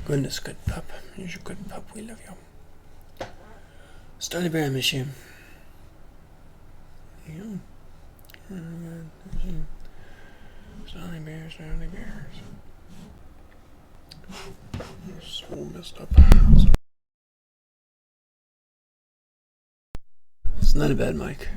Goodness, good pup. You're a good pup. We love you. Starly Bear, I miss you. Yeah. Starly Bears, Starly Bears. So messed up. It's not a bad mic.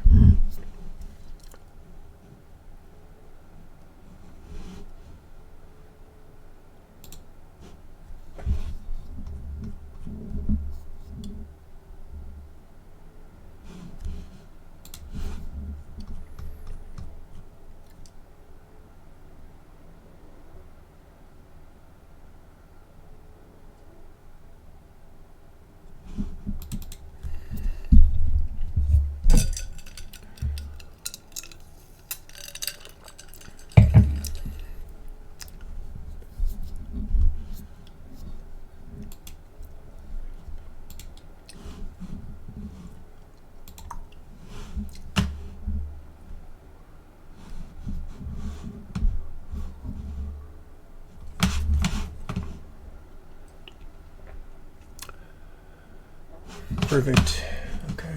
Perfect. Okay.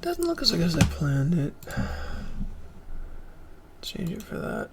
Doesn't look as I planned it. Change it for that.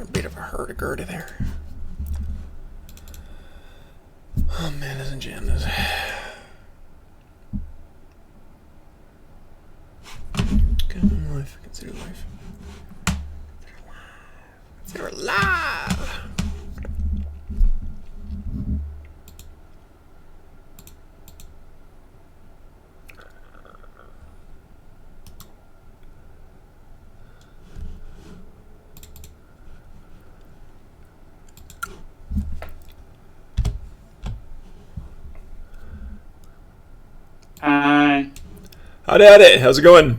A bit of a hurdy-gurdy there. Oh man, isn't jammed this? Life, consider life. Consider alive. Hi. Howdy. How's it going?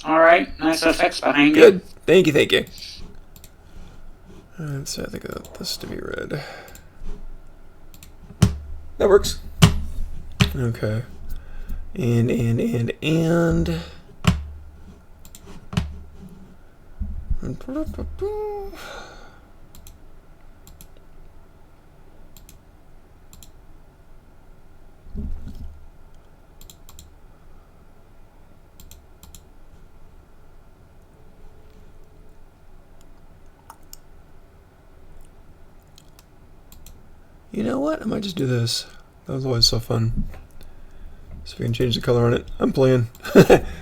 Alright, nice effects behind you. Good. Thank you. So I think I want this to be red. That works. Okay. And. You know what? I might just do this. That was always so fun. So we can change the color on it. I'm playing.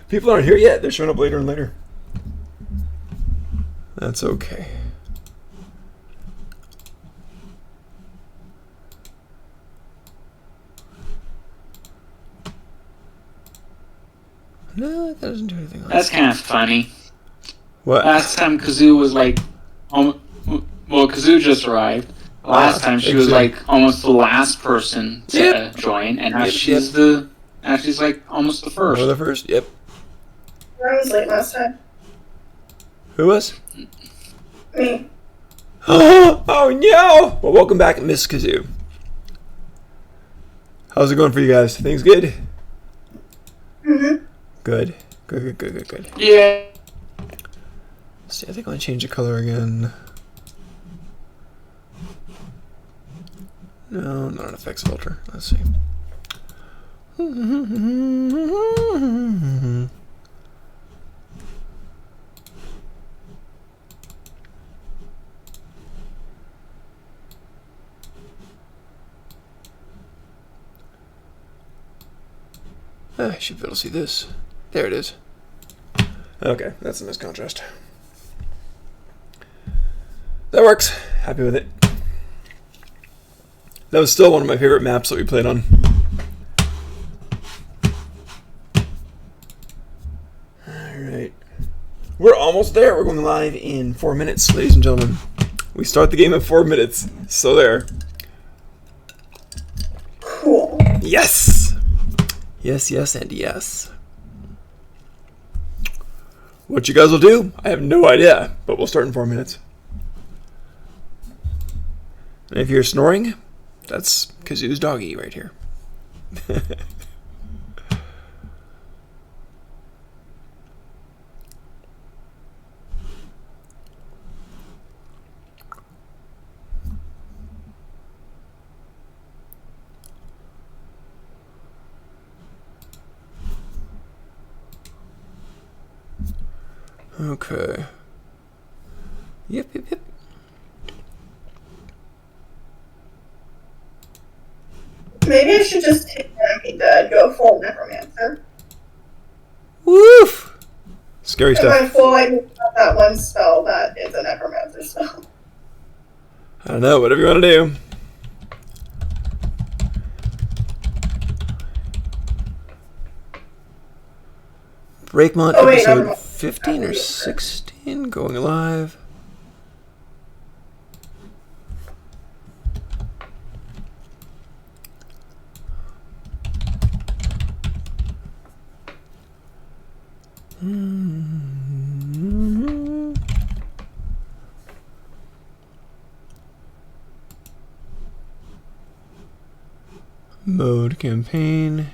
People aren't here yet. They're showing up later and later. That's okay. No, that doesn't do anything. That's kind of funny. What? Last time Kazoo was like, well, Kazoo just arrived. Last time she was like almost the last person to join, and now she's like almost the first. Oh, the first? Yep. I was late last time. Who was? Me. Oh no! Well, welcome back, Miss Kazoo. How's it going for you guys? Things good? Mm-hmm. Good. Good. Yeah. See, I think I'm gonna change the color again. No, not an effects filter. Let's see. I should be able to see this. There it is. Okay, that's a nice contrast. That works. Happy with it. That was still one of my favorite maps that we played on. Alright. We're almost there. We're going live in 4 minutes, ladies and gentlemen. We start the game in 4 minutes. So there. Cool. Yes! Yes, and yes. What you guys will do, I have no idea, but we'll start in 4 minutes. And if you're snoring, that's Kazoo's doggy right here. Okay. Yep. Maybe I should just take Breakmont and go full necromancer. Woof! Scary If stuff. I'm full, I have that one spell that is a necromancer spell. I don't know, whatever you want to do. Breakmont episode 15 or 16 going live. Mode campaign.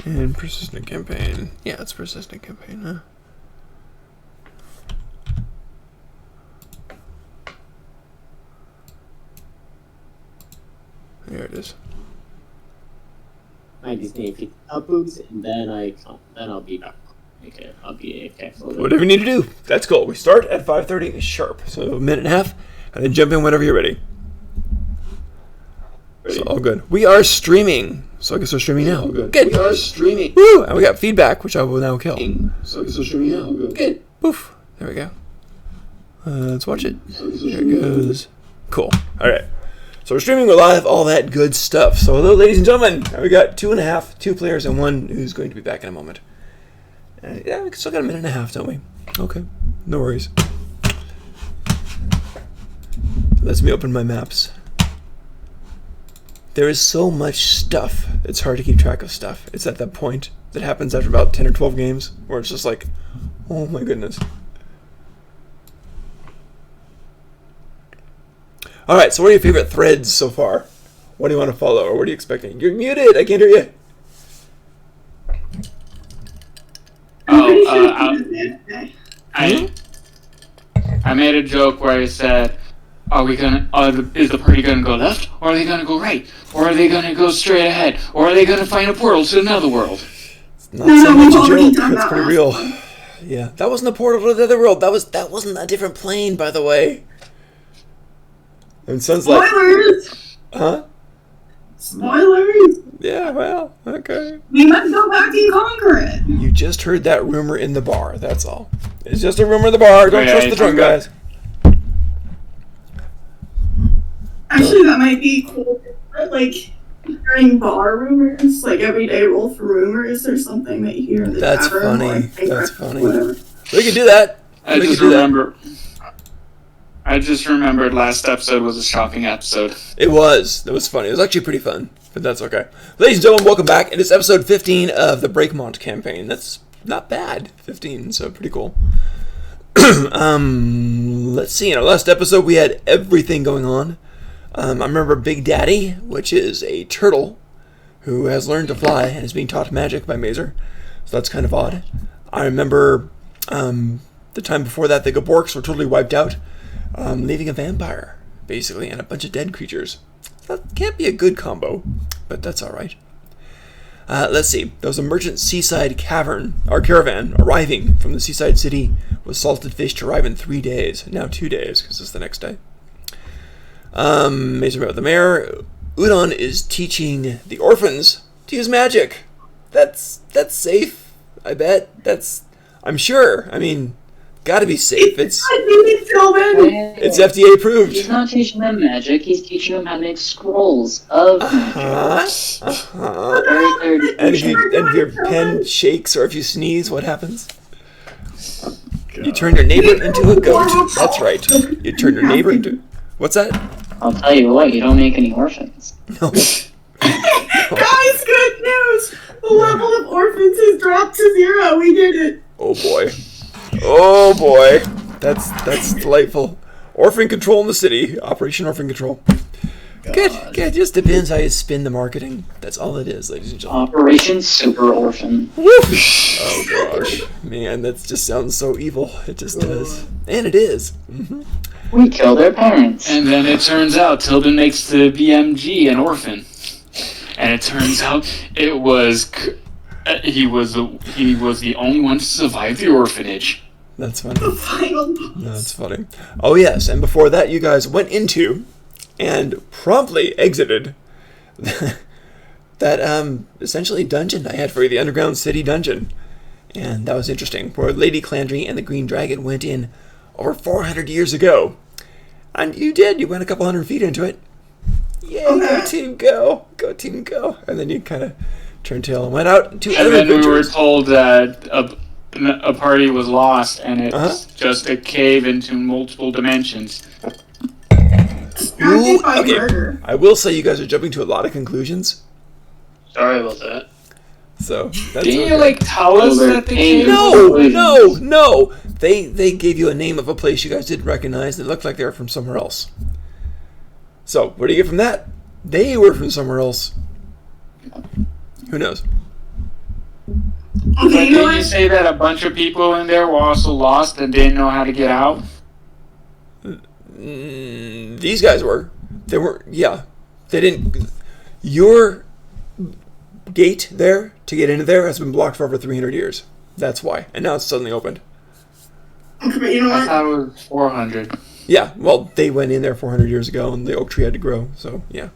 And persistent campaign. Yeah, it's persistent campaign, huh? There it is. I just need to upload and then I'll be back. Okay, I'll be AFK for a little. Whatever you need to do. That's cool. We start at 5:30 sharp, so a minute and a half, and then jump in whenever you're ready. So all good. We are streaming. So I guess we're streaming now. Good. We are streaming. Woo! And we got feedback, which I will now kill. So I guess we're streaming now. Good. Poof. There we go. Let's watch it. There it goes. Cool. All right. So we're streaming, we're live, all that good stuff. So hello, ladies and gentlemen. We got two players, and one who's going to be back in a moment. Yeah, we still got a minute and a half, don't we? Okay. No worries. Let me open my maps. There is so much stuff, it's hard to keep track of stuff. It's at that point that happens after about 10 or 12 games where it's just like, oh my goodness. Alright, so what are your favorite threads so far? What do you want to follow, or what are you expecting? You're muted, I can't hear you. I made a joke where I said, is the party gonna go left, or are they gonna go right, or are they gonna go straight ahead, or are they gonna find a portal to another world? It's not so much a joke, done it's that pretty last real. one. Yeah, that wasn't a portal to the other world, that wasn't a different plane, by the way. And sounds like... Spoilers! Huh? Spoilers. Yeah, well, okay. We must go back and conquer it. You just heard that rumor in the bar, that's all. It's just a rumor in the bar. Don't trust the drunk guys. Actually, that might be cool. Like, during bar rumors, like everyday roll for rumors or something that you hear in the That's tavern. funny. Or That's funny. Whatever. We could do that. I We just could do that. remember. I just remembered last episode was a shopping episode. It was. It was funny. It was actually pretty fun, but that's okay. Ladies and gentlemen, welcome back. It is episode 15 of the Breakmont campaign. That's not bad. 15, so pretty cool. Let's see. In our last episode, we had everything going on. I remember Big Daddy, which is a turtle who has learned to fly and is being taught magic by Mazer. So that's kind of odd. I remember the time before that, the Gaborks were totally wiped out, leaving a vampire, basically, and a bunch of dead creatures. That can't be a good combo, but that's all right. Let's see. There was a merchant seaside caravan arriving from the seaside city with salted fish to arrive in 3 days. Now 2 days, because it's the next day. Mazer met with the mayor. Udon is teaching the orphans to use magic. That's safe, I bet. I'm sure. I mean, gotta be safe. It's FDA approved. He's not teaching them magic. He's teaching them how to make scrolls of magic. And if your pen shakes or if you sneeze, what happens? You turn your neighbor into a goat. That's right. You turn your neighbor into... What's that? I'll tell you what, you don't make any orphans. No. Guys, good news! The level of orphans has dropped to 0. We did it. Oh boy. Oh boy. That's delightful. Orphan control in the city. Operation Orphan Control. Good. It just depends how you spin the marketing. That's all it is, ladies and gentlemen. Operation Super Orphan. Woof. Oh gosh. Man, that just sounds so evil. It just does. And it is. Mm-hmm. We kill their parents. And then it turns out Tilden makes the BMG an orphan. And it turns out it was he was the only one to survive the orphanage. That's funny. The final boss. That's funny. Oh yes, and before that you guys went into and promptly exited that essentially dungeon I had for you, the Underground City dungeon. And that was interesting. Where Lady Clandry and the Green Dragon went in over 400 years ago. And you did. You went a couple hundred feet into it. Yay, go team, go. Go team, go. And then you kind of turned tail and went out to other And then we were adventures. told that a party was lost, and it's just a cave into multiple dimensions. Ooh, by okay. murder. I will say you guys are jumping to a lot of conclusions. Sorry about that. So that's Didn't okay. you tell us that the cave? No. They gave you a name of a place you guys didn't recognize that looked like they were from somewhere else. So what do you get from that? They were from somewhere else. Who knows? But Okay, you know didn't you what? say that a bunch of people in there were also lost and didn't know how to get out? These guys were. They weren't. Yeah, they didn't. Your gate there to get into there has been blocked for over 300 years. That's why, and now it's suddenly opened. Okay, but you know I what? thought it was 400. Yeah, well, they went in there 400 years ago, and the oak tree had to grow. So yeah.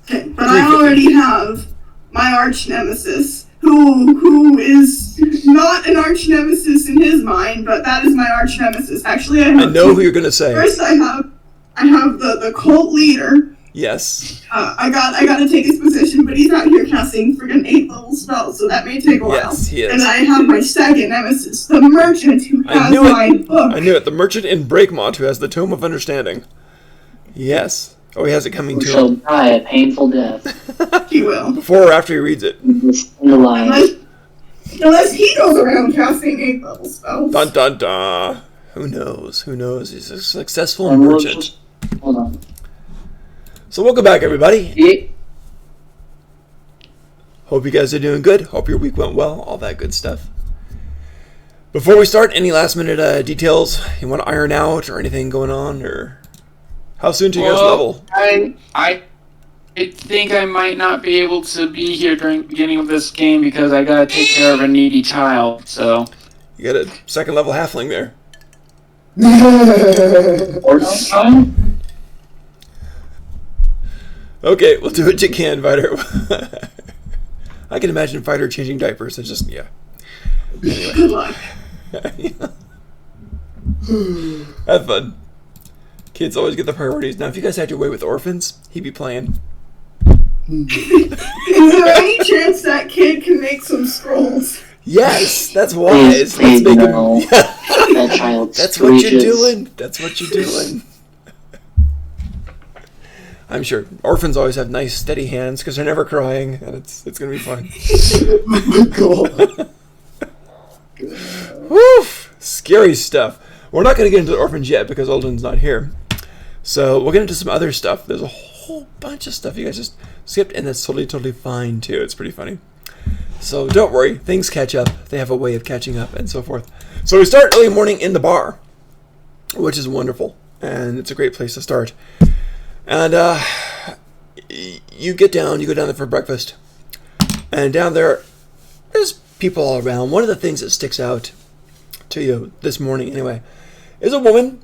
Okay, but I already have my arch nemesis, who is not an arch nemesis in his mind, but that is my arch nemesis. Actually, I have I know two. who you're gonna say. First, I have the cult leader. Yes. I gotta take his position, but he's out here casting friggin' 8-level spells, so that may take a while. Yes, he is. And I have my second nemesis, the merchant, who I has knew my it. book. I knew it. The merchant in Breakmont who has the Tome of Understanding. Yes. Oh, he has it coming Who to shall him. die a painful death. He will. Before or after he reads it. In the line. Unless he goes around casting 8-level spells. Dun dun dun. Who knows? Who knows? He's a successful And we'll merchant. just- Hold on. So welcome back, everybody. Ye- Hope you guys are doing good. Hope your week went well. All that good stuff. Before we start, any last minute details you want to iron out or anything going on? Or how soon do you guys level? I think I might not be able to be here during the beginning of this game because I gotta take care of a needy child, so... You got a second level halfling there. Or no time? Okay, we'll do what you can, Fighter. I can imagine Fighter changing diapers. It's just, yeah. Anyway. Good luck. Have fun. Kids always get the priorities. Now, if you guys had your way with orphans, he'd be playing. Is there any chance that kid can make some scrolls? Yes, that's wise. Let's make him. Yeah. That child That's what you're screeches. doing. That's what you're doing. I'm sure orphans always have nice, steady hands because they're never crying, and it's gonna be fun. Cool. Woof! Scary stuff. We're not gonna get into the orphans yet because Alden's not here. So we'll get into some other stuff. There's a whole bunch of stuff you guys just skipped, and that's totally fine too. It's pretty funny. So don't worry, things catch up. They have a way of catching up and so forth. So we start early morning in the bar, which is wonderful, and it's a great place to start. And you go down there for breakfast, and down there's people all around. One of the things that sticks out to you this morning, anyway, is a woman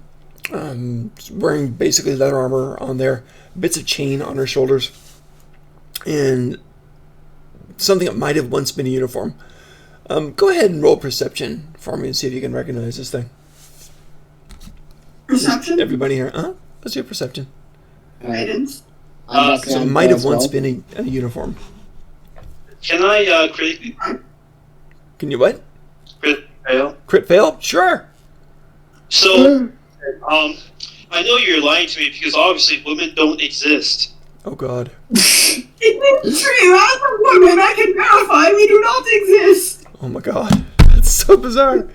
wearing basically leather armor on there, bits of chain on her shoulders, and something that might have once been a uniform. Go ahead and roll perception for me and see if you can recognize this thing. Perception? Everybody here? Let's do perception. Guidance. So it might have once been a uniform. Can I crit Can you what? fail? Crit fail? Sure. So, I know you're lying to me because obviously women don't exist. Oh God. It's true. As a woman, I can verify we do not exist. Oh my God. That's so bizarre.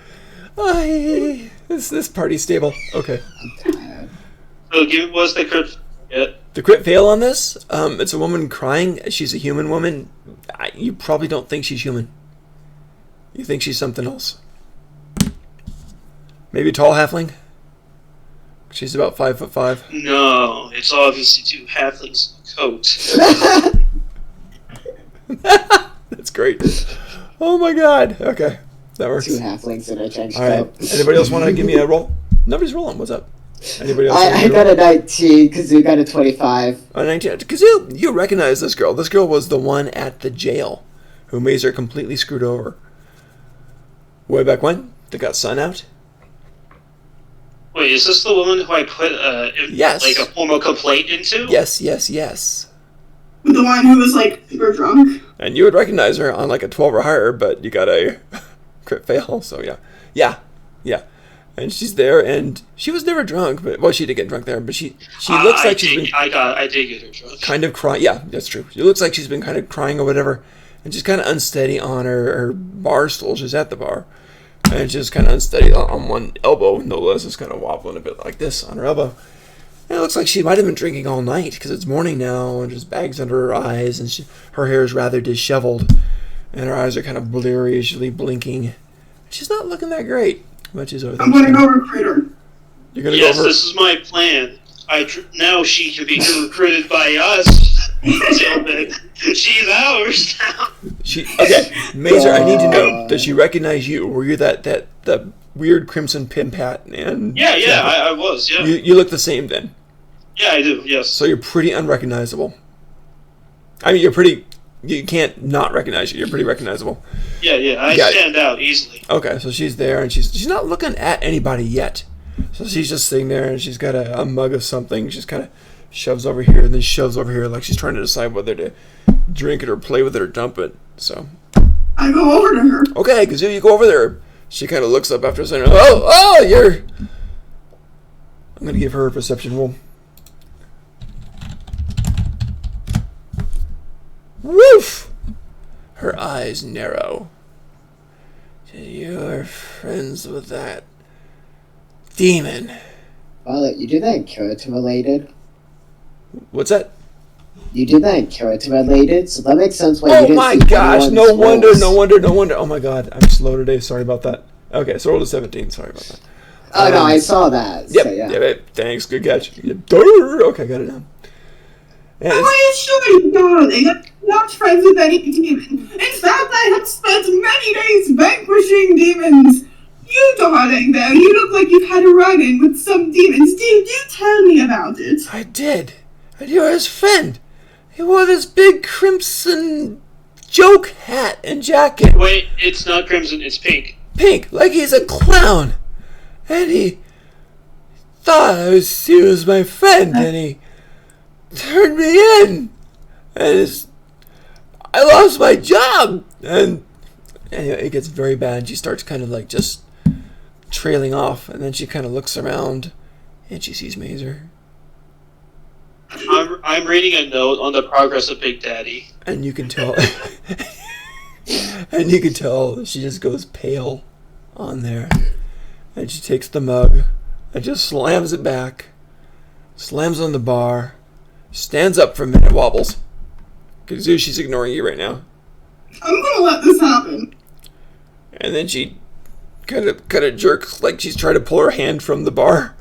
This party's stable. Okay. So, what's the crit? Yeah. The crit fail on this, it's a woman crying. She's a human woman. You probably don't think she's human. You think she's something else. Maybe a tall halfling? She's about 5'5". No, it's obviously two halflings in a coat. That's great. Oh my God. Okay. That works. Two halflings in a trench All right. coat. Anybody else want to give me a roll? Nobody's rolling. What's up? Anybody else? I got a 19, Kazoo got a 25. 19. Because you recognize this girl. This girl was the one at the jail who Mazer completely screwed over. Way back when? That got sun out? Wait, is this the woman who I put Yes. like a formal complaint into? Yes. The one who was like super drunk. And you would recognize her on like a 12 or higher, but you got a crit fail, so yeah. And she's there, and she was never drunk, but well, she did get drunk there, but she looks like she's been I did get her drunk. kind of crying. Yeah, that's true. She looks like she's been kind of crying or whatever, and she's kind of unsteady on her bar stool. She's at the bar, and she's kind of unsteady on one elbow. No less, is kind of wobbling a bit like this on her elbow. And it looks like she might have been drinking all night because it's morning now, and there's bags under her eyes, and her hair is rather disheveled, and her eyes are kind of blearishly blinking. She's not looking that great, but she's over. I'm gonna go recruit her. You're gonna Yes, go over. this is my plan. Now she can be recruited by us. Until then, she's ours now. Okay, Mazer, I need to know, does she recognize you? Were you that weird crimson pin pat? And Yeah, I was. Yeah, You look the same then. yeah, I do. Yes. So you're pretty unrecognizable. I mean, you can't not recognize you. You're pretty recognizable. Yeah, I Yeah. stand out easily. Okay, so she's there, and she's not looking at anybody yet. So she's just sitting there, and she's got a mug of something. She's kind of shoves over here, and then shoves over here, like she's trying to decide whether to drink it or play with it or dump it. So, I go over to her. okay, Kazoo, you go over there. She kind of looks up after a second. Oh, you're... I'm going to give her a perception roll. Woof! Her eyes narrow. You're friends with that demon. Violet, you did that in Kyoto related. What's that? You did that in Kyoto related, so that makes sense why you Oh didn't my see gosh, anyone's no wonder. rolls. Oh my god, I'm slow today, sorry about that. Okay, so roll a 17, sorry about that. Oh no, I saw that. Yep, So, yeah. yep, thanks, good catch. Okay, got it down. Yeah, I assure you, darling, I'm not friends with any demon. In fact, I have spent many days vanquishing demons. You, darling, though, you look like you've had a run-in with some demons. Do tell me about it. I did. And you're his friend. he wore this big crimson joke hat and jacket. Wait, it's not crimson, it's pink. Pink, like he's a clown. And he thought he was my friend, and he turned me in. And I lost my job. And anyway, it gets very bad. She starts kind of like just trailing off, and then she kind of looks around, and she sees Mazer. I'm reading a note on the progress of Big Daddy. And you can tell, and you can tell she just goes pale on there. And she takes the mug and just slams it back, slams on the bar, stands up for a minute, wobbles. Kazoo, she's ignoring you right now. I'm gonna let this happen. And then she kind of jerks like she's trying to pull her hand from the bar.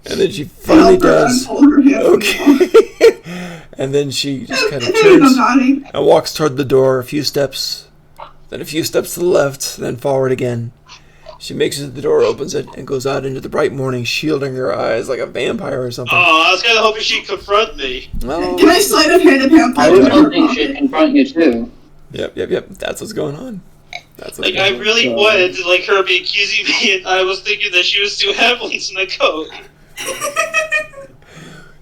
And then she finally does. Okay. And then she just kind of turns and walks toward the door a few steps, then a few steps to the left, then forward again. She makes it to the door, opens it, and goes out into the bright morning, shielding her eyes like a vampire or something. Oh, I was kind of hoping she'd confront me. Well, Can I sleight of hand a vampire? I was hoping she'd confront you too. Yep. That's what's going on. That's what's Like, going I on. really wanted to, like, her be accusing me, and I was thinking that she was two halflings in a coat.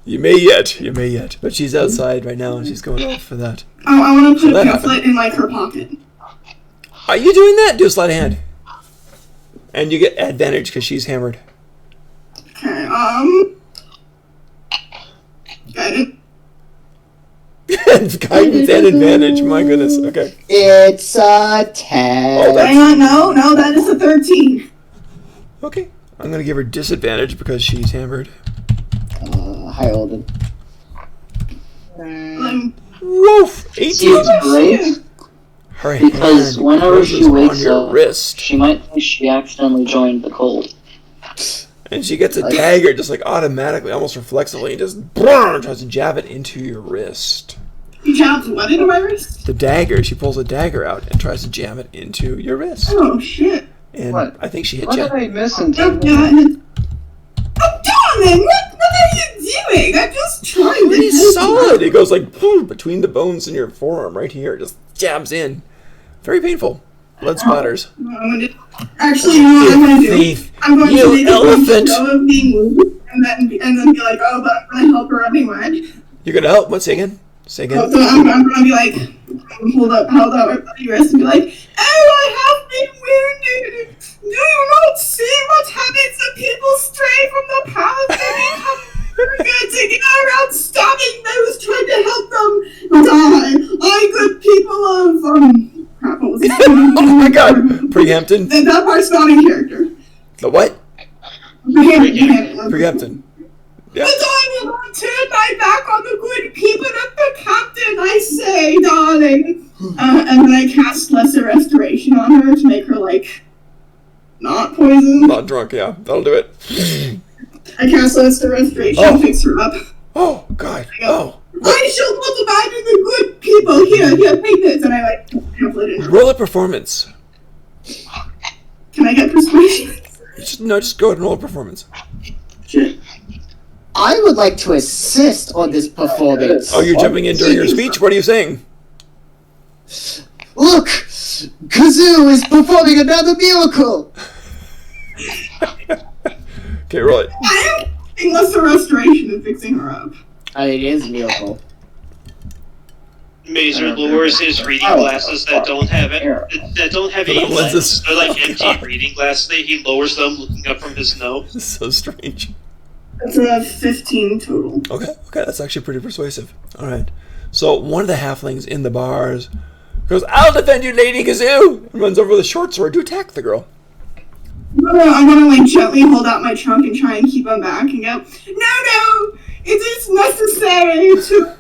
You may yet. But she's outside right now, and she's going off for that. I want to put So a that pamphlet in, like, her pocket. Are you doing that? Do a sleight of hand. And you get advantage because she's hammered. Okay, guidance. Guidance and advantage, my goodness. Okay. It's a 10. Oh, that's- Hang on, no, that is a 13. Okay. I'm going to give her disadvantage because she's hammered. Hi, Olden. Woof! 18! Seems great, Her because hand whenever closes she wakes on your up, wrist. she might think she accidentally joined the cult. And she gets a dagger just like automatically, almost reflexively, and just tries to jab it into your wrist. You jabbed what into my wrist? The dagger, she pulls a dagger out and tries to jam it into your wrist. Oh, shit. And What? I think she hit What you. did I miss in Oh, darling, what are you doing? I'm just trying Pretty to help solid. It goes like between the bones in your forearm right here. It just jabs in. Very painful. Blood splatters. Actually, you know what I'm going to do? Thief. I'm going You to make elephant. a show of being wounded, and then be like, oh, but I'm going to help her anyway. You're gonna help? What? Say again? Say again. So I'm going to be like, hold out my bloody wrist and be like, oh, I have been wounded. Do you not see what happens when people stray from the path? They become good to go around stabbing those trying to help them. But I good people of, crap, what was it? Oh my god. Preempton? That part's not in character. The what? Preempton. Preempton. Yeah. But I will not turn my back on the good people of the captain, I say, darling. And then I cast Lesser Restoration on her to make her, like, not poisoned. Not drunk, yeah. That'll do it. I cast Lesser Restoration Oh. to fix her up. Oh, God. Oh. I shall not abandon the good people. Here, take this. And I, like, pamphlet it. Roll a performance. Can I get persuasion? Just go ahead and roll a performance. Shit. I would like to assist on this performance. Oh, you're jumping in during your speech? What are you saying? Look! Kazoo is performing another miracle! Okay, roll it. I am doing Lesser Restoration and fixing her up. It is a miracle. Mazer lowers his reading glasses that don't have it. That don't have any lenses. They're like empty reading glasses. He lowers them, looking up from his nose. This is so strange. That's a 15 total. Okay, that's actually pretty persuasive. All right. So one of the halflings in the bars goes, "I'll defend you, Lady Kazoo!" and runs over with a short sword to attack the girl. I'm gonna like gently hold out my trunk and try and keep him back and go, no, it is necessary to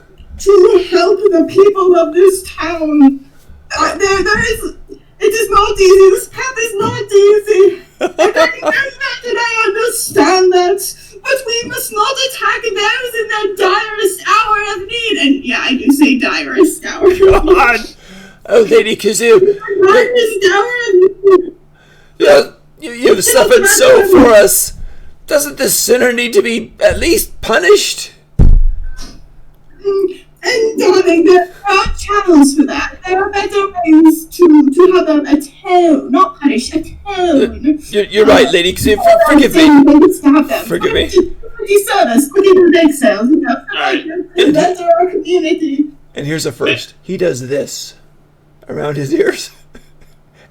help the people of this town. It is not easy. This path is not easy. And I understand that. But we must not attack those in their direst hour of need. And yeah, I do say direst hour. God! Oh, Lady Kazoo! Direst hour of need. Yeah, you've suffered so for us. Doesn't this sinner need to be at least punished? And to have a tone, not punish, a tone. You're right, lady. Forgive me. Forgive me. Community service, community bake sales, Alright. That's our community. And here's a first. He does this around his ears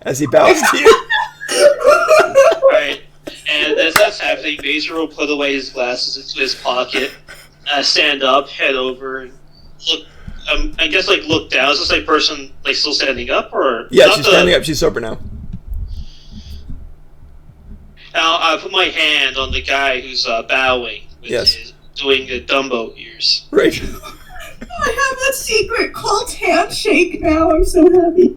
as he bows to you. Right. And as that's happening, Mazer will put away his glasses into his pocket, stand up, head over, and look. I guess look down. Is this person still standing up, or Yeah, she's standing up. She's sober now. Now I put my hand on the guy who's bowing, with Yes. doing the Dumbo ears. Right. I have a secret cult handshake now. I'm so happy.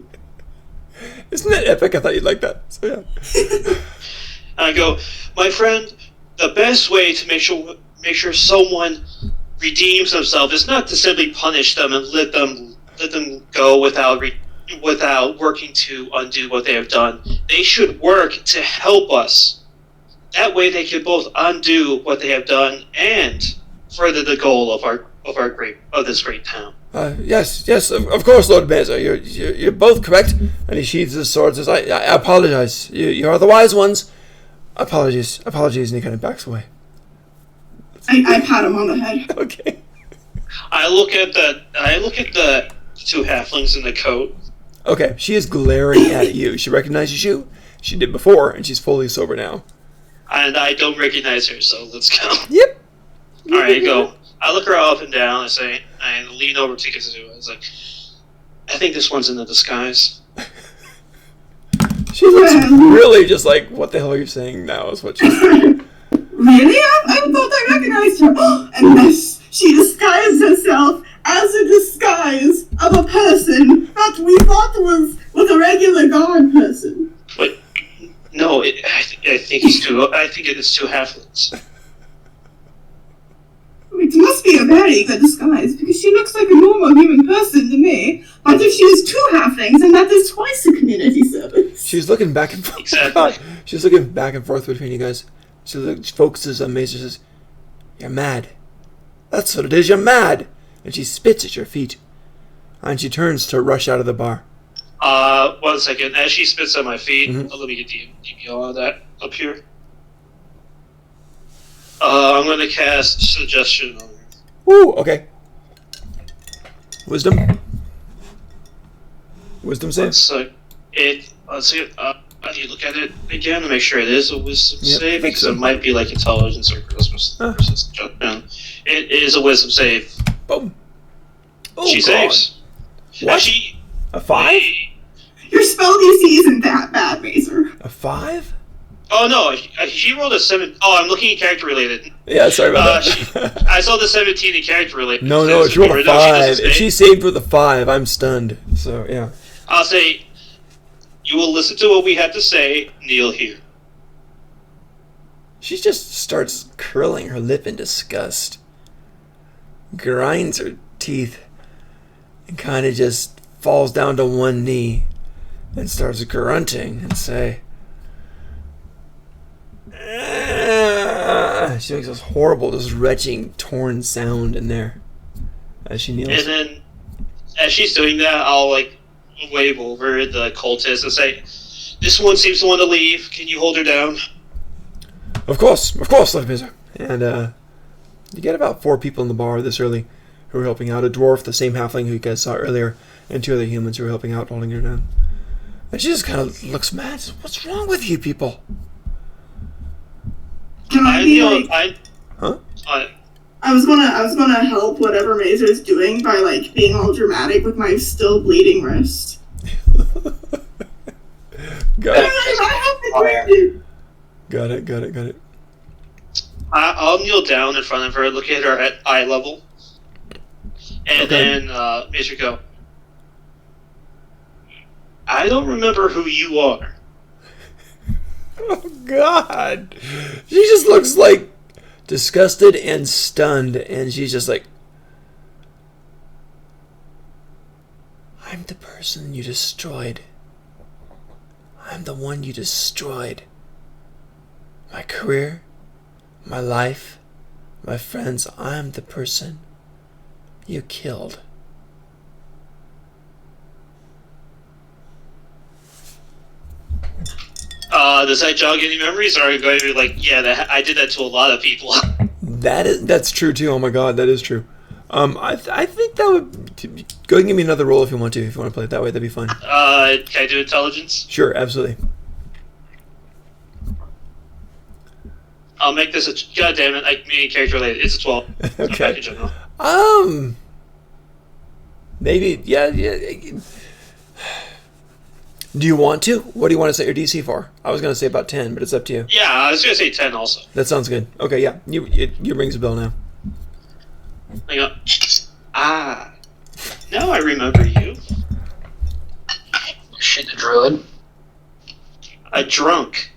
Isn't that epic? I thought you'd like that. So yeah. I go, my friend. The best way to make sure someone redeems themselves is not to simply punish them and let them go without working to undo what they have done. They should work to help us. That way, they can both undo what they have done and further the goal of this great town. Yes, of course, Lord Mazer. You're both correct. And he sheathes his sword and says, I apologize. You are the wise ones. Apologies, and he kind of backs away. I pat him on the head. Okay. I look at the two halflings in the coat. Okay, she is glaring at you. She recognizes you. She did before, and she's fully sober now. And I don't recognize her, so let's go. Yep. Alright, go. I look her up and down, I lean over to Kazoo. I was like, I think this one's in the disguise. She looks really just like, what the hell are you saying now is what she's saying. Really? I thought I recognized her. And thus, she disguised herself as a disguise of a person that we thought was a regular guard person. But no, I think it is two halflings. It must be a very good disguise, because she looks like a normal human person to me. But if she was two halflings, then that is twice the community service. She's looking back and forth. Exactly. She's looking back and forth between you guys. She focuses on Mazer and says, you're mad. That's what it is, you're mad. And she spits at your feet. And she turns to rush out of the bar. 1 second. As she spits at my feet, let me get the DPL on that up here. I'm going to cast Suggestion on her. Woo, okay. Wisdom save. Let's see. I need to look at it again to make sure it is a wisdom save, because so. it might be like intelligence or charisma. It is a wisdom save. Boom. Oh, She God. saves. What? A 5? Your spell DC isn't that bad, Mazer. A 5? Oh no, she rolled a 7. Oh, I'm looking at character related. Yeah, sorry about that. I saw the 17 in character related. No, she rolled a 5. If she saved with a 5, I'm stunned. So, yeah. I'll say, you will listen to what we have to say, kneel here. She just starts curling her lip in disgust, grinds her teeth, and kind of just falls down to one knee and starts grunting and say, "Ah." She makes this horrible, this retching, torn sound in there as she kneels. And then, as she's doing that, I'll wave over the cultist and say, "This one seems to want to leave. Can you hold her down?" Of course, Lord Miser. And you get about 4 people in the bar this early who are helping out. A dwarf, the same halfling who you guys saw earlier, and 2 other humans who are helping out, holding her down. And she just kind of looks mad. What's wrong with you people? Can I be like? Huh? I was gonna help whatever Mazer's doing by being all dramatic with my still bleeding wrist. Got it. I have to Got it. I'll kneel down in front of her, look at her at eye level, and then Major go, "I don't remember who you are." Oh, God. She just looks disgusted and stunned, and she's just I'm the person you destroyed. I'm the one you destroyed. My career, my life, my friends, I'm the person you killed. Does that jog any memories, or are you going to be like, yeah, I did that to a lot of people? That's true too. Oh my god, that is true. I think that would go ahead and give me another roll if you want to. If you want to play it that way, that'd be fun. Can I do intelligence? Sure, absolutely. I'll make this a. God damn it! I mean character related. It's a 12. It's not Okay. back in general. Maybe yeah. Do you want to? What do you want to set your DC for? I was gonna say about 10, but it's up to you. Yeah, I was gonna say 10 also. That sounds good. Okay, yeah. You rings a bell now. Hang on. Ah. Now I remember you. Shit, the druid. A drunk.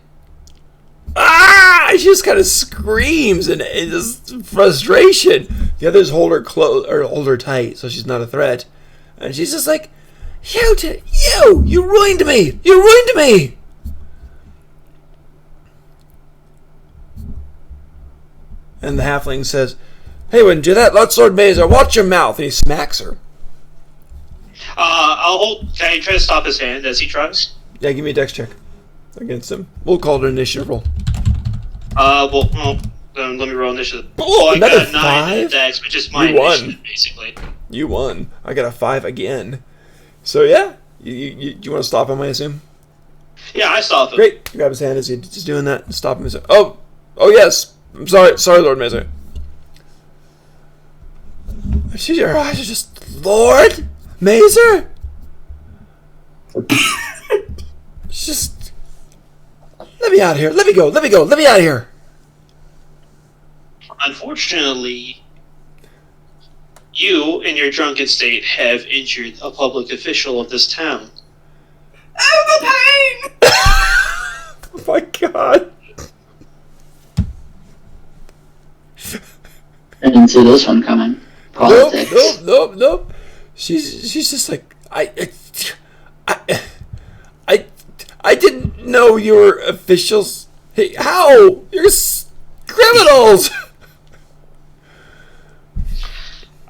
Ah! She just kind of screams in just frustration. The others hold her hold her tight, so she's not a threat. And she's just like, you ruined me! You ruined me! And the halfling says, hey, when you do that, Lord Sword Mazer, watch your mouth. And he smacks her. I'll hold. Can I try to stop his hand as he tries? Yeah, give me a dex check against him. We'll call it an initiative roll. Then let me roll initiative. Oh, I another got a 9 in the 5? dex, which is my You won. initiative, basically. You won. I got a 5 again. So yeah, you want to stop him, I assume? Yeah, I stopped him. Great. Grab his hand as he's just doing that. Stop him. Oh yes. I'm sorry, Lord Mazer. Her eyes are just, Lord Mazer. Just let me out of here. Let me go. Let me out of here. Unfortunately, you, in your drunken state, have injured a public official of this town. Oh, the pain! Oh my god. I didn't see this one coming. Politics. Nope. She's just like, I didn't know you were officials. Hey, how? You're criminals.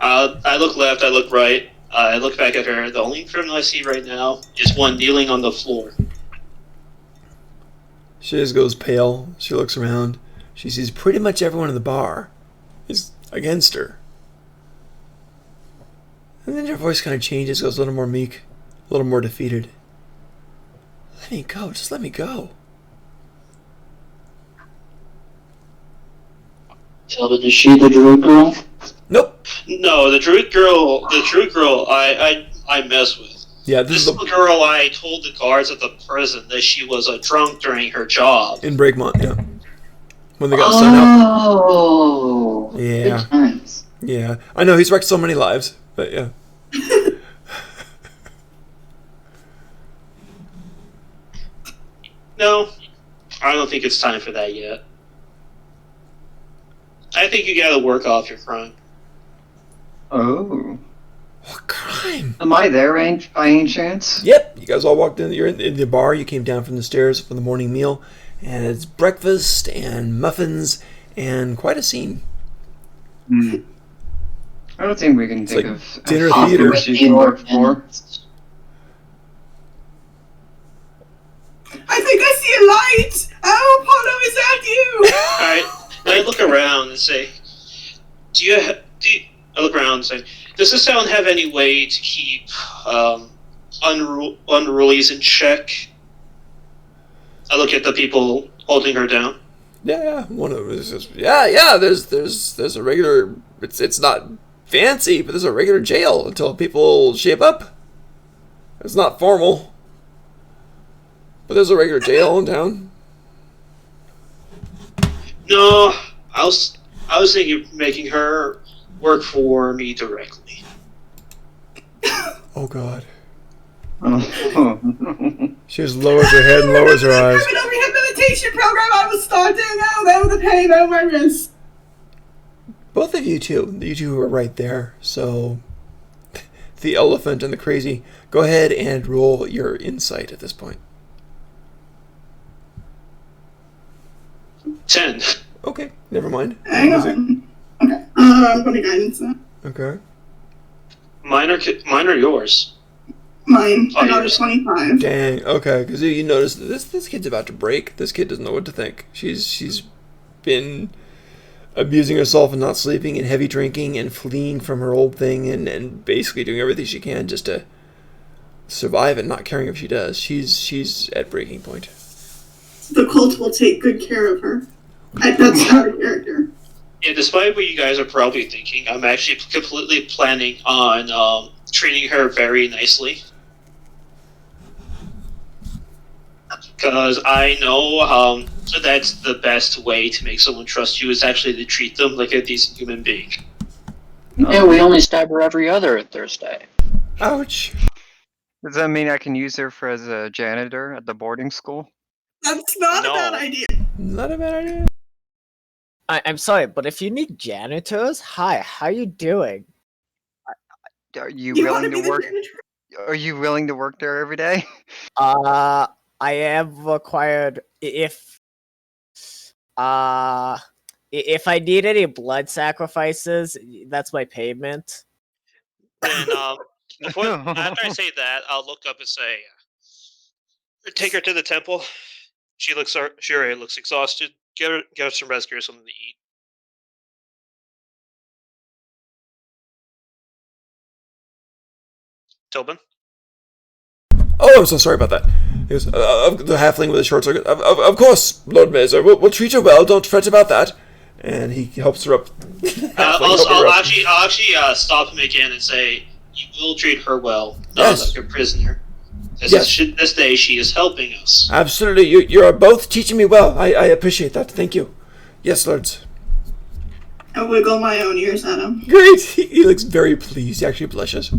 I look left, I look right, I look back at her. The only criminal I see right now is one kneeling on the floor. She just goes pale. She looks around. She sees pretty much everyone in the bar is against her. And then her voice kind of changes, goes a little more meek, a little more defeated. Let me go. Just let me go. So is she the druid girl? Nope. No, the druid girl, I mess with. Yeah, This is the girl I told the guards at the prison that she was a drunk during her job. in Breakmont, yeah. When they got sent out. Oh. Yeah. Good times. Yeah. I know, he's wrecked so many lives, but yeah. No, I don't think it's time for that yet. I think you gotta work off your crime. Oh. What crime? Am I there by any chance? Yep, you guys all walked in. You're in the bar. You came down from the stairs for the morning meal, and it's breakfast and muffins and quite a scene. I don't think we can think like of dinner a theater. she can work for. I think I see a light! Oh, Apollo, is that you? Alright, I look around and say, I look around and say, does this town have any way to keep unrulies in check? I look at the people holding her down. Yeah, one of them is just There's a regular. It's not fancy, but there's a regular jail until people shape up. It's not formal, but there's a regular jail in town. No, I was thinking of making her work for me directly. Oh God. Oh. She just lowers her head and lowers her eyes. The rehabilitation program I was starting. Oh, the pain, oh, my wrist. Both of you two who are right there. So, the elephant and the crazy. Go ahead and roll your insight at this point. 10. Okay, never mind. Hang on. Okay. I'm going to guidance that. Okay. Mine are yours. Mine. Oh, I got a yours. 25. Dang. Okay, because you notice this kid's about to break. This kid doesn't know what to think. She's been abusing herself and not sleeping and heavy drinking and fleeing from her old thing and basically doing everything she can just to survive and not caring if she does. She's at breaking point. The cult will take good care of her. That's not a character. Yeah, despite what you guys are probably thinking, I'm actually completely planning on treating her very nicely. Because I know that's the best way to make someone trust you is actually to treat them like a decent human being. Yeah, we only stab her every other Thursday. Ouch. Does that mean I can use her as a janitor at the boarding school? That's not No. a bad idea. Not a bad idea. I'm sorry, but if you need janitors, hi, how you doing? Are you You want willing to be to the work? janitor? Are you willing to work there every day? I am required if I need any blood sacrifices, that's my payment. Then, after I say that, I'll look up and say, take her to the temple. She already looks exhausted. Get her some rest, get her something to eat. Tobin? Oh, I'm so sorry about that. He goes, the halfling with the short circuit. Of course, Lord Mazer. We'll treat her well. Don't fret about that. And he helps her up. I'll actually stop him again and say, you will treat her well, not Yes. like a prisoner. Yes. This day she is helping us. Absolutely. You are both teaching me well. I appreciate that. Thank you. Yes, lords. I wiggle my own ears at him. Great. He looks very pleased. He actually blushes.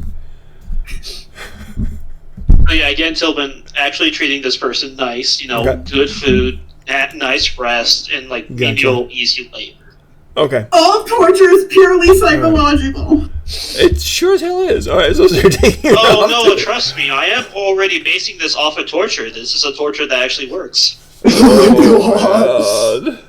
So yeah, again, Tobin, actually treating this person nice, Okay. good food, nice rest, and maybe Gotcha. easy labor. Okay. All torture is purely psychological. It sure as hell is. All right, so they're taking. Oh no, trust me, I am already basing this off of torture. This is a torture that actually works. Oh, God.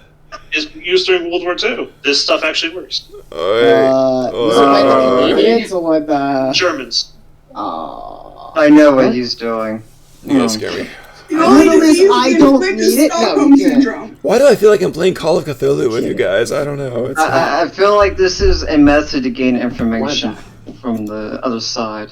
It's used during World War II. This stuff actually works. All right. Was it by the Canadians or the? Germans. Oh. I know what he's doing. You don't scare me. The only Riddle is, disease I is don't inflicted need it. No, Stockholm you can't. syndrome. Why do I feel like I'm playing Call of Cthulhu with you guys? I don't know. It's I feel like this is a method to gain information from the other side.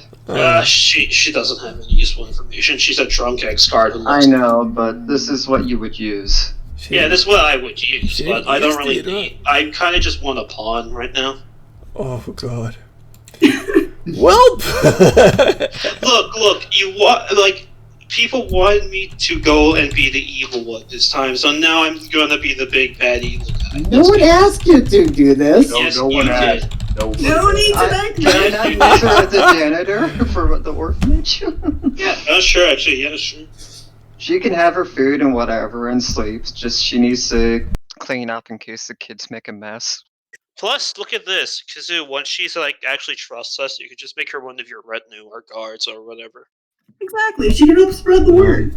She doesn't have any useful information. She's a drunk ex-guard who I loves know, but this is what you would use. Yeah, this is what I would use, She but I don't used really it, huh? need. I kind of just want a pawn right now. Oh God. Well. Look, you want people wanted me to go and be the evil one this time, so now I'm gonna be the big bad evil guy. No one asked you to do this. Yes, no you one did. asked. No need to make Can I not use her as a janitor for the orphanage? Yeah, sure, actually, yeah, sure. She can have her food and whatever and sleeps, just she needs to clean up in case the kids make a mess. Plus, look at this, Kazoo. Once she's actually trusts us, you could just make her one of your retinue or guards or whatever. Exactly. She can help spread the word.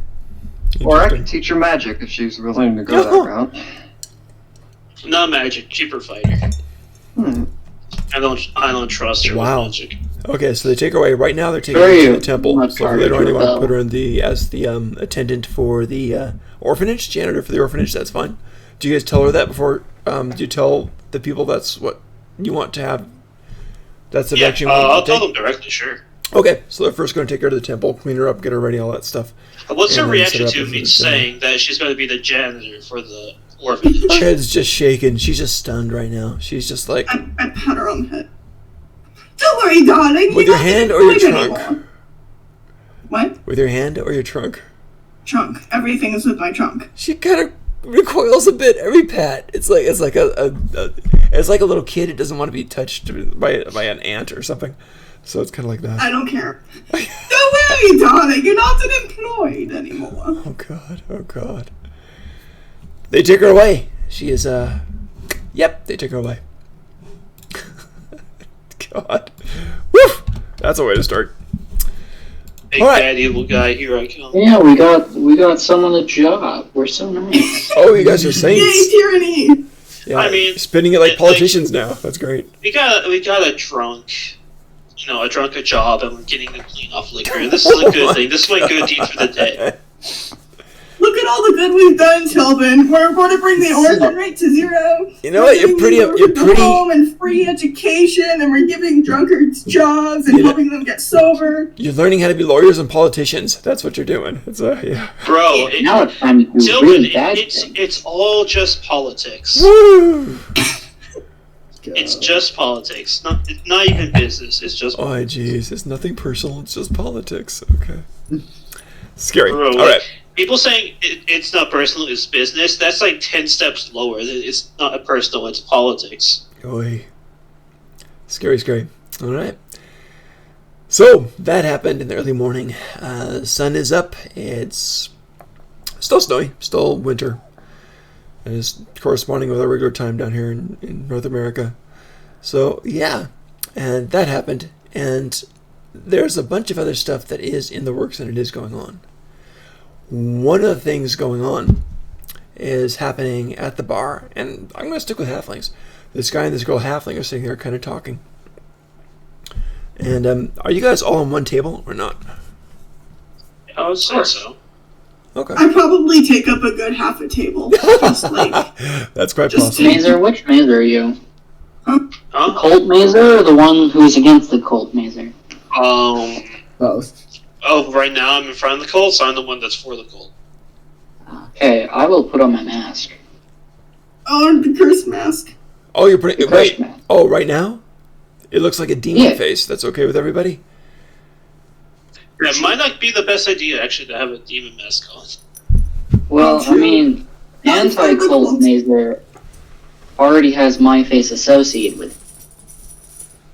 Or I can teach her magic if she's willing to go that route. Not magic, cheaper fighter. Hmm. I don't trust her Wow. with magic. Okay, so they take her away. Right now, they're taking Where her are to you? the temple. Not So far later on, to you want to go. put her in as the attendant for the orphanage, janitor for the orphanage. That's fine. Do you guys tell her that before? Do you tell the people that's what you want to have? That's the Yeah, direction you want I'll to tell take? them directly, sure. Okay, so they're first going to take her to the temple, clean her up, get her ready, all that stuff. What's her And then set reaction up to as me a saying that she's going to be the janitor for the orphanage? Ched's just shaking. She's just stunned right now. She's just like, I pat her on the head. Don't worry, darling. with you're your not hand or your employed trunk? anymore. What? With your hand or your trunk? Trunk. Everything is with my trunk. She kind of recoils a bit every pat. It's like it's like a little kid who doesn't want to be touched by an ant or something. So it's kind of like that. I don't care. Don't worry, darling. You're not employed anymore. Oh God! Oh God! They take her away. She is Yep, they take her away. God. Woof! That's a way to start. Big All right. bad evil guy, here I come. Yeah, we got someone a job. We're so nice. Oh, you guys are Yay, saints. tyranny! Yeah, I mean, spinning it like politicians now. That's great. We got a drunk a drunk a job and getting them clean off liquor. This is a good thing. This is my good deed for the day. Look at all the good we've done, Tobin. We're going to bring the orphan rate to 0. You know what? You're pretty. Home and free education, and we're giving drunkards jobs and helping them get sober. You're learning how to be lawyers and politicians. That's what you're doing. It's yeah. Bro, Now it's time to do Tillman, really bad things. it's all just politics. Woo! It's just politics. It's not even business. It's just. Oh, jeez. It's nothing personal. It's just politics. Okay. Scary. Bro, All right. People saying it's not personal, it's business. That's like 10 steps lower. It's not personal. It's politics. Oy. Scary, scary. All right. So that happened in the early morning. The sun is up. It's still snowy, still winter. It is corresponding with our regular time down here in North America. So yeah, and that happened. And there's a bunch of other stuff that is in the works and it is going on. One of the things going on is happening at the bar, and I'm going to stick with halflings. This guy and this girl halfling are sitting there kind of talking. And are you guys all on one table or not? I would say so. Okay. I probably take up a good half a table. Just like, That's quite Just possible. Mazer, which Mazer are you? The Huh? Colt Mazer or the one who's against the Colt Mazer? Both. Oh, right now I'm in front of the cult, so I'm the one that's for the cult. Okay, I will put on my mask. oh, the curse mask. Oh, you're putting. The Wait. curse mask. Oh, right now? It looks like a demon Yeah. face. That's okay with everybody? It might not be the best idea, actually, to have a demon mask on. Well, I mean, anti-Colt Mazer already has my face associated with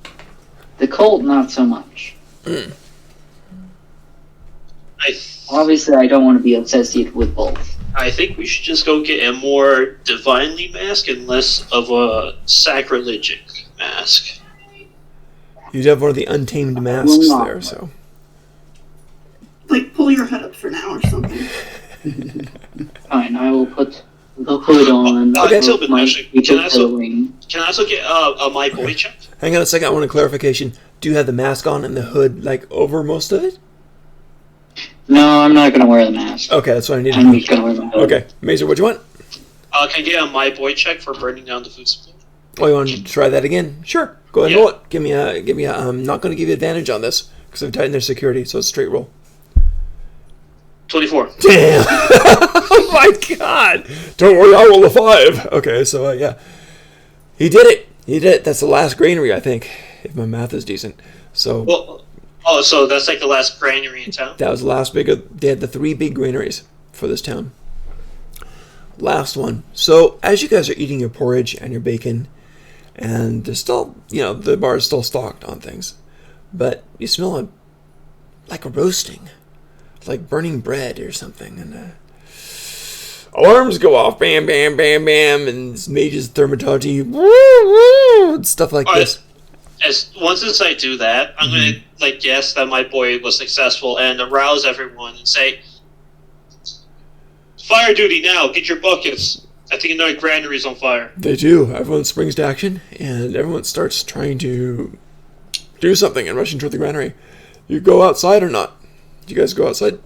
it. The Colt, not so much. Obviously, I don't want to be associated with both. I think we should just go get a more divinely mask and less of a sacrilegic mask. You'd have one of the untamed masks not. there, so. Like, pull your head up for now or something. Fine, I will put the hood on. Okay, with my can I also- wing. Can I also get a my boy check? Hang on a second, I want a clarification. Do you have the mask on and the hood, like, over most of it? No, I'm not gonna wear the mask. Okay, that's what I need to I'm know. just gonna wear the hood. Okay, Mazer, what do you want? Can I get a my boy check for burning down the food supply? Oh, you want to try that again? Sure. Go ahead and Yeah. roll it. Give me a, I'm not going to give you advantage on this, because I've tightened their security, so it's a straight roll. 24. Damn! Oh my god! Don't worry, I'll roll a 5. Okay, so yeah. He did it! He did it. That's the last granary, I think, if my math is decent. So, Well, oh, so that's like the last granary in town? that was the last big, they had the 3 big granaries for this town. Last one. So, as you guys are eating your porridge and your bacon, and there's still, the bar is still stocked on things, but you smell like a roasting, like burning bread or something, and alarms go off, bam, bam, bam, bam, and mages thaumaturgy, woo, woo, and stuff like this. Once I do that, I'm gonna guess that my boy was successful and arouse everyone and say, "Fire duty now! Get your buckets! I think another granary's on fire." They do. Everyone springs to action, and everyone starts trying to do something and rushing toward the granary. You go outside or not? Do you guys go outside?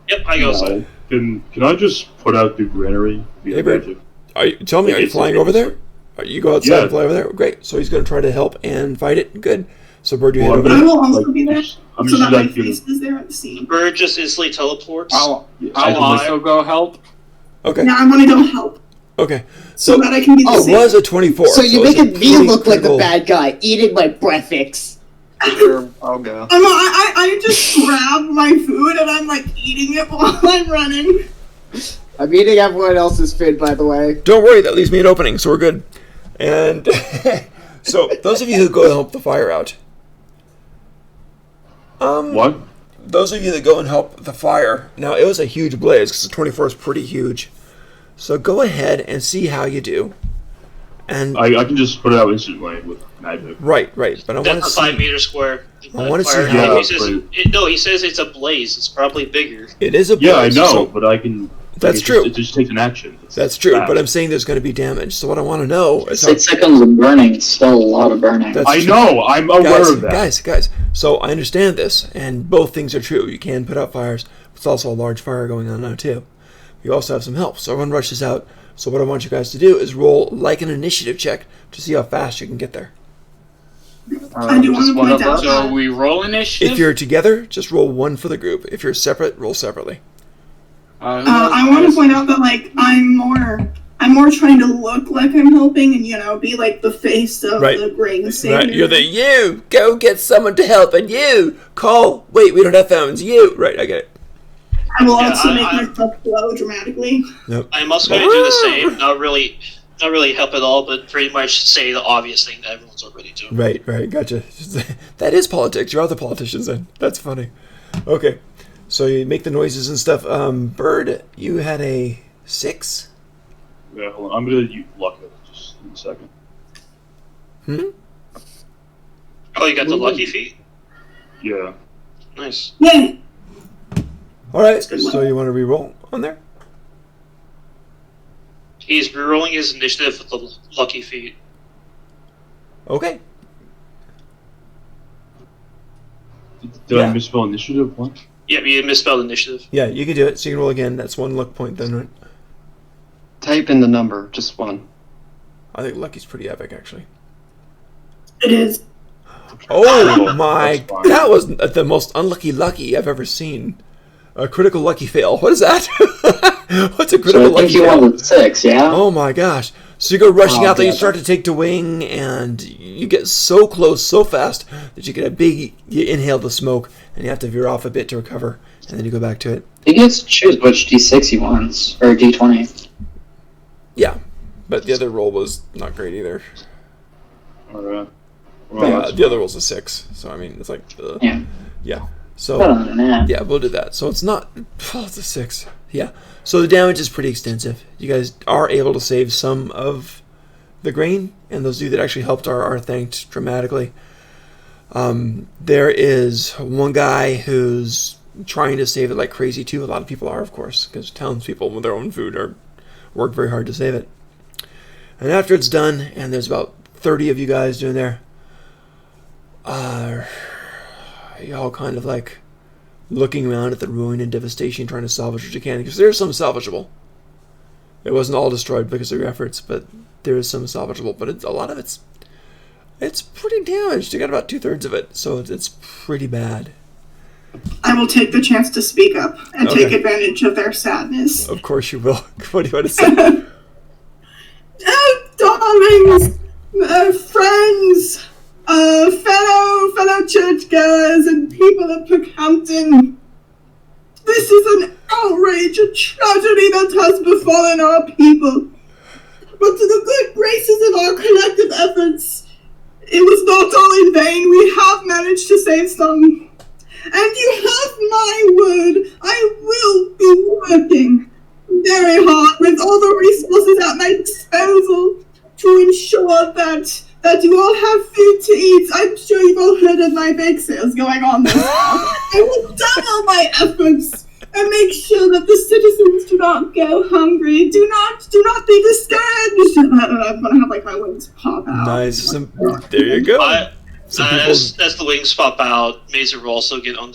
Yep, I go outside. Can I just put out the granary? Hey, Bird. Are you flying over there? You go outside and fly over there? Great. So he's going to try to help and fight it? Good. So Bird, you head over I there. will also be there, I'm so just that my like face is there at the scene. Bird just instantly teleports. I'll I can also go help. Okay. Yeah, I want to go help, Okay. so So that I can be the it same. was a 24. So you're it's a making me pretty look like the critical- bad guy, eating my breakfast. Sure, I'll go. I just grab my food and I'm like eating it while I'm running. I'm eating everyone else's food, by the way. Don't worry, that leaves me an opening, so we're good. And so those of you who go and help the fire out. What? Those of you that go and help the fire. Now, it was a huge blaze because the 24 is pretty huge. So go ahead and see how you do. And I can just put it out instantly with magic. right. But I want to That's a 5 see. meter square. I wanna see Fire. how- He says, he says it's a blaze. It's probably bigger. It is a blaze. Yeah, I know, So but I can. That's It true. It just takes an action. That's true, fast. but I'm saying there's going to be damage. So what I want to know is 6 seconds of burning is still a lot of burning. That's I true. know. I'm aware of that. Guys. So I understand this, and both things are true. You can put out fires. But it's also a large fire going on now too. You also have some help. So everyone rushes out. So what I want you guys to do is roll like an initiative check to see how fast you can get there. I do want Just to one point of out us. So that we roll initiative. If you're together, just roll 1 for the group. If you're separate, roll separately. I want to point out that like I'm more trying to look like I'm helping and be like the face of Right. the grain savior. Right, you're the you. Go get someone to help, and you call. Wait, we don't have phones. You. Right, I get it. I will Yeah, also I- make I- myself glow dramatically. I'm also going to do the same. Not really help at all, but pretty much say the obvious thing that everyone's already doing. Right, gotcha. That is politics. You're all the politicians then. That's funny. Okay, so you make the noises and stuff. Bird, you had a 6? Yeah, hold on. I'm gonna luck it just in a second. Oh, you got the lucky feet? Yeah. Nice. Yeah. All right, so you want to re-roll on there? He's rerolling his initiative with the lucky feet. Okay. Did Yeah. I misspell initiative? What? Yep, you misspelled initiative. Yeah, you can do it. So you can roll again. That's 1 luck point then, right? Type in the number, just one. I think lucky's pretty epic, actually. It is. Oh my! That's fine. That was the most unlucky lucky I've ever seen. A critical lucky fail. What is that? What's a critical So I think lucky you fail? wanted 6, yeah? Oh my gosh! So you go rushing Oh, out there, you God. start to take to wing, and you get so close, so fast that you get a big. You inhale the smoke, and you have to veer off a bit to recover, and then you go back to it. He gets to choose which D6 he wants, or D20. Yeah, but the other roll was not great either. Alright. Well, Yeah, that's the other roll's a 6. So I mean, it's like, Yeah. yeah. So. Better than that. Yeah, we'll do that. So it's not. Oh, it's a 6. Yeah. So the damage is pretty extensive. You guys are able to save some of the grain, and those of you that actually helped are thanked dramatically. There is one guy who's trying to save it like crazy too. A lot of people are, of course, because townspeople with their own food work very hard to save it. And after it's done, and there's about 30 of you guys doing there, you all kind of like looking around at the ruin and devastation, trying to salvage what you can, because there's some salvageable. It wasn't all destroyed because of your efforts, but there is some salvageable. But a lot of it's pretty damaged. You got about 2/3 of it, so it's pretty bad. I will take the chance to speak up and Okay. take advantage of their sadness. Of course you will. What do you want to say? Darlings, friends, fellow churchgoers and people of Brookhampton, this is an outrage, a tragedy that has befallen our people. But to the good graces of our collective efforts, it was not all in vain. We have managed to save some. And you have my word, I will be working very hard with all the resources at my disposal to ensure that you all have food to eat. I'm sure you've all heard of my bake sales going on this far. I will double my efforts and make sure that the citizens do not go hungry. Do not be discouraged. I'm gonna have like my wings pop out. Nice. There you go. Some people- As the wings pop out, Mazer will also get on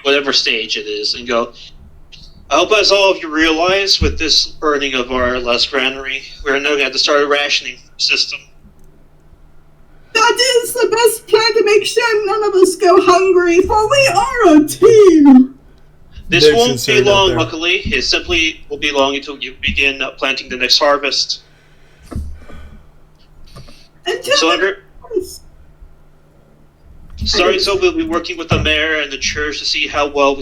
whatever stage it is and go, I hope as all of you realize with this burning of our last granary, we're now going to have to start a rationing system. That is the best plan to make sure none of us go hungry, for we are a team. This They're won't be sincere out long, there. luckily. It simply will be long until you begin planting the next harvest. Until So, the starting so we'll be working with the mayor and the church to see how well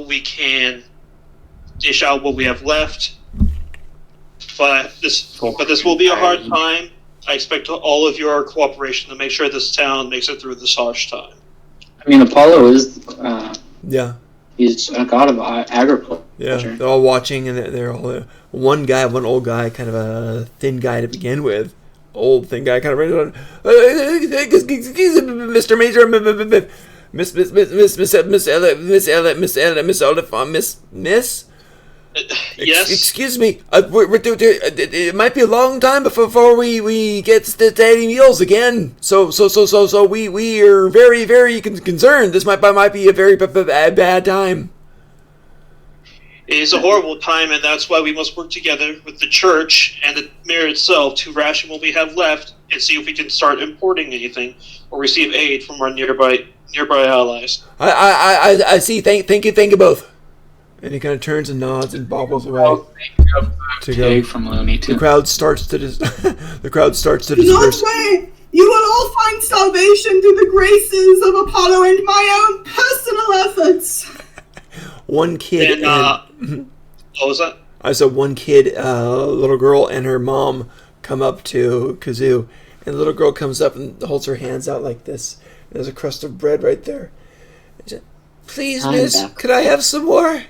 we can dish out what we have left. But this will be a hard time. I expect all of your cooperation to make sure this town makes it through this harsh time. I mean, Apollo is, Yeah. he's a god of agriculture. Yeah, they're all watching, and they're all one old guy, kind of a thin guy to begin with. Old thin guy, kind of ready Mr. Major, Miss Oliphant, Miss. Yes. Excuse me. It might be a long time before we get to any meals again. So we are very concerned. This might be a very bad time. It is a horrible time, and that's why we must work together with the church and the mayor itself to ration what we have left and see if we can start importing anything or receive aid from our nearby allies. I see. Thank you both. And he kind of turns and nods and bobbles away to go. From Looney Tunes. The crowd starts to disperse. No way! You will all find salvation through the graces of Apollo and my own personal efforts. One kid what was that? I saw one kid, a little girl and her mom come up to Kazoo, and the little girl comes up and holds her hands out like this. There's a crust of bread right there. Said, please, miss, could I have some more?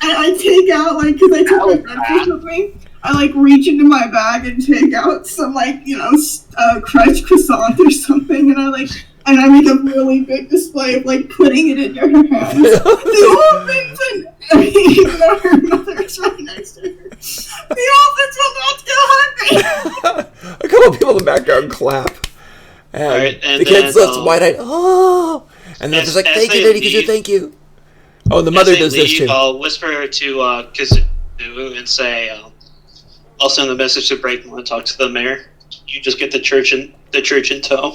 I take out, like, because I took my breakfast with me, I, like, reach into my bag and take out some, like, crushed croissant or something, and I make a really big display of, like, putting it in your hands. The orphans even though her mother's right next to her, the orphans will not go hungry! A couple of people in the background clap. And the kids left wide-eyed, oh! And they're just like, thank you, Daddy, Kazoo, thank you. Oh, and the mother does this too. I'll whisper to Kazoo and say, I'll send a message to Breakmont and talk to the mayor. You just get the church in tow.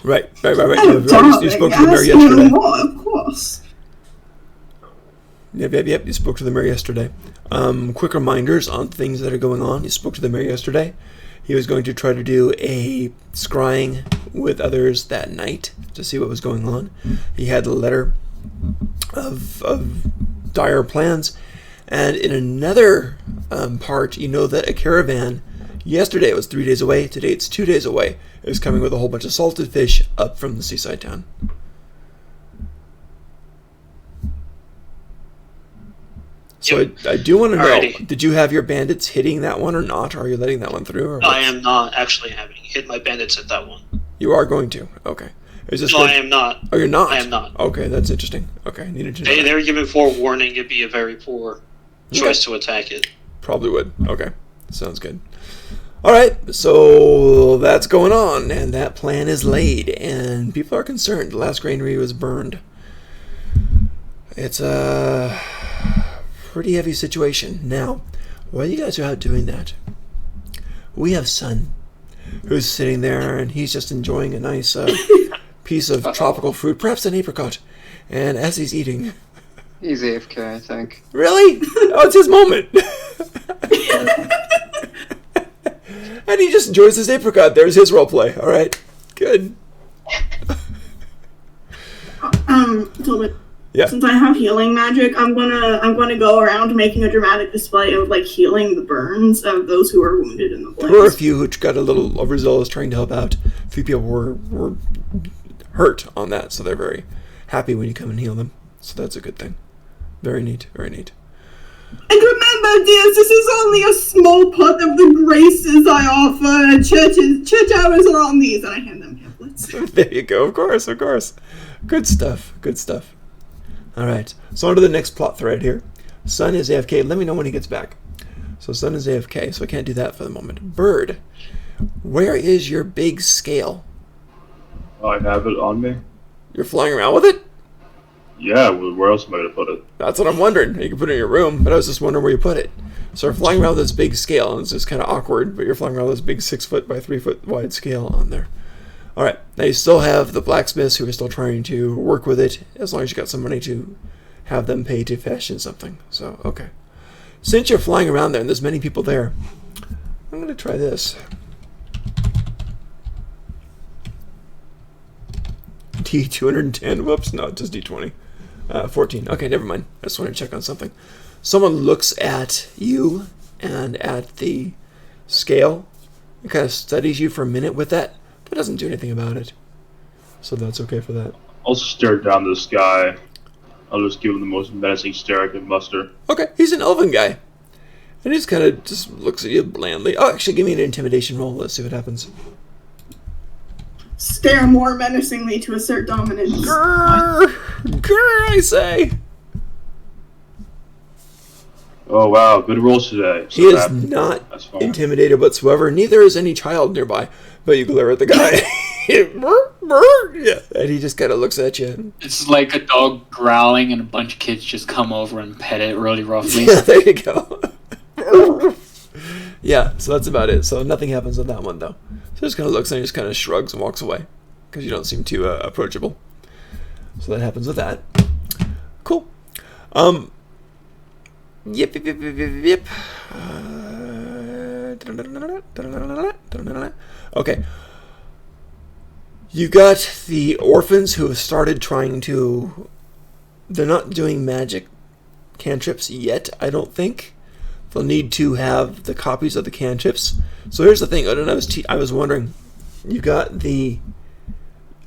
Right. Oh, You spoke to the mayor yesterday. Of course. Yep. You spoke to the mayor yesterday. Quick reminders on things that are going on. You spoke to the mayor yesterday. He was going to try to do a scrying with others that night to see what was going on. He had a letter of dire plans. And in another part, you know that a caravan, yesterday it was 3 days away, today it's 2 days away, is coming with a whole bunch of salted fish up from the seaside town. So I do want to know, did you have your bandits hitting that one or not? Or are you letting that one through? Or I am not actually having hit my bandits at that one. You are going to? Okay. Is this I am not. Oh, you're not? I am not. Okay, that's interesting. Okay, needed to know. They were given forewarning it'd be a very poor choice to attack it. Probably would. Okay, sounds good. All right, so that's going on, and that plan is laid, and people are concerned. The last granary was burned. It's a pretty heavy situation. Now, while you guys are out doing that, we have Sun, who's sitting there, and he's just enjoying a nice piece of tropical fruit, perhaps an apricot, and as he's eating... He's AFK, I think. Really? Oh, it's his moment. And he just enjoys his apricot. There's his roleplay. All right, good. Yeah. Since I have healing magic, I'm gonna go around making a dramatic display of like healing the burns of those who are wounded in the blaze. There were a few who got a little overzealous trying to help out. A few people were hurt on that, so they're very happy when you come and heal them. So that's a good thing. Very neat. Very neat. And remember, dears, this is only a small part of the graces I offer. Church hours are on these, and I hand them pamphlets. There you go. Of course. Good stuff. All right. So on to the next plot thread here. Sun is AFK. Let me know when he gets back. So Sun is AFK, so I can't do that for the moment. Bird, where is your big scale? I have it on me. You're flying around with it? Yeah, well, where else am I going to put it? That's what I'm wondering. You can put it in your room, but I was just wondering where you put it. So you're flying around with this big scale, and it's just kind of awkward, but you're flying around with this big 6 foot by 3 foot wide scale on there. All right. Now you still have the blacksmiths who are still trying to work with it, as long as you got some money to have them pay to fashion something. So, okay. Since you're flying around there and there's many people there, I'm going to try this. D210. Whoops, no, just D20. 14. Okay, never mind. I just wanted to check on something. Someone looks at you and at the scale and kind of studies you for a minute with that, but doesn't do anything about it. So that's okay for that. I'll stare down this guy. I'll just give him the most menacing stare I can muster. Okay, he's an elven guy. And he just kind of just looks at you blandly. Oh, actually, give me an intimidation roll. Let's see what happens. Stare more menacingly to assert dominance. Grrr, I say. Oh wow, good rolls today. He is not that's fine. intimidated whatsoever. Neither is any child nearby. But you glare at the guy. Yeah, and he just kind of looks at you. It's like a dog growling, and a bunch of kids just come over and pet it really roughly. Yeah, there you go. Yeah, so that's about it. So nothing happens with that one, though. So he just kind of looks and he just kind of shrugs and walks away because you don't seem too approachable. So that happens with that. Cool. Yep. Okay. You got the orphans who have started trying to... They're not doing magic cantrips yet, I don't think. They'll need to have the copies of the cantrips. So here's the thing, Odin, I was wondering, you got the...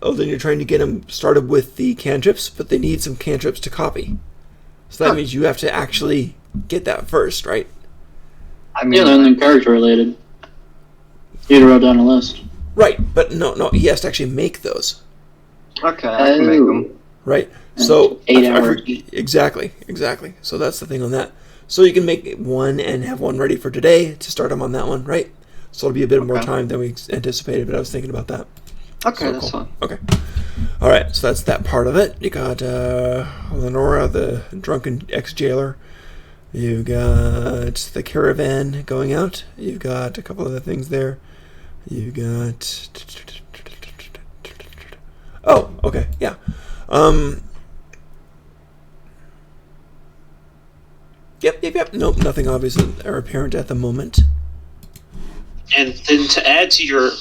Odin, you're trying to get them started with the cantrips, but they need some cantrips to copy. So that means you have to actually get that first, right? I mean, Yeah, they're character related. You wrote down a list. Right, but no, he has to actually make those. okay, I can make them. Right? So 8 hours. Exactly. So that's the thing on that. So you can make one and have one ready for today to start them on that one, right? So it'll be a bit more time than we anticipated, but I was thinking about that. Okay, So that's cool. fine. Okay. All right, so that's that part of it. You got Lenora, the drunken ex-jailer. You got the caravan going out. You've got a couple other things there. You got... Oh, okay, yeah. Yep. Nope, nothing obvious or apparent at the moment. And then to add to your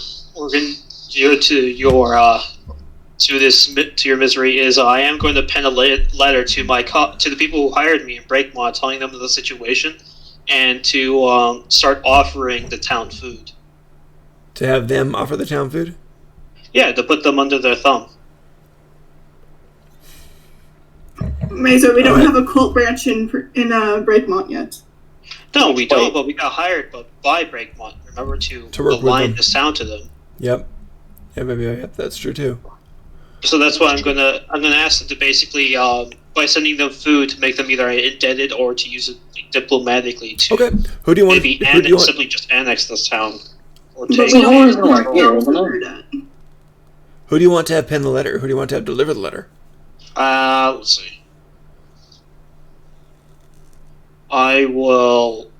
to your misery is I am going to pen a letter to to the people who hired me in Breakmont, telling them of the situation, and to start offering the town food. To have them offer the town food? Yeah, to put them under their thumb. Mazer, we don't have a cult branch in Breakmont yet. No, we don't, but we got hired by Breakmont. Remember to work with align them. this town to them. Yep. Yep, that's true too. So that's why I'm gonna ask them to basically by sending them food to make them either indebted or to use it diplomatically to Okay. Who do you want? maybe Who do you want? simply just annex this town or But take we it. don't always have know where here, isn't it? order. Who do you want to have pen the letter? Who do you want to have deliver the letter? Let's see. I will.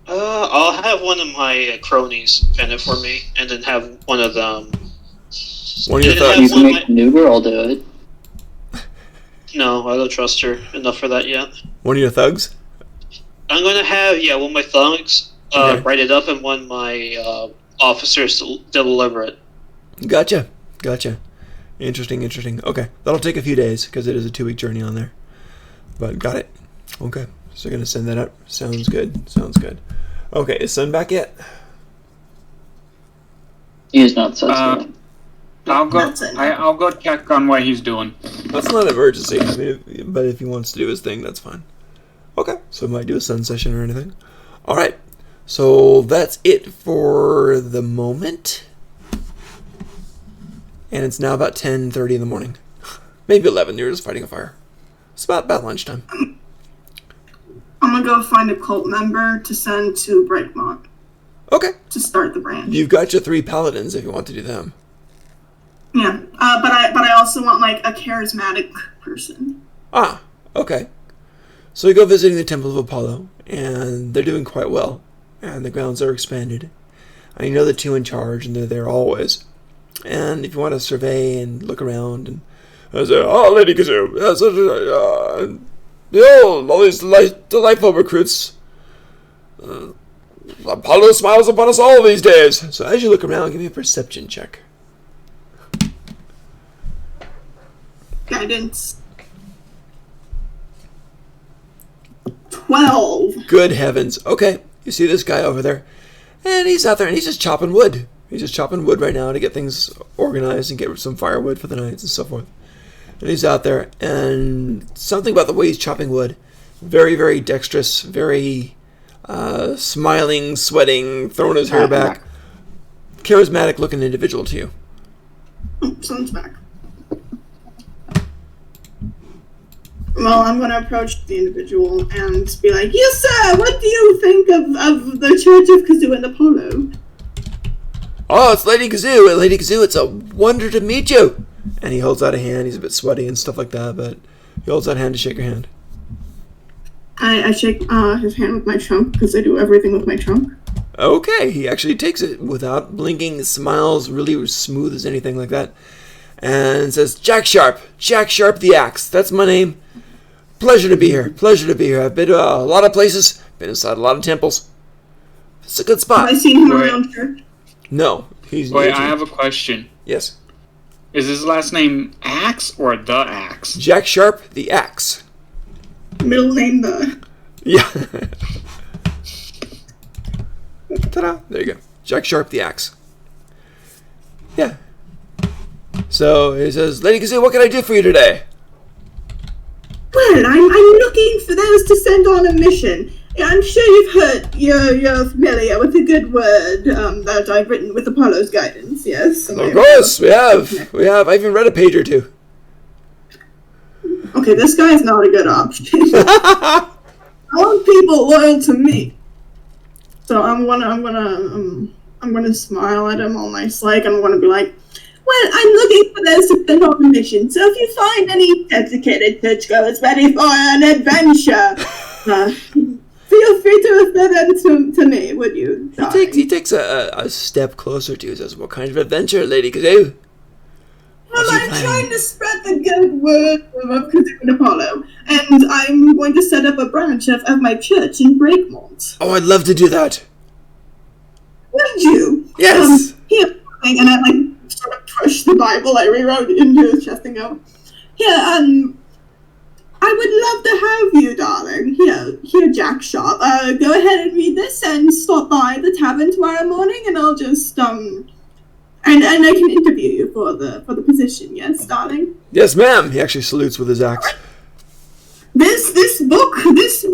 I'll have one of my cronies pen it for me, and then have one of them. One of your and then thugs. You have can one of make the new girl do it. No, I don't trust her enough for that yet. One of your thugs? I'm gonna have one of my thugs Okay. write it up, and one of my officers to deliver it. Gotcha. Interesting. Okay. That'll take a few days because it is a 2-week journey on there. But got it. Okay. So you're going to send that up. Sounds good. Okay. Is Sun back yet? He is not such I'll go. That's it. I'll go check on what he's doing. That's not an emergency. I mean, but if he wants to do his thing, that's fine. Okay. So he might do a Sun session or anything. All right. So that's it for the moment. And it's now about 10:30 in the morning. Maybe 11. You're just fighting a fire. It's about lunchtime. I'm gonna go find a cult member to send to Breakmont Okay. to start the branch. You've got your 3 paladins if you want to do them. Yeah, but I also want like a charismatic person. Ah, okay. So you go visiting the Temple of Apollo, and they're doing quite well, and the grounds are expanded. And you know the 2 in charge, and they're there always. And if you want to survey and look around, and say, "Oh, Lady Kazoo, all these delightful recruits. Apollo smiles upon us all these days." So as you look around, give me a perception check. Guidance. 12. Good heavens. Okay, you see this guy over there, and he's out there, and he's just chopping wood. He's just chopping wood right now to get things organized and get some firewood for the nights and so forth. And he's out there, and something about the way he's chopping wood, very, very dexterous, very smiling, sweating, throwing his hair back. Charismatic looking individual to you. Oh, sun's back. Well, I'm going to approach the individual and be like, yes, sir, what do you think of the Church of Kazoo and Apollo? Oh, it's Lady Kazoo. Lady Kazoo, it's a wonder to meet you. And he holds out a hand. He's a bit sweaty and stuff like that, but he holds out a hand to shake your hand. I shake his hand with my trunk, because I do everything with my trunk. Okay, he actually takes it without blinking, smiles, really smooth as anything like that, and says, Jack Sharp the Axe. That's my name. Pleasure to be here. I've been to a lot of places, been inside a lot of temples. It's a good spot. Have I seen him around church? No, he's Wait, new to I you. have a question. Yes. Is his last name Axe or The Axe? Jack Sharp the Axe. Middle name, the... Yeah. Ta-da! There you go. Jack Sharp the Axe. Yeah. So he says, Lady Kazoo, what can I do for you today? Well, I'm looking for those to send on a mission. I'm sure you've heard, you're familiar with the good word that I've written with Apollo's guidance, yes? Of course, we have. I've even read a page or two. Okay, this guy's not a good option. I want people loyal to me. So I'm gonna smile at him all nice like, and I'm gonna be like, well, I'm looking for those to send on a mission. So if you find any dedicated churchgoers ready for an adventure, feel free to refer them to me, would you? He takes a step closer to you and says, what kind of adventure, Lady Kazoo? Well, I'm trying to spread the good word of Kazoo and Apollo, and I'm going to set up a branch of my church in Breakmont. Oh, I'd love to do that. Would you? Yes. Here, and I sort of push the Bible I rewrote into his chest and go, here, I would love to have you, darling. Here, Jack Sharp. Go ahead and read this and stop by the tavern tomorrow morning, and I'll just and I can interview you for the position. Yes, darling. Yes, ma'am. He actually salutes with his axe. This book is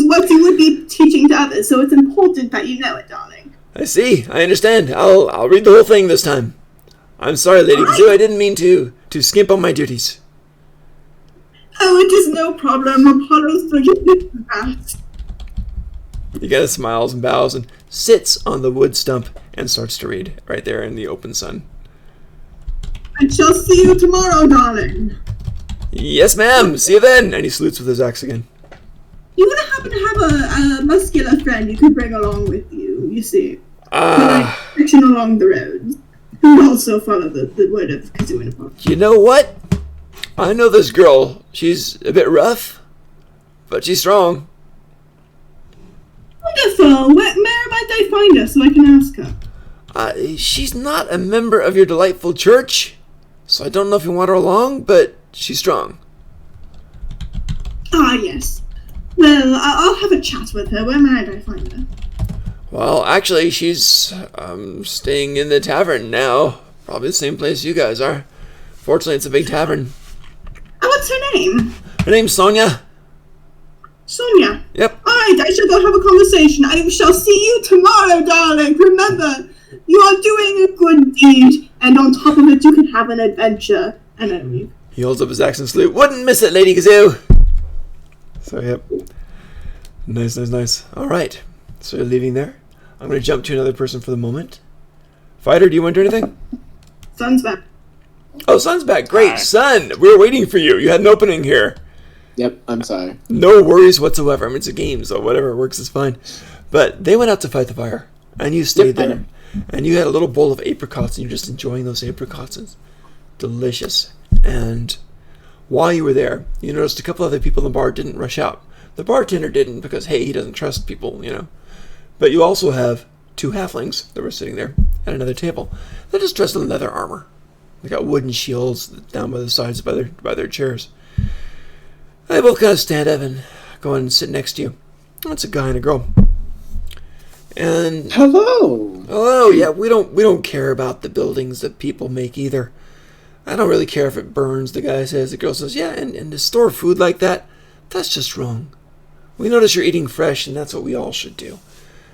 what you would be teaching to others, so it's important that you know it, darling. I see. I understand. I'll read the whole thing this time. I'm sorry, Lady Kazoo. I didn't mean to skimp on my duties. Oh, it is no problem. Apollo's forgiven that. He kind of smiles and bows and sits on the wood stump and starts to read right there in the open sun. I shall see you tomorrow, darling. Yes, ma'am. See you then. And he salutes with his axe again. You would happen to have a muscular friend you could bring along with you, you see. Fiction along the road. Who also follow the word of Kazoo and Apollo. You know what? I know this girl. She's a bit rough, but she's strong. Wonderful. Where might I find her so I can ask her? She's not a member of your delightful church, so I don't know if you want her along, but she's strong. Ah, yes. Well, I'll have a chat with her. Where might I find her? Well, actually, she's staying in the tavern now. Probably the same place you guys are. Fortunately, it's a big tavern. What's her name? Her name's Sonia. Sonia. Yep. Alright, I shall go have a conversation. I shall see you tomorrow, darling. Remember, you are doing a good deed, and on top of it, you can have an adventure. And I leave. He holds up his axe and salute. Wouldn't miss it, Lady Kazoo. So, yep. Nice. Alright. So you're leaving there. I'm going to jump to another person for the moment. Fighter, do you want to do anything? Sun's back. Oh, Sun's back. Great. Hi. Sun, we were waiting for you. You had an opening here. Yep, I'm sorry. No worries whatsoever. I mean, it's a game, so whatever works is fine. But they went out to fight the fire, and you stayed Yep, I there. know. And you had a little bowl of apricots, and you're just enjoying those apricots. It's delicious. And while you were there, you noticed a couple other people in the bar didn't rush out. The bartender didn't because, hey, he doesn't trust people, you know. But you also have two halflings that were sitting there at another table. They're just dressed in leather armor. They got wooden shields down by the sides by their chairs. They both kind of stand up and go and sit next to you. It's a guy and a girl. And Hello. yeah, we don't care about the buildings that people make either. I don't really care if it burns, the guy says. The girl says, yeah, and to store food like that, that's just wrong. We notice you're eating fresh, and that's what we all should do.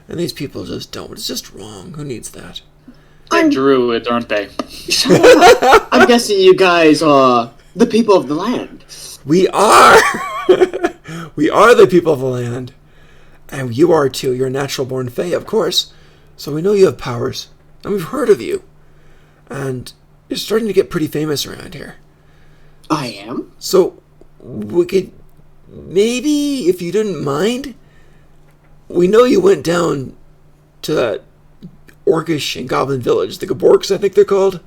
And these people just don't. It's just wrong. Who needs that? They drew it, aren't they? I'm guessing you guys are the people of the land. We are! We are the people of the land. And you are too. You're a natural-born fae, of course. So we know you have powers. And we've heard of you. And you're starting to get pretty famous around here. I am? So we could... Maybe, if you didn't mind... We know you went down to that Orcish and Goblin village. The Gaborks, I think they're called.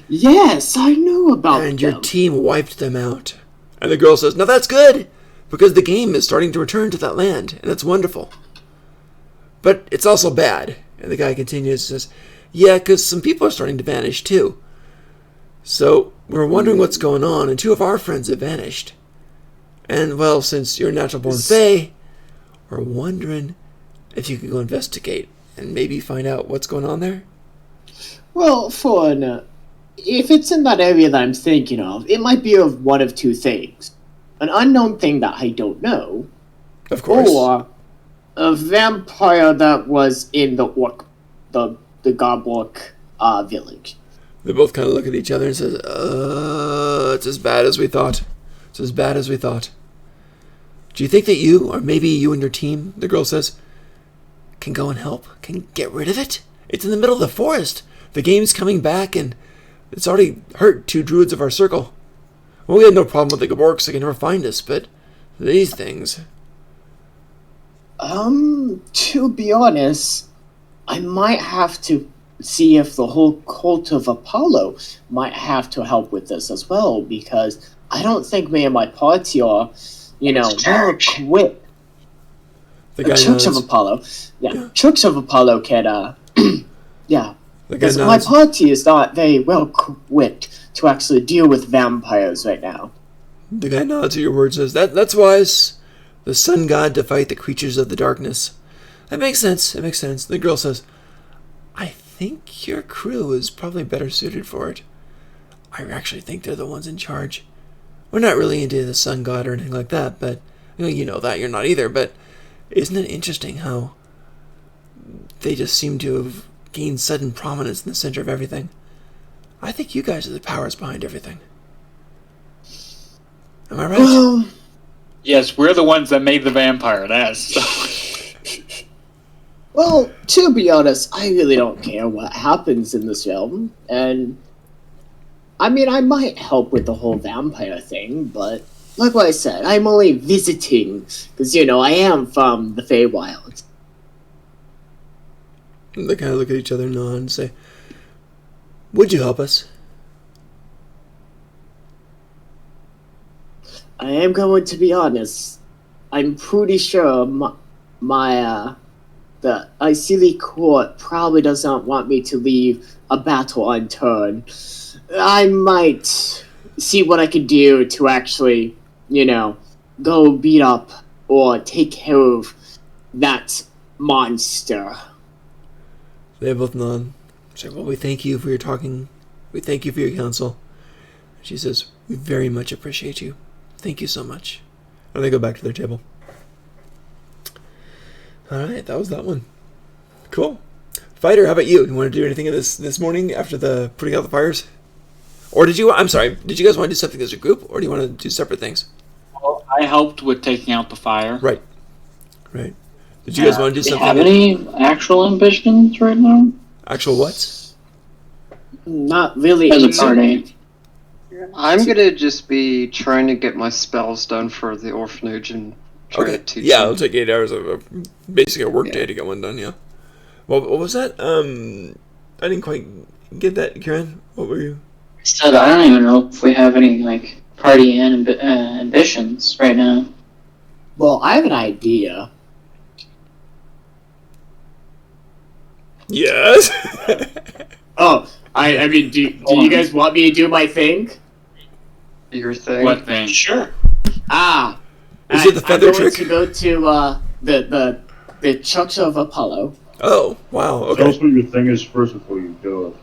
Yes, I know about them. And your team wiped them out. And the girl says, "Now that's good, because the game is starting to return to that land, and that's wonderful. But it's also bad." And the guy continues and says, "Yeah, because some people are starting to vanish too. So we're wondering what's going on, and 2 of our friends have vanished. And, well, since you're a natural-born fae, we're wondering if you could go investigate and maybe find out what's going on there." Well, if it's in that area that I'm thinking of, it might be of one of 2 things. An unknown thing that I don't know. Of course. Or a vampire that was in the Gobork village. They both kind of look at each other and says, "It's as bad as we thought. It's as bad as we thought. Do you think that you, or maybe you and your team," the girl says, "can go and help? Can get rid of it? It's in the middle of the forest. The game's coming back, and it's already hurt 2 druids of our circle. Well, we had no problem with the Gaborks. They can never find us, but these things..." To be honest, I might have to see if the whole cult of Apollo might have to help with this as well, because I don't think me and my party are, well equipped. The guy Church of nods. Apollo. Yeah, Church of Apollo can, yeah. The guy Because my nods. party is not very well equipped to actually deal with vampires right now. The guy nods at your words and says, That's wise. The sun god to fight the creatures of the darkness. That makes sense. It makes sense." The girl says, "I think your crew is probably better suited for it. I actually think they're the ones in charge. We're not really into the sun god or anything like that, but you know that. You're not either, but isn't it interesting how they just seem to have gained sudden prominence in the center of everything? I think you guys are the powers behind everything. Am I right?" Well, Yes, we're the ones that made the vampire. That's well, to be honest, I really don't care what happens in this realm, and I mean, I might help with the whole vampire thing, but like what I said, I'm only visiting, because, I am from the Feywild. They kind of look at each other and nod and say, "Would you help us?" I am going to be honest. I'm pretty sure the Icili court probably does not want me to leave a battle unturned. I might see what I can do to actually, go beat up or take care of that monster. They both nod. Say, "Well, we thank you for your talking. We thank you for your counsel." She says, "We very much appreciate you. Thank you so much." And they go back to their table. Alright, that was that one. Cool. Fighter, how about you? You want to do anything of this morning after the putting out the fires? Or did you guys want to do something as a group, or do you want to do separate things? well, I helped with taking out the fire. Right. Did you guys want to do Do you something? have any actual ambitions right now? Actual what? Not really. As a party. I'm gonna just be trying to get my spells done for the orphanage and try to teach Yeah, them. it'll take 8 hours of basically a work day to get one done, yeah. Well, what was that? I didn't quite get that, Karen. What were you? I said I don't even know if we have any party ambitions right now. Well, I have an idea. Yes. Oh, I mean, do you guys want me to do my thing? Your thing. What thing? Sure. Is it the feather I'm going trick? to go to the Church of Apollo. Oh, wow. Tell us Okay. what your thing is first before you do it.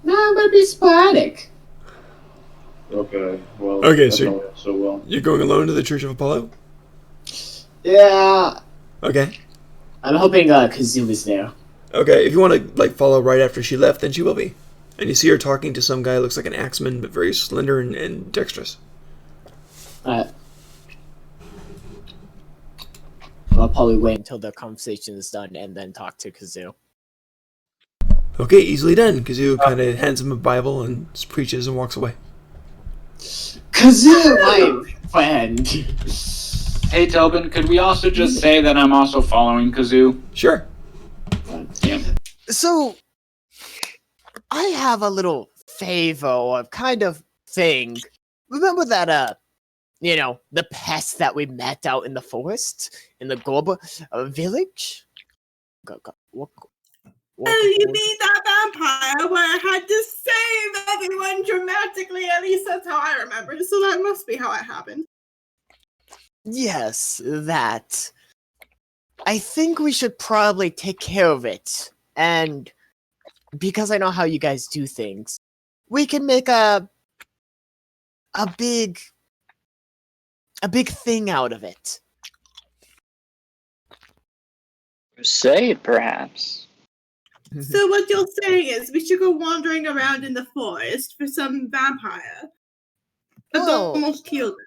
No, I'm gonna be sporadic. Okay, well. Okay, that's so- not going so well. You're going alone to the Church of Apollo? Yeah, Okay. I'm hoping Kazoo is there. Okay, if you want to follow right after she left, then she will be. And you see her talking to some guy who looks like an axeman, but very slender and dexterous. I'll probably wait until the conversation is done and then talk to Kazoo. Okay, easily done. Kazoo kind of hands him a Bible and preaches and walks away. Kazoo, my friend. Hey, Tobin, could we also just say that I'm also following Kazoo? Sure. Yeah. So, I have a little favor or kind of thing. Remember that, the pest that we met out in the forest? In the Gorba village? Oh, you mean that vampire where I had to save everyone dramatically? At least that's how I remember. So that must be how it happened. Yes, that. I think we should probably take care of it. And because I know how you guys do things, we can make a big thing out of it. Say, perhaps. So what you're saying is we should go wandering around in the forest for some vampire. That's Well- almost killed her.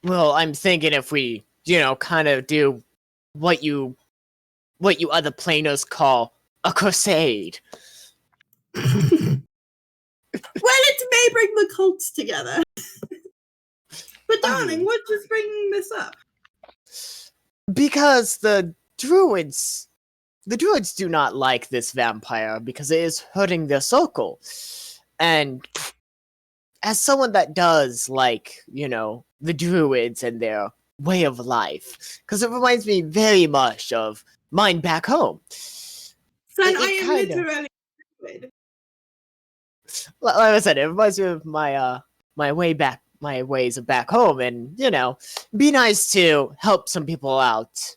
Well, I'm thinking if we, kind of do what you other planers call a crusade. Well, it may bring the cults together. But darling, what's just bringing this up? Because the druids do not like this vampire because it is hurting their circle. And as someone that does like, the druids and their way of life, because it reminds me very much of mine back home. Son, It I am kinda- literally druid. Like I said, it reminds me of my my ways of back home, and be nice to help some people out.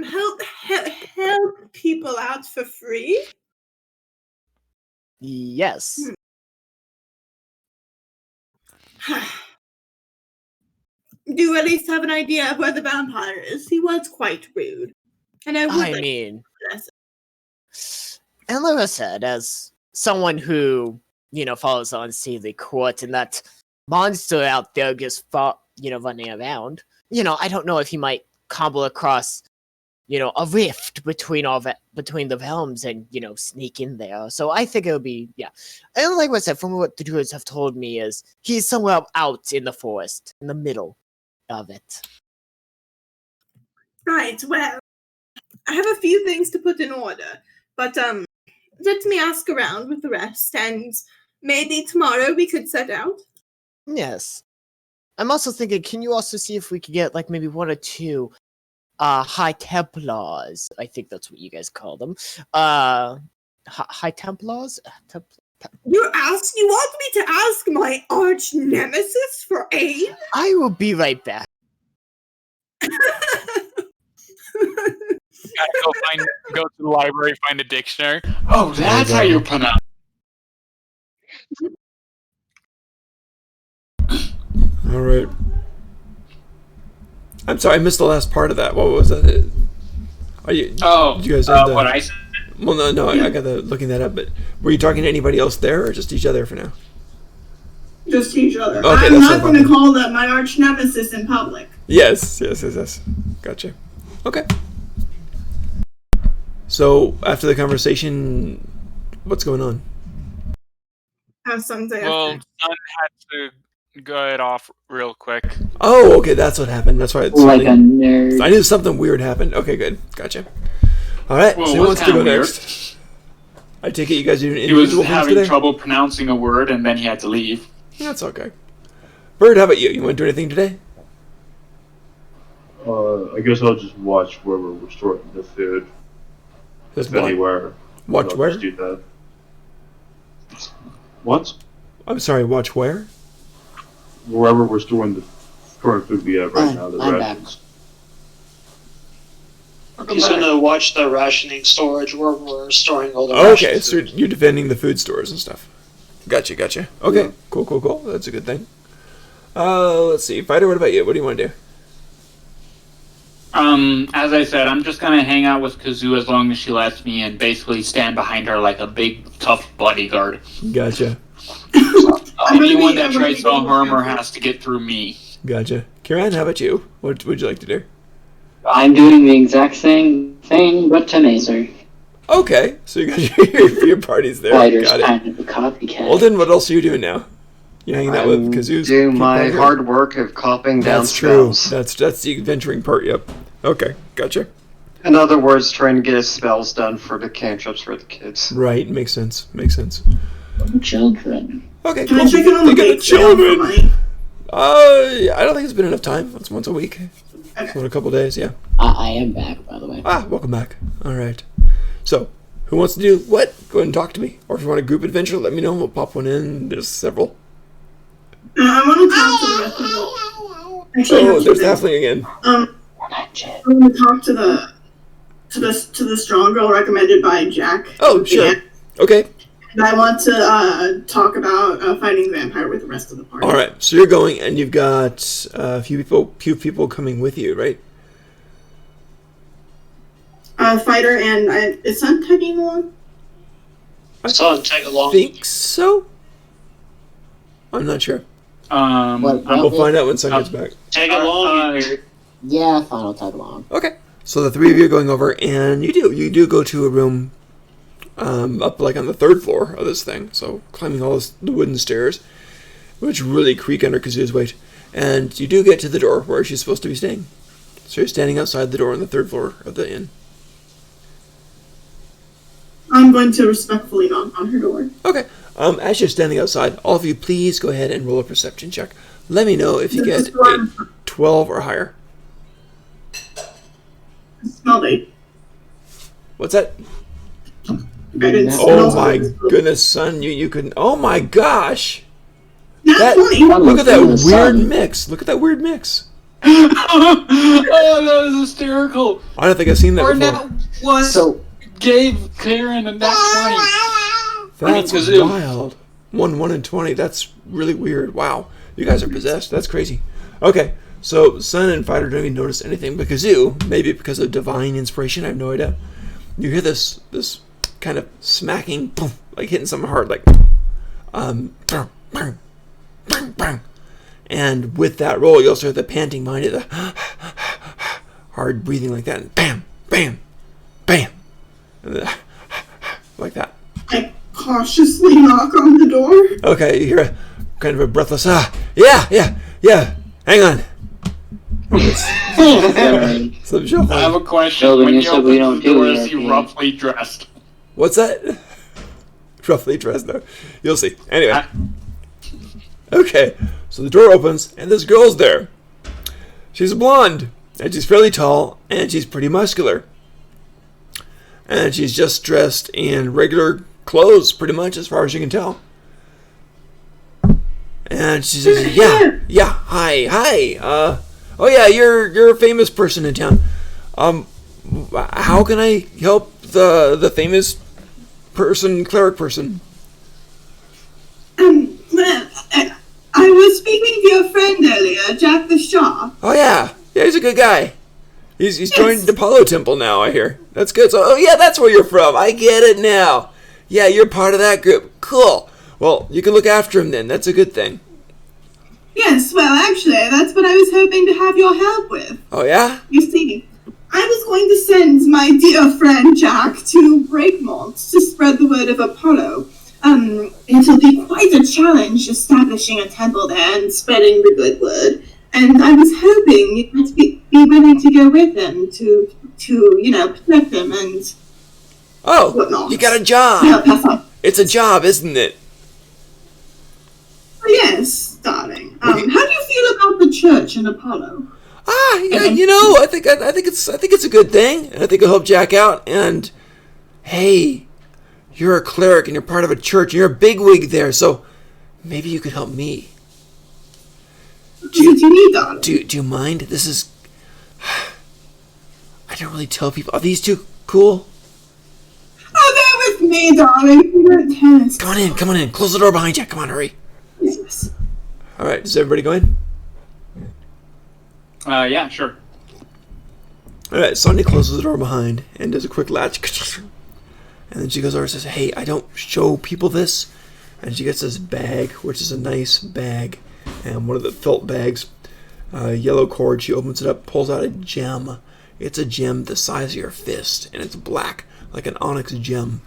Help people out for free? Yes. Do you at least have an idea of where the vampire is? He was quite rude. And I would like mean, to and like I said, as someone who, follows on Sealy Court and that monster out there just running around, I don't know if he might combo across, a rift between between the realms and, sneak in there. So I think it'll be, yeah. And like I said, from what the druids have told me is he's somewhere out in the forest, in the middle of it. Right, well, I have a few things to put in order, but let me ask around with the rest, and maybe tomorrow we could set out. Yes. I'm also thinking, can you also see if we could get like maybe one or two High Templars? I think that's what you guys call them. High Templars? You want me to ask my arch nemesis for aid? I will be right back. Gotta go to the library, find a dictionary. Oh, that's how you pronounce. All right. I'm sorry, I missed the last part of that. What was that? Are you? Oh, you guys what I said? Well, no, I got looking that up. But were you talking to anybody else there, or just each other for now? Just each other. Okay, I'm that's not no going to problem. call them my arch nemesis in public. Yes. Gotcha. Okay. So after the conversation, what's going on? Have something. Well, Sun had to get off real quick. Oh, okay, that's what happened. That's why it's Like a nerd. I knew something weird happened. Okay, good. Gotcha. All right, Well, so who what's wants to go kinda weird? next? I take it you guys are doing He was individual things having today? trouble pronouncing a word, and then he had to leave. That's okay. Bird, how about you? You want to do anything today? I guess I'll just watch where we're restoring the food. Just If watch- anywhere. watch I'll where? Just do that. What? I'm sorry, watch where? Wherever we're storing the current food we have right now, the I'm back. rations. He's gonna watch the rationing storage where we're storing all the Okay, rations. so you're defending the food stores and stuff. Gotcha. Okay, Yeah. cool. That's a good thing. Let's see. Fighter, what about you? What do you want to do? As I said, I'm just gonna hang out with Kazoo as long as she lets me and basically stand behind her like a big, tough bodyguard. Gotcha. Anyone that tries to harm her has to get through me. Gotcha. Kieran, how about you? What would you like to do? I'm doing the exact same thing, but to Mazer. Okay, so you got your parties there. Fighter's Got it. kind of a copycat. Well, then what else are you doing now? You hanging out with Kazoo's? Doing my people? hard work of copying down That's true. spells. That's the adventuring part. Yep. Okay, gotcha. In other words, trying to get his spells done for the cantrips for the kids. Right, makes sense. Makes sense. Children. Okay, Can cool. I check in on the Think of bake sale for children. money? I don't think it's been enough time. It's once a week. Okay. So in a couple days, yeah. I am back, by the way. Welcome back. All right. So, who wants to do what? Go ahead and talk to me. Or if you want a group adventure, let me know. We'll pop one in. There's several. I want to talk to the rest of the. Actually, I have two There's things. Halfling again. I want to talk to the strong girl recommended by Jack. Oh, sure. Yeah. Okay. And I want to talk about fighting the vampire with the rest of the party. All right. So you're going, and you've got a few people coming with you, right? Fighter and is Sun tagging along? I saw him tag along. Think so. I'm not sure. We'll find out when Sun gets back. Tag along. Yeah, fine, I'll tag along. Okay. So the three of you are going over, and you do go to a room up like on the third floor of this thing. So climbing all the wooden stairs, which really creak under Kazoo's weight. And you do get to the door where she's supposed to be staying. So you're standing outside the door on the third floor of the inn. I'm going to respectfully knock on her door. Okay. As you're standing outside, all of you please go ahead and roll a perception check. Let me know if you get a 12 or higher. Smell it. What's that? I didn't Oh smell my it. goodness, son, you couldn't. Oh my gosh! Not 20. Look at that weird mix. Look at that weird mix. Oh, that was hysterical. I don't think I've seen that Or before. that was gave Karen a nat 20. That's Kazoo. wild. 1 and 20. That's really weird. Wow, you guys are possessed. That's crazy. Okay, so Sun and Fighter don't even notice anything, but Kazoo, maybe because of divine inspiration, I have no idea. You hear this kind of smacking, boom, like hitting something hard, like bang, bang, bang, bang. And with that roll, you also hear the panting behind it, the hard breathing like that, and bam, bam, bam, and then, like that. I cautiously knock on the door. Okay, you hear a kind of a breathless, yeah, hang on. Some shuffling. I have a question. Children, When you you said open we the don't do door, it, is he okay. roughly dressed? What's that? Roughly dressed, though. You'll see. Anyway. Okay, so the door opens, and this girl's there. She's blonde, and she's fairly tall, and she's pretty muscular. And she's just dressed in regular clothes, pretty much, as far as you can tell. And she says, yeah, hi. Oh yeah, you're a famous person in town. How can I help the famous person, cleric person? I was speaking to your friend earlier, Jack the Shaw. Oh yeah, he's a good guy. He's joined the Apollo Temple now, I hear. That's good. So, oh yeah, that's where you're from. I get it now. Yeah, you're part of that group. Cool. Well, you can look after him then. That's a good thing. Yes, well, actually, that's what I was hoping to have your help with. Oh yeah? You see, I was going to send my dear friend Jack to Breakmont to spread the word of Apollo. It'll be quite a challenge establishing a temple there and spreading the good word. And I was hoping you might be willing to go with him to protect them and whatnot. You got a job. Yeah, pass on. It's a job, isn't it? Oh, yes, darling. How do you feel about the church and Apollo? Yeah, I think it's a good thing. I think it'll help Jack out. And hey, you're a cleric and you're part of a church. And you're a bigwig there, so maybe you could help me. What do you need, darling? Do you mind? This is. I don't really tell people. Are these two cool? Oh, they're with me, darling. We don't test. Come on in. Close the door behind you. Come on, hurry. Yes. All right, is everybody going? Yeah, sure. All right, Sonia closes the door behind and does a quick latch. And then she goes over and says, hey, I don't show people this, and she gets this bag, which is a nice bag, and one of the felt bags, yellow cord. She opens it up, pulls out a gem. It's a gem the size of your fist, and it's black, like an onyx gem.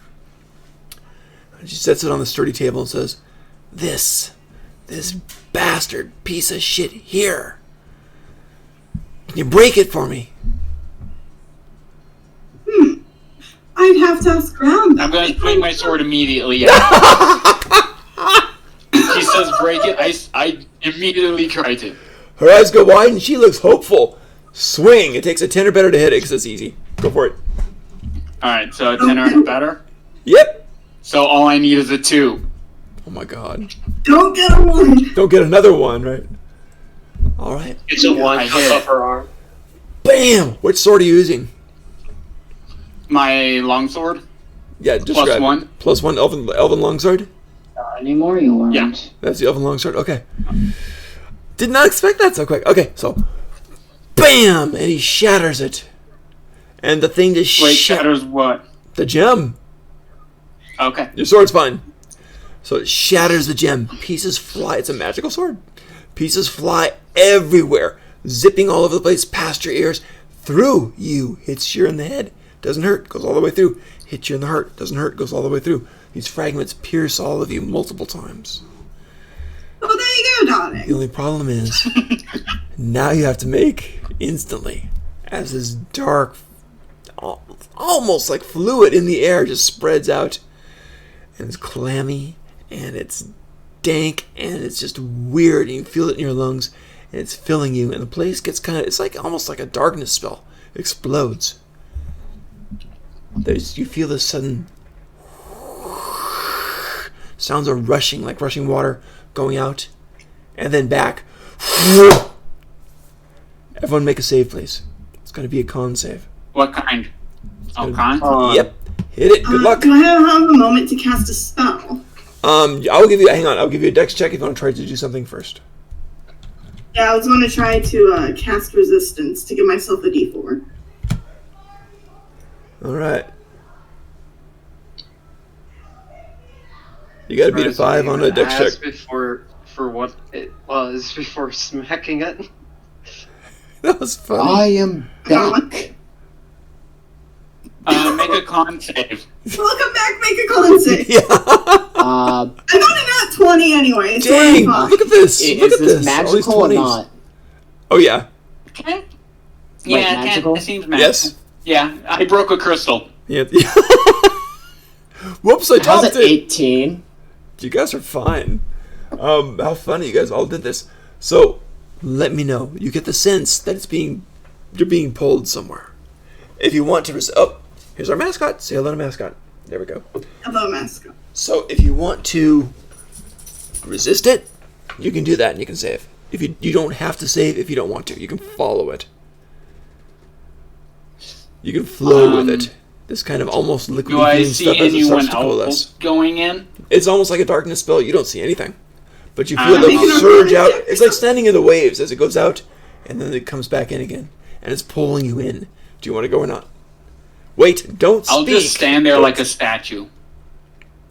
And she sets it on the sturdy table and says, This bastard piece of shit here. Can you break it for me? I'd have to ask around. I'm going to swing my sword immediately. She says break it. I immediately try to. Her eyes go wide and she looks hopeful. Swing. It takes a 10 or better to hit it because it's easy. Go for it. Alright, so a 10 or better? Yep. So all I need is a 2. Oh my god. Don't get a 1. Don't get another 1, right? Alright. It's a 1 above her arm. Bam! Which sword are you using? My longsword? Yeah, describe Plus 1. Plus 1 elven longsword? Not anymore, you weren't. Yeah. That's the elven longsword? Okay. Did not expect that so quick. Okay, so BAM! And he shatters it. And the thing just shatters what? The gem. Okay. Your sword's fine. So it shatters the gem. Pieces fly. It's a magical sword. Pieces fly everywhere, zipping all over the place, past your ears, through you. Hits you in the head. Doesn't hurt. Goes all the way through. Hits you in the heart. Doesn't hurt. Goes all the way through. These fragments pierce all of you multiple times. Well, there you go, darling. The only problem is, now you have to make instantly, as this dark, almost like fluid in the air just spreads out, and it's clammy, and it's dank, and it's just weird, and you feel it in your lungs, and it's filling you, and the place gets it's like almost like a darkness spell. It explodes. You feel this sudden sounds of rushing, like rushing water, going out, and then back. Everyone make a save, please. It's going to be a con save. What kind? Oh, con? Yep. Hit it. Good luck. Do I have a moment to cast a spell? I'll give you a dex check if you want to try to do something first. Yeah, I was going to try to cast resistance to give myself a d4. Alright. You gotta beat a 5 on a dex check. For what it was before smacking it. That was funny. I am back. Make a con save. Welcome back, make a con save. Yeah. I got a nat 20 anyway. So Dang, I'm fine. look at this. Is this magical or not? Oh, yeah. Okay. Wait, Yeah, magical? it seems magical. Yes. Yeah, I broke a crystal. Yeah. Whoops, I How's topped it it. 18? You guys are fine. How funny you guys all did this. So, let me know. You get the sense that you're being pulled somewhere. If you want to here's our mascot. Say hello to mascot. There we go. Hello, mascot. So, if you want to resist it, you can do that and you can save. If you don't have to save if you don't want to. You can follow it. You can flow with it. This kind of almost liquid Do I green see stuff as it anyone starts to coalesce. else going in? It's almost like a darkness spell. You don't see anything. But you feel I'm the making a surge out. It's like standing in the waves as it goes out, and then it comes back in again. And it's pulling you in. Do you want to go or not? Wait, don't speak. I'll just stand there like a statue.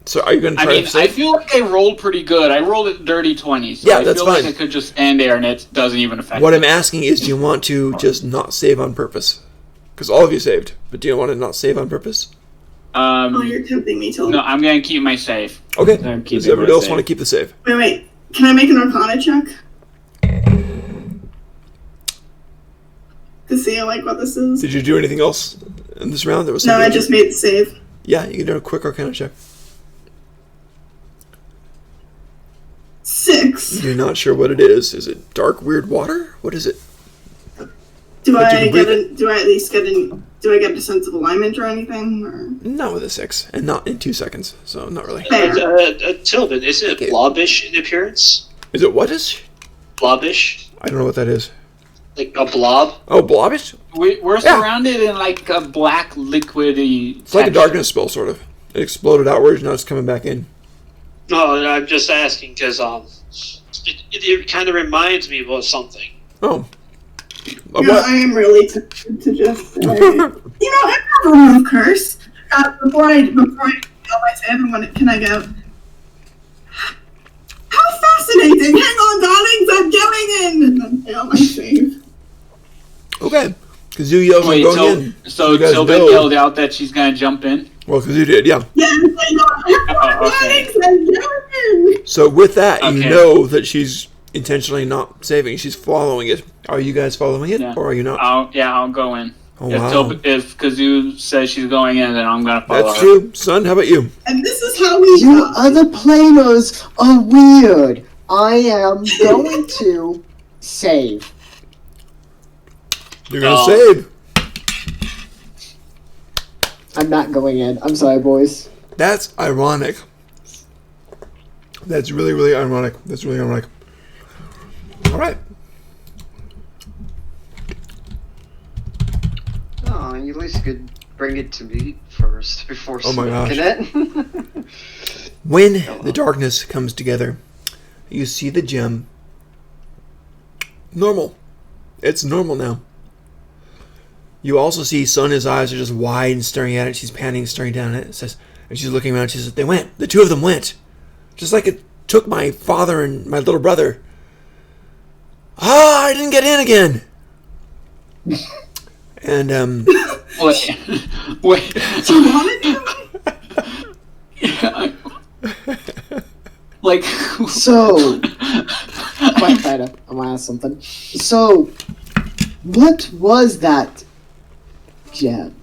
So are you going to try to I save? feel like I rolled pretty good. I rolled a dirty 20, so Yeah, I that's feel fine. like I could just stand there and it doesn't even affect What me. I'm asking is, do you want to just not save on purpose? Because all of you saved. But do you want to not save on purpose? Oh, you're tempting me to. No, I'm going to keep my save. Okay. I'm Does keeping everybody my else save. want to keep the save? Wait. Can I make an Arcana check? To see like what this is? Did you do anything else in this round? There was No, something I else? just made the save. Yeah, you can do a quick Arcana check. 6. You're not sure what it is. Is it dark, weird water? What is it? Do But you I can get breathe a? Do I at least get a? Do I get a sense of alignment or anything? Or? Not with a 6, and not in 2 seconds, so not really. Tillman, is it blobbish in appearance? Is it what-ish? Blobbish? I don't know what that is. Like a blob? Oh, blobbish? We're surrounded in like a black liquidy. It's like a darkness spell, sort of. It exploded outwards, now it's coming back in. No, I'm just asking because it kind of reminds me of something. Oh. Yeah, I am really tempted to just say, I have a remove curse. Before I tell my save, can I go? fascinating. Hang on, darlings, I'm going in. And then fail my save. Okay. Kazoo yells, Wait, I'm going in. so you guys Tilbit know- yelled out that she's gonna jump in? Well, Kazoo did, yeah. Yes, I know. Hang on, okay. darlings, I'm going in. So with that, you Okay. know that she's intentionally not saving. She's following it. Are you guys following it, Yeah. or are you not? I'll go in. Oh, if wow. if Kazoo says she's going in, then I'm gonna follow That's her. true. Son, how about you? And this is how we You other players are weird. I am going to save. You're going to Oh. save. I'm not going in. I'm sorry, boys. That's ironic. That's really, really ironic. That's really ironic. All right. Oh, you at least could bring it to me first before Oh my smoking it. When the darkness comes together, you see the gem. Normal. It's normal now. You also see Sun, his eyes are just wide and staring at it. She's panting, staring down at it. Says, and she's looking around. She says, they went. The two of them went. Just like it took my father and my little brother. Ah, I didn't get in again. And, Wait. Wait. Do you want to Like. So, quite kind of. I'm gonna ask something. So, what was that gem?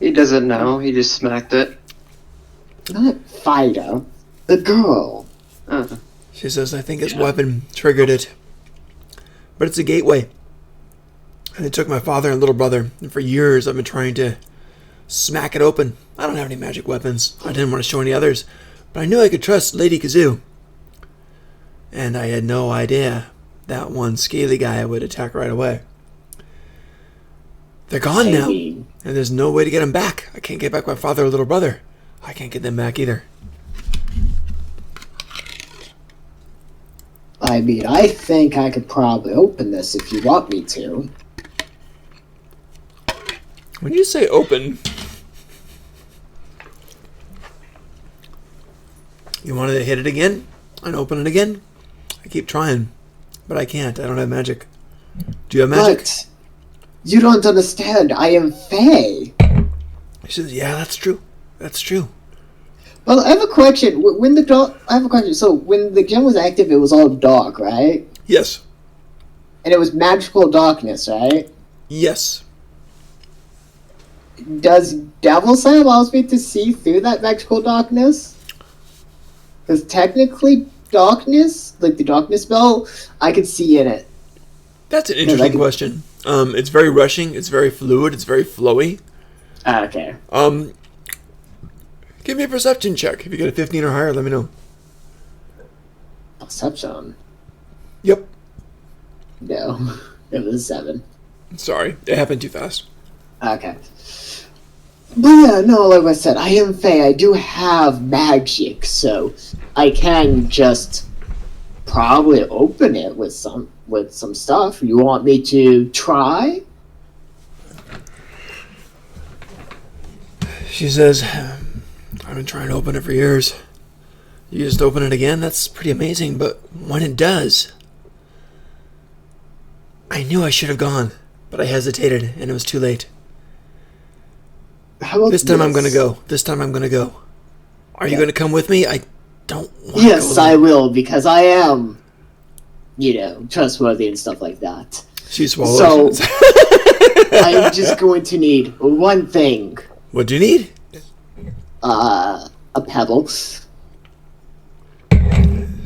He doesn't know. He just smacked it. Not Fido. The girl. she says, I think his weapon triggered it. But it's a gateway. And it took my father and little brother. And for years, I've been trying to smack it open. I don't have any magic weapons. I didn't want to show any others. But I knew I could trust Lady Kazoo. And I had no idea that one scaly guy would attack right away. They're gone now. And there's no way to get them back. I can't get back my father or little brother. I can't get them back either. I mean, I think I could probably open this if you want me to. When you say open, you want to hit it again and open it again? I keep trying, but I can't. I don't have magic. Do you have magic? But you don't understand. I am Fae. He says, yeah, that's true. That's true. Well, I have a question. When the I have a question. So, when the gem was active, it was all dark, right? Yes. And it was magical darkness, right? Yes. Does Devil Sight allows me to see through that magical darkness? Because technically, darkness, like the darkness spell, I could see in it. That's an interesting question. It's very rushing. It's very fluid. It's very flowy. Okay. Give me a perception check. If you get a 15 or higher, let me know. Perception. Yep. No, it was 7. Sorry, it happened too fast. Okay. But yeah, no, like I said, I am Fae. I do have magic, so I can just probably open it with some stuff. You want me to try? She says, I've been trying to open it for years. You just open it again? That's pretty amazing, but when it does... I knew I should have gone, but I hesitated, and it was too late. How about This time I'm this? gonna go. This time I'm gonna go. Are you gonna come with me? I don't want to Yes, go I alone. will, because I am, trustworthy and stuff like that. She swallows. So, I'm just going to need one thing. What do you need? A pebble.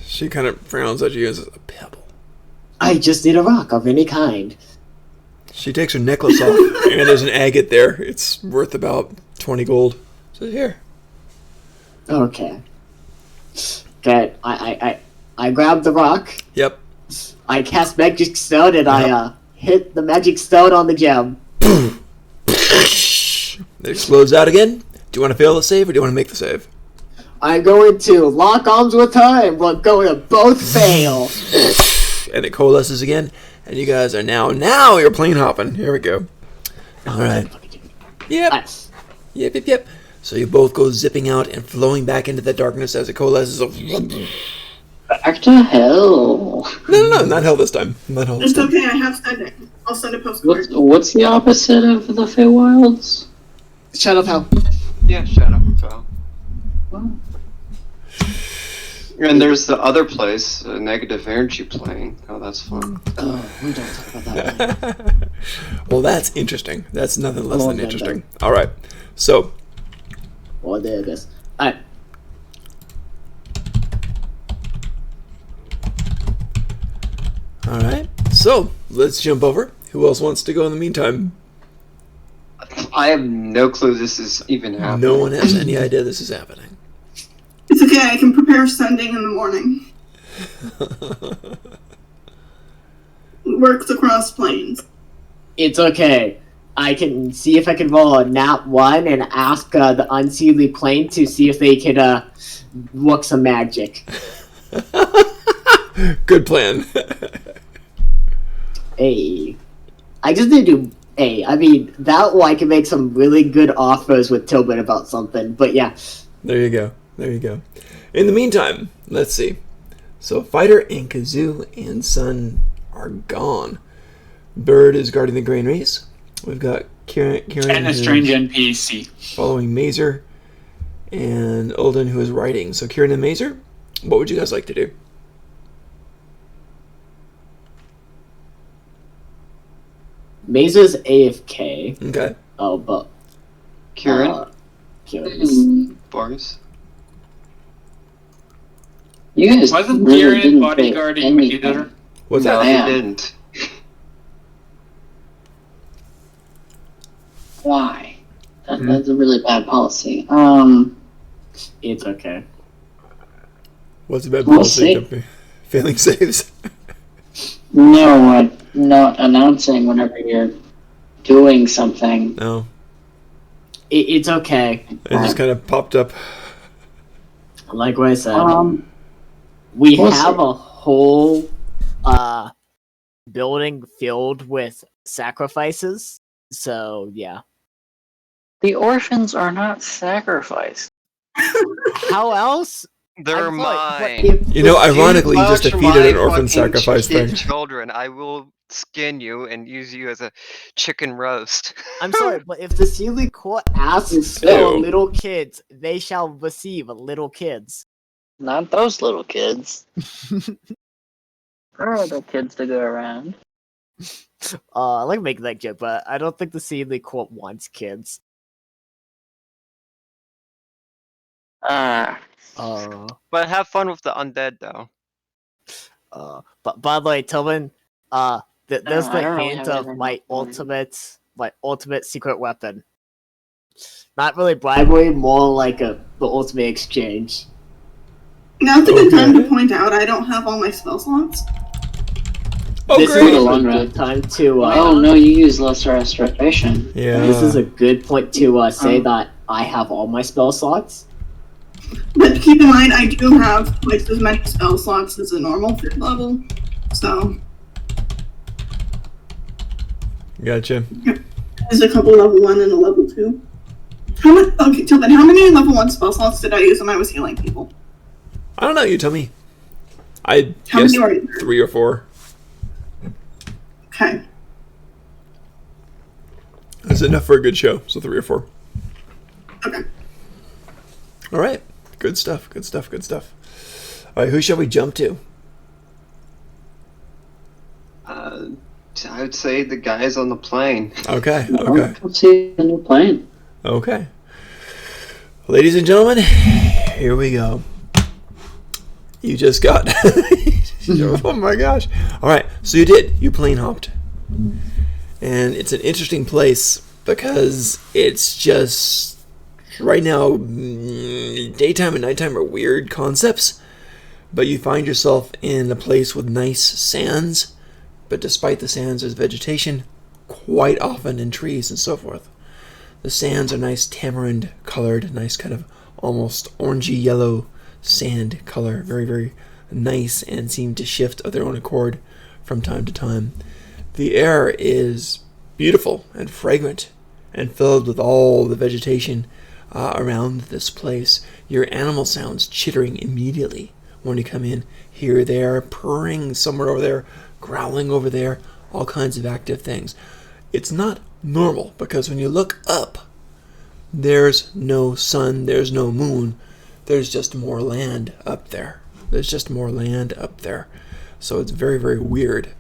She kind of frowns at you and says, a pebble. I just need a rock of any kind. She takes her necklace off, and there's an agate there. It's worth about 20 gold. So here. Okay. Okay, I grab the rock. Yep. I cast magic stone and I hit the magic stone on the gem. It explodes out again. Do you want to fail the save, or do you want to make the save? I'm going to lock arms with her and we're going to both fail. And it coalesces again, and you guys are now you're plane hopping. Here we go. All right. Yep. Yep. So you both go zipping out and flowing back into the darkness as it coalesces. Back to hell. No, not hell this time. Not hell this It's time. okay, I have sending. I'll send a postcard. What's the opposite of the Feywilds? Shut up, Hal. Yeah, Shadow Fell. Well, And there's the other place, Negative Energy Plane. Oh, that's fun. Oh, we don't talk about that. Well, that's interesting. That's nothing less Oh, than no, interesting. All right. So, Oh, there it is. Alright. all right. So, let's jump over. Who else wants to go in the meantime? I have no clue this is even happening. No one has any idea this is happening. It's okay, I can prepare sending in the morning. Works across planes. It's okay. I can see if I can roll a nat 1 and ask the unseelie plane to see if they could work some magic. Good plan. Hey. I just need to... Hey, I mean, that way I can make some really good offers with Tobin about something. But yeah. There you go. There you go. In the meantime, let's see. So, Fighter and Kazoo and Sun are gone. Bird is guarding the grain race. We've got Kieran And a who's strange NPC. following Mazer, and Ulden who is riding. So, Kieran and Mazer, what would you guys like to do? Mazer's AFK. Okay. Oh, but... Kieran? Kieran's... Boris? you guys Wasn't really Kieran didn't bodyguarding pick anything. either? What's No, that? Yeah. he didn't. Why? Hmm. That's a really bad policy. It's okay. What's the bad We'll policy? see. Failing saves. No, not announcing whenever you're doing something. No. It's okay. It just kind of popped up. Like what I said, We'll have see. a whole building filled with sacrifices. So yeah. The orphans are not sacrificed. How else? They're I'm like, mine. You know, ironically, you Vouch just for defeated my an orphan fucking sacrifice kid thing. children. I will skin you and use you as a chicken roast. I'm sorry, but if the Sealy Court asks for Ew. little kids, they shall receive little kids. Not those little kids. There are other kids to go around. I like making that joke, but I don't think the Sealy Court wants kids. Ah, But have fun with the undead, though. But by the way, Tillman, there's I the don't really hint have of anything my else. ultimate secret weapon. Not really bribery, more like the ultimate exchange. Now's a good time to Okay. point out I don't have all my spell slots. Oh, This great! is a long good time to. oh no, you use lesser restoration. Yeah. This is a good point to say that I have all my spell slots. But keep in mind, I do have twice as many spell slots as a normal 5th level. So, Gotcha. there's a couple level 1 and a level 2. How many? Okay, till then, how many level 1 spell slots did I use when I was healing people? I don't know. You tell me. I How guess many are you? 3 or 4. Okay. That's enough for a good show. So 3 or 4. Okay. All right. Good stuff. Good stuff. Good stuff. All right. Who shall we jump to? I would say the guys on the plane. Okay. Okay. Let's see the new plane. Okay. Ladies and gentlemen, here we go. You just got. Oh my gosh. All right. So you did. You plane hopped. And it's an interesting place because it's just. Right now, daytime and nighttime are weird concepts. But you find yourself in a place with nice sands. But despite the sands, there's vegetation quite often and trees and so forth. The sands are nice tamarind colored, nice kind of almost orangey yellow sand color. Very, very nice and seem to shift of their own accord from time to time. The air is beautiful and fragrant and filled with all the vegetation around this place. Your animal sounds chittering immediately when you come in. Here they are purring somewhere over there, growling over there, all kinds of active things. It's not normal because when you look up, there's no sun, there's no moon, there's just more land up there. There's just more land up there. So it's very, very weird.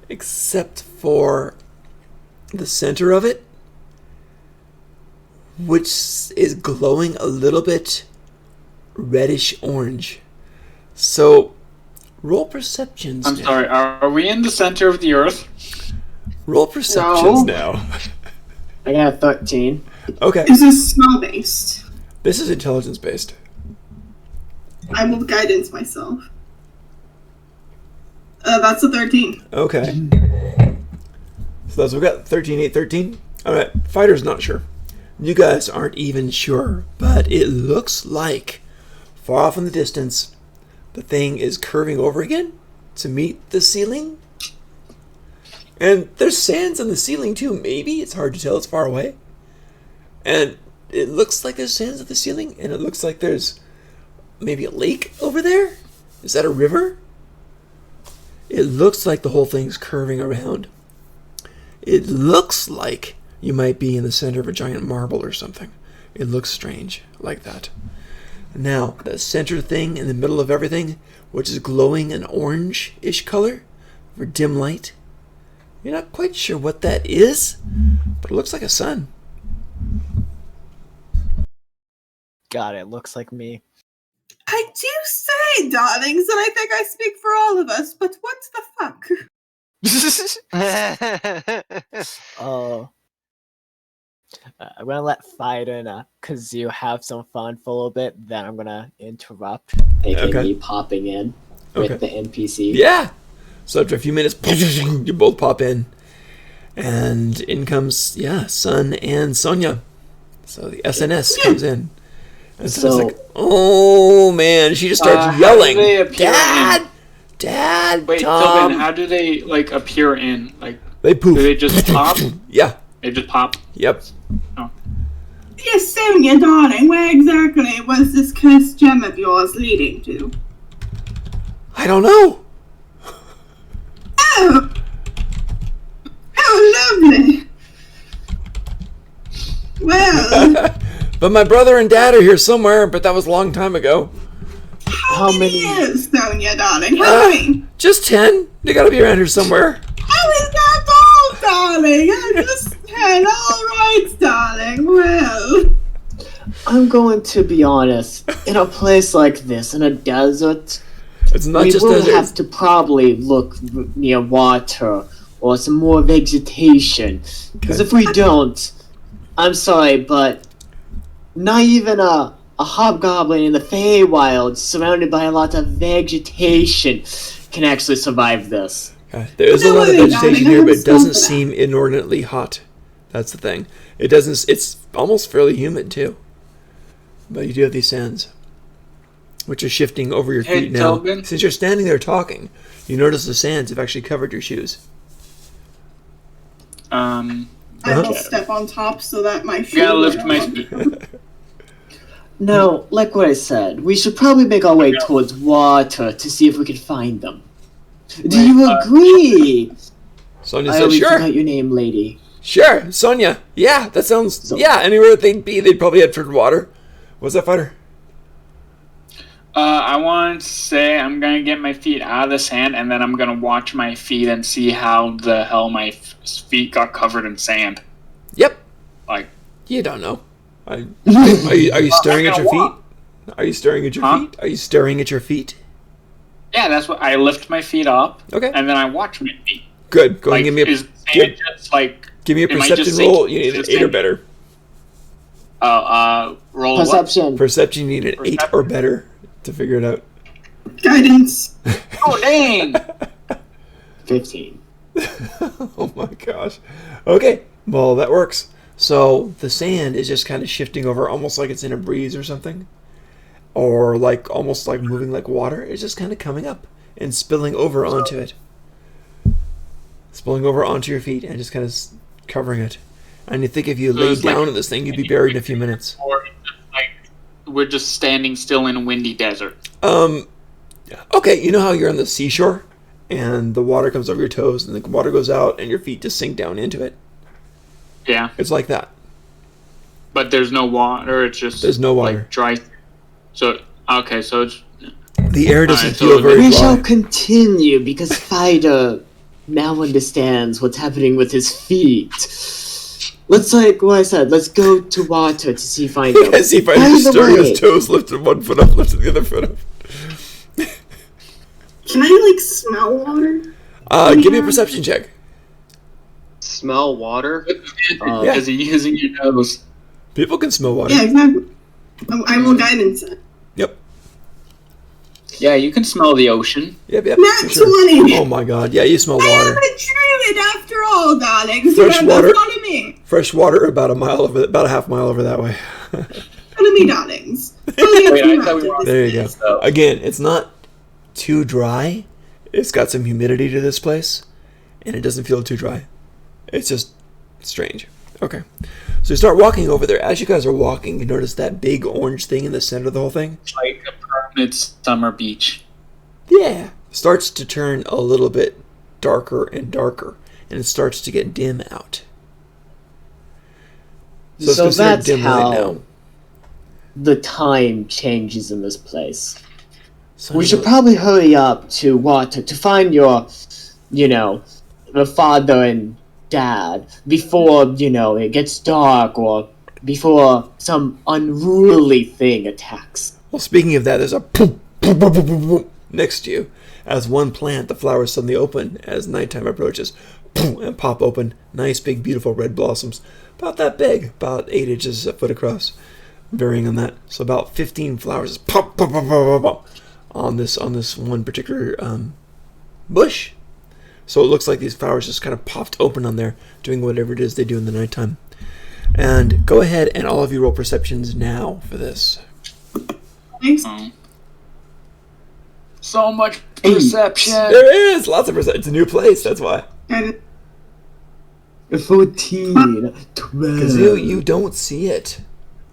Except for the center of it, which is glowing a little bit reddish orange. So roll perceptions. I'm now. sorry, are we in the center of the Earth? Roll perceptions now. I got a 13. Okay. Is this smell based? This is intelligence based. I will guidance myself. That's a 13. Okay. So that's what we got. 13, 8, 13. Alright, fighter's not sure. You guys aren't even sure, but it looks like far off in the distance, the thing is curving over again to meet the ceiling. And there's sands on the ceiling too, maybe. It's hard to tell, it's far away. And it looks like there's sands at the ceiling, and it looks like there's maybe a lake over there. Is that a river? It looks like the whole thing's curving around. It looks like you might be in the center of a giant marble or something. It looks strange like that. Now, the center thing in the middle of everything, which is glowing an orange-ish color for dim light, you're not quite sure what that is, but it looks like a sun. God, it looks like me. I do say, darlings, and I think I speak for all of us, but what the fuck? I'm gonna let Fido and Kazoo have some fun for a little bit, then I'm gonna interrupt. aka me popping in with the NPC. Yeah! So after a few minutes, you both pop in. And in comes, Sun and Sonia. So the SNS comes in. And so it's like, oh man, she just starts yelling. How do they appear Dad! in? Dad! Wait, Tom! Tobin, how do they appear in? They poof. Do they just pop? Yeah. They just pop? Yep. Oh. Yes, Sonia, darling, where exactly was this cursed gem of yours leading to? I don't know. Oh! Oh, lovely! Well... But my brother and dad are here somewhere, but that was a long time ago. How many years, Sonia, darling? How many? Just 10. They gotta be around here somewhere. How is that all, darling? I just 10. All right, darling. Well... I'm going to be honest. In a place like this, in a desert, it's not we just will desert. have to probably look near water or some more vegetation. Because if we don't, I'm sorry, but not even a hobgoblin in the Feywild surrounded by a lot of vegetation can actually survive this. There is a lot of vegetation here, but it doesn't seem inordinately hot. That's the thing. It doesn't. It's almost fairly humid too. But you do have these sands, which are shifting over your feet now. Tobin? Since you're standing there talking, you notice the sands have actually covered your shoes. I will step on top so that my feet... Gotta lift my feet. No, like what I said, we should probably make our way towards water to see if we can find them. Do you agree? Sonia I said, always sure. forgot your name, lady. Sure, Sonia. Yeah, that sounds... yeah, anywhere they'd be, they'd probably head toward water. What's that, fighter? I want to say I'm gonna get my feet out of the sand, and then I'm gonna watch my feet and see how the hell my feet got covered in sand. Yep. Like, you don't know. Are you staring at your feet? Are you staring at your feet? Are you staring at your feet? Yeah, that's what I lift my feet up. Okay. And then I watch my feet. Good. Go and give me a give me a perception roll. You need an 8 or better. Roll Perception. Perception. You need an 8 or better to figure it out. Guidance. Oh dang! 15. Oh my gosh. Okay. Well, that works. So the sand is just kind of shifting over, almost like it's in a breeze or something, or like almost like moving like water. It's just kind of coming up and spilling over onto it, spilling over onto your feet and just kind of covering it. And you think if you laid down in this thing, you'd be buried in a few minutes. Or like we're just standing still in a windy desert. Okay, you know how you're on the seashore and the water comes over your toes and the water goes out and your feet just sink down into it? Yeah, It's like that. but there's no water. It's just There's no water. like dry. So okay, so it's The air doesn't Alright, so feel very We dry. shall continue because Fido now understands what's happening with his feet. Let's like what I said. Let's go to water to see Fido. I see By Fido the stirring way- his toes, lifting one foot up, lifting the other foot up. Can I like smell water? Give me a perception check. Smell water? Yeah. Is he using your nose? People can smell water. Yeah, exactly. I will guidance it. Yep. Yeah, you can smell the ocean. Yep. Nat for sure. 20! Oh my god. Yeah, you smell I am water. a druid after all, darling. Fresh So water. follow me. Fresh water about a half mile over that way. Follow me, darlings. Follow me Wait, up I the thought we mountain. were on There you go. So- Again, it's not too dry. It's got some humidity to this place, and it doesn't feel too dry. It's just strange. Okay. So you start walking over there. As you guys are walking, you notice that big orange thing in the center of the whole thing? Like a permanent summer beach. Yeah. Starts to turn a little bit darker and darker, and it starts to get dim out. it's So considered that's dim light how now. the time changes in this place. So We should probably hurry up to water to find your, the father and dad before, it gets dark or before some unruly thing attacks. Well, speaking of that, there's a boom, boom, boom, boom, boom, boom next to you. As one plant, the flowers suddenly open as nighttime approaches, boom, and pop open. Nice, big, beautiful red blossoms, about that big, about 8 inches, a foot across, varying on that. So about 15 flowers just pop, pop, pop, pop, pop, pop on this one particular bush. So it looks like these flowers just kind of popped open on there, doing whatever it is they do in the nighttime. And go ahead and all of you roll perceptions now for this. Thanks. So much perception. There is lots of perception. It's a new place, that's why. And 14, Because 12. you don't see it.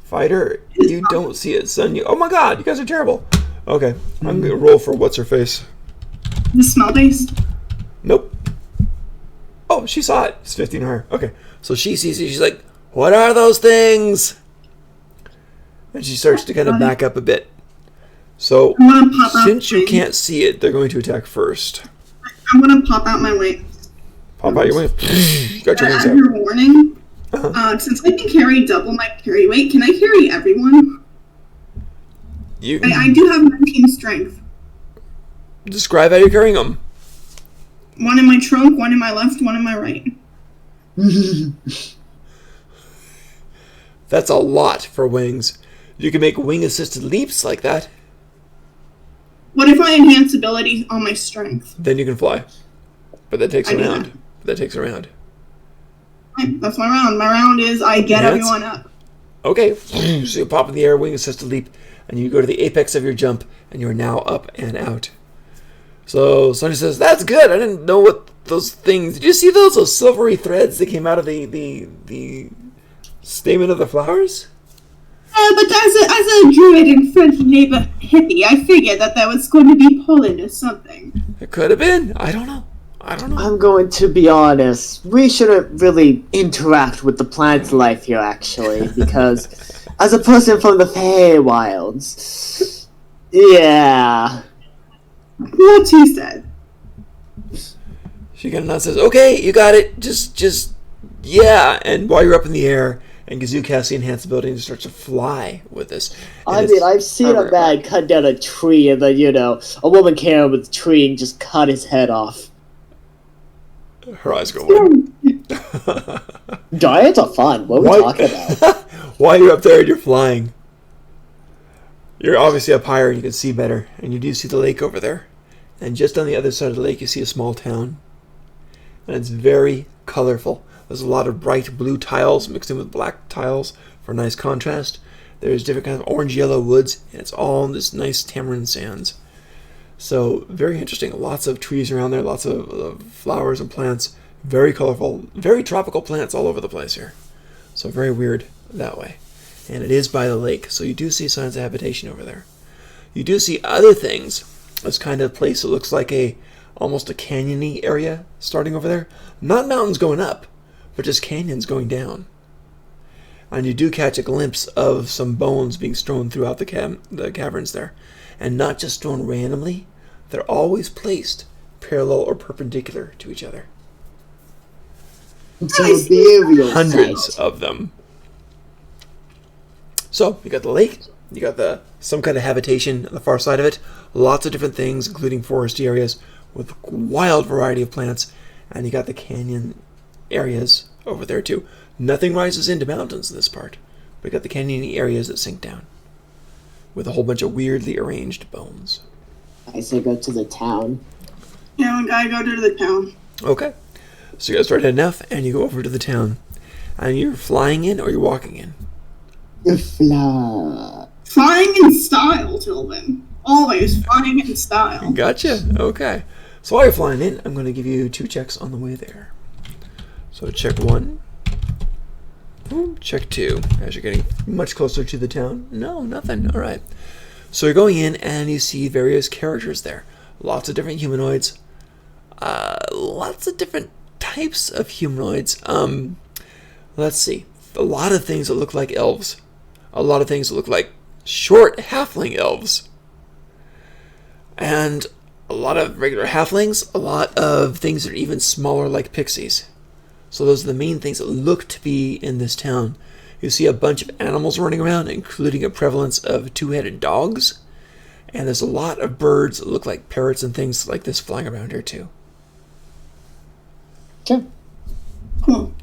Fighter, you don't see it. Son, oh my god, you guys are terrible. Okay, I'm going to roll for what's her face. the smell based. Nope. Oh, she saw it. It's 15 or higher. Okay, so she sees it. She's like, what are those things? And she starts to kind of back up a bit. So, I'm gonna pop out. since you can't see it, they're going to attack first. I'm gonna pop out my wings. Pop out your wings. Got your wings As out. your warning, Uh-huh. since I can carry double my carry weight, can I carry everyone? You I do have 19 strength. describe how you're carrying them. One in my trunk, one in my left, one in my right. That's a lot for wings. You can make wing-assisted leaps like that. What if I enhance ability on my strength? Then you can fly. But that takes I a do round. That takes a round. Right, that's my round. My round is I get Enhance? everyone up. Okay. So you pop in the air, wing-assisted leap, and you go to the apex of your jump, and you are now up and out. So Sonny says, that's good. I didn't know what those things... Did you see those silvery threads that came out of the stamen of the flowers? But as a druid and friendly neighbor hippie, I figured that there was going to be pollen or something. It could have been. I don't know. I'm going to be honest. We shouldn't really interact with the plant life here, actually, because as a person from the Feywilds, yeah. What he said. She kind of nods and says, okay, you got it. Just, yeah. And while you're up in the air, and Gazoo casts the enhance ability and starts to fly with this. And I it's- mean, I've seen a man cut down a tree and then, a woman came up with a tree and just cut his head off. Her eyes go wide. Giants are fun. What are we What? talking about? While you're up there and you're flying, you're obviously up higher and you can see better. And you do see the lake over there. And just on the other side of the lake, you see a small town. And it's very colorful. There's a lot of bright blue tiles mixed in with black tiles for nice contrast. There's different kinds of orange-yellow woods, and it's all in this nice tamarind sands. So, very interesting. Lots of trees around there, lots of flowers and plants. Very colorful, very tropical plants all over the place here. So, very weird that way. And it is by the lake, so you do see signs of habitation over there. You do see other things this kind of place that looks like almost a canyon-y area starting over there. Not mountains going up, but just canyons going down. And you do catch a glimpse of some bones being strewn throughout the caverns there. And not just strewn randomly, they're always placed parallel or perpendicular to each other. It's a burial Hundreds site. of them. So, you got the lake, you got some kind of habitation on the far side of it, lots of different things, including foresty areas with a wild variety of plants, and you got the canyon areas over there too. Nothing rises into mountains in this part, but you got the canyon areas that sink down with a whole bunch of weirdly arranged bones. I say go to the town. Yeah, we gotta go to the town. Okay. So you guys start heading off, and you go over to the town. And you're flying in, or you're walking in? Flying in style, Tilvin. Always flying in style. Gotcha. Okay. So while you're flying in, I'm going to give you 2 checks on the way there. So check 1. Boom. Check 2. As you're getting much closer to the town. No, nothing. All right. So you're going in, and you see various characters there. Lots of different humanoids. Lots of different types of humanoids. Let's see. A lot of things that look like elves. A lot of things that look like short halfling elves. And a lot of regular halflings. A lot of things that are even smaller like pixies. So those are the main things that look to be in this town. You see a bunch of animals running around, including a prevalence of 2-headed dogs. And there's a lot of birds that look like parrots and things like this flying around here too. Sure. Cool.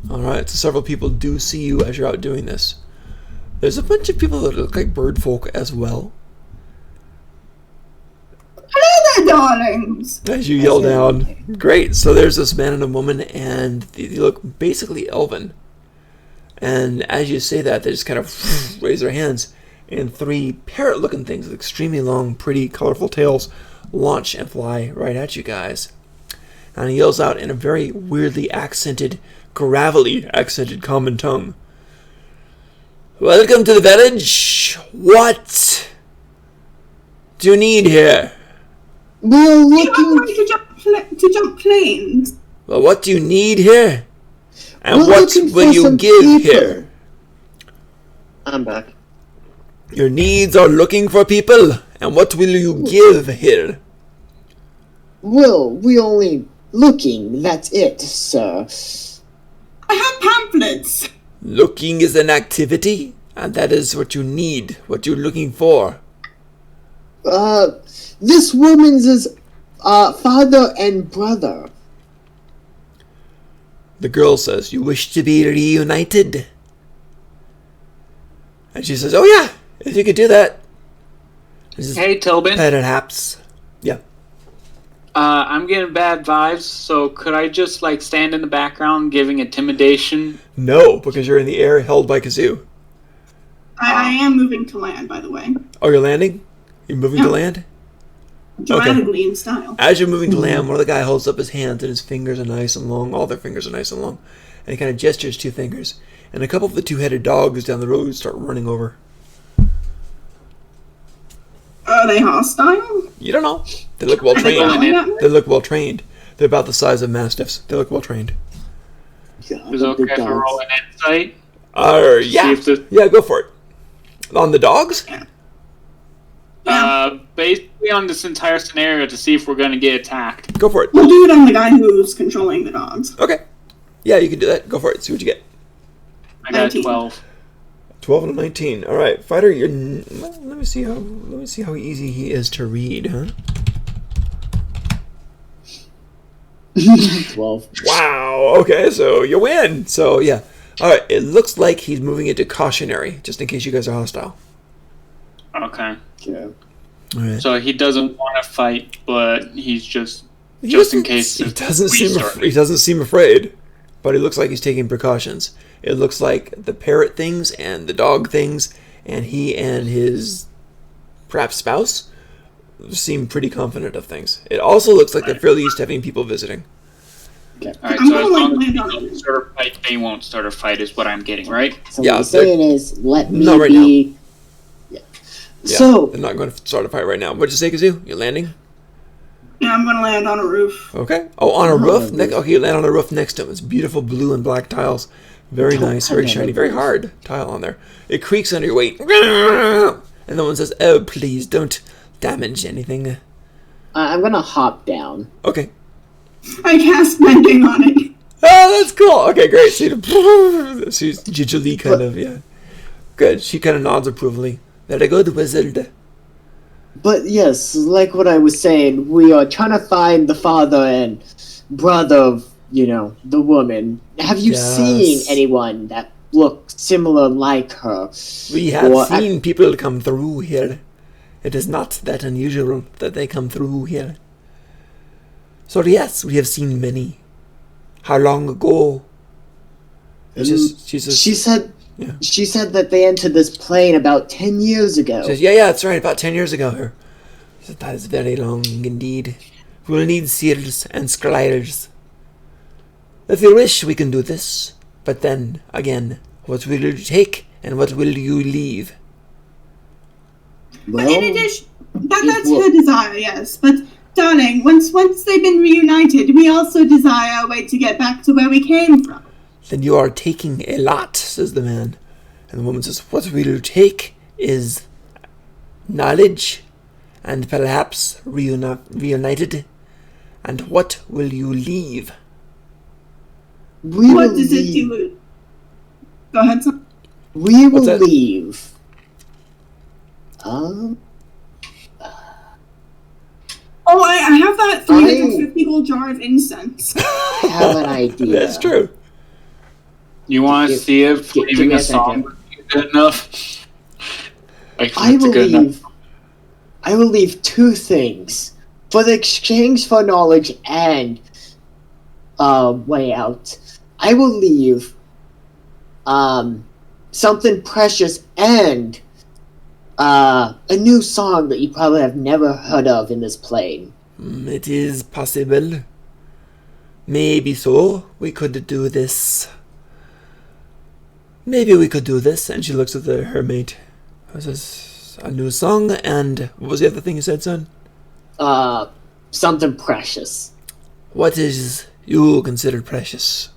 Alright, so several people do see you as you're out doing this. There's a bunch of people that look like bird folk as well. Hello there, darlings. As you yell down. Great, so there's this man and a woman, and they look basically elven. And as you say that, they just kind of raise their hands, and 3 parrot-looking things with extremely long, pretty, colorful tails launch and fly right at you guys. And he yells out in a very weirdly accented, gravelly accented common tongue. Welcome to the village. What do you need here? We're You are looking. going to jump planes. Well, what do you need here? And We're what looking will for you some give people. here? I'm back. Your needs are looking for people. And what will you give here? Well, we only looking. That's it, sir. I have pamphlets. Looking is an activity, and that is what you need, what you're looking for. This woman's is father and brother. The girl says, you wish to be reunited? And she says, oh yeah, if you could do that. Hey, Tilbin. Perhaps. Yeah. I'm getting bad vibes, so could I just, like, stand in the background giving intimidation? No, because you're in the air held by Kazoo. I am moving to land, by the way. Oh, you're landing? You're moving to Yeah. land? Dramatically in style. As you're moving to land, one of the guy holds up his hands, and his fingers are nice and long. All their fingers are nice and long. And he kind of gestures 2 fingers. And a couple of the 2-headed dogs down the road start running over. Are they hostile? You don't know. They look well Are they trained. yelling at me? They look well trained. They're about the size of mastiffs. They look well trained. God, Is it okay the if I dogs. roll an insight? Yeah. See if the- Yeah, go for it. On the dogs? Basically on this entire scenario to see if we're gonna get attacked. Go for it. We'll do it on the guy who's controlling the dogs. Okay. Yeah, you can do that. Go for it. See what you get. I got 19. 12. 12 and a 19. All right, fighter. Let me see how easy he is to read, huh? 12. Wow. Okay, so you win. So yeah. All right. It looks like he's moving into cautionary, just in case you guys are hostile. Okay. Yeah. All right. So he doesn't want to fight, but he's just He just in doesn't- case. he if doesn't we seem start. he doesn't seem afraid, but he looks like he's taking precautions. It looks like the parrot things and the dog things, and he and his perhaps spouse seem pretty confident of things. It also looks like they're fairly used to having people visiting. Alright, I'm so gonna, as like, long as land we on don't it. start a fight, they won't start a fight, is what I'm getting, right? So Yeah, what you're saying is, let me not right be. Yeah. Yeah, So- they're not going to start a fight right now. What'd you say, Kazoo? You're landing? Yeah, I'm gonna land on a roof. Okay. Oh, on a roof? roof. Okay, you land on a roof next to him. It's beautiful blue and black tiles. Very nice, very shiny, very hard tile on there. It creaks under your weight. And the one says, oh, please don't damage anything. I'm gonna hop down. Okay. I cast mending on it. Oh, that's cool. Okay, great. She's gingerly kind of, yeah. Good. She kind of nods approvingly. Very good, wizard. But yes, like what I was saying, we are trying to find the father and brother of, the woman. Have you Yes. seen anyone that looks similar like her? We have Or- seen people come through here. It is not that unusual that they come through here. So yes, we have seen many. How long ago? She says, yeah. She said that they entered this plane about 10 years ago. She says, yeah, that's right, about 10 years ago here. She said, that is very long indeed. We'll need seers and scryers. If you wish, we can do this. But then, again, what will you take and what will you leave? But in addition, that's her desire, yes. But darling, once they've been reunited, we also desire a way to get back to where we came from. Then you are taking a lot, says the man. And the woman says, what will you take is knowledge and perhaps reunited. And what will you leave? We What will does it leave. do? Go ahead, son. We will What's that? leave. Oh, I have that 350 gold jar of incense. I have an idea. That's true. You want to see if give leaving me a a second. song is good enough? Like, I it's will good enough. leave. I will leave two things for the exchange for knowledge and way out. I will leave something precious and a new song that you probably have never heard of in this plane. It is possible. Maybe so. We could do this. Maybe we could do this. And she looks at her mate. This is a new song. And what was the other thing you said, son? Something precious. What is you consider precious?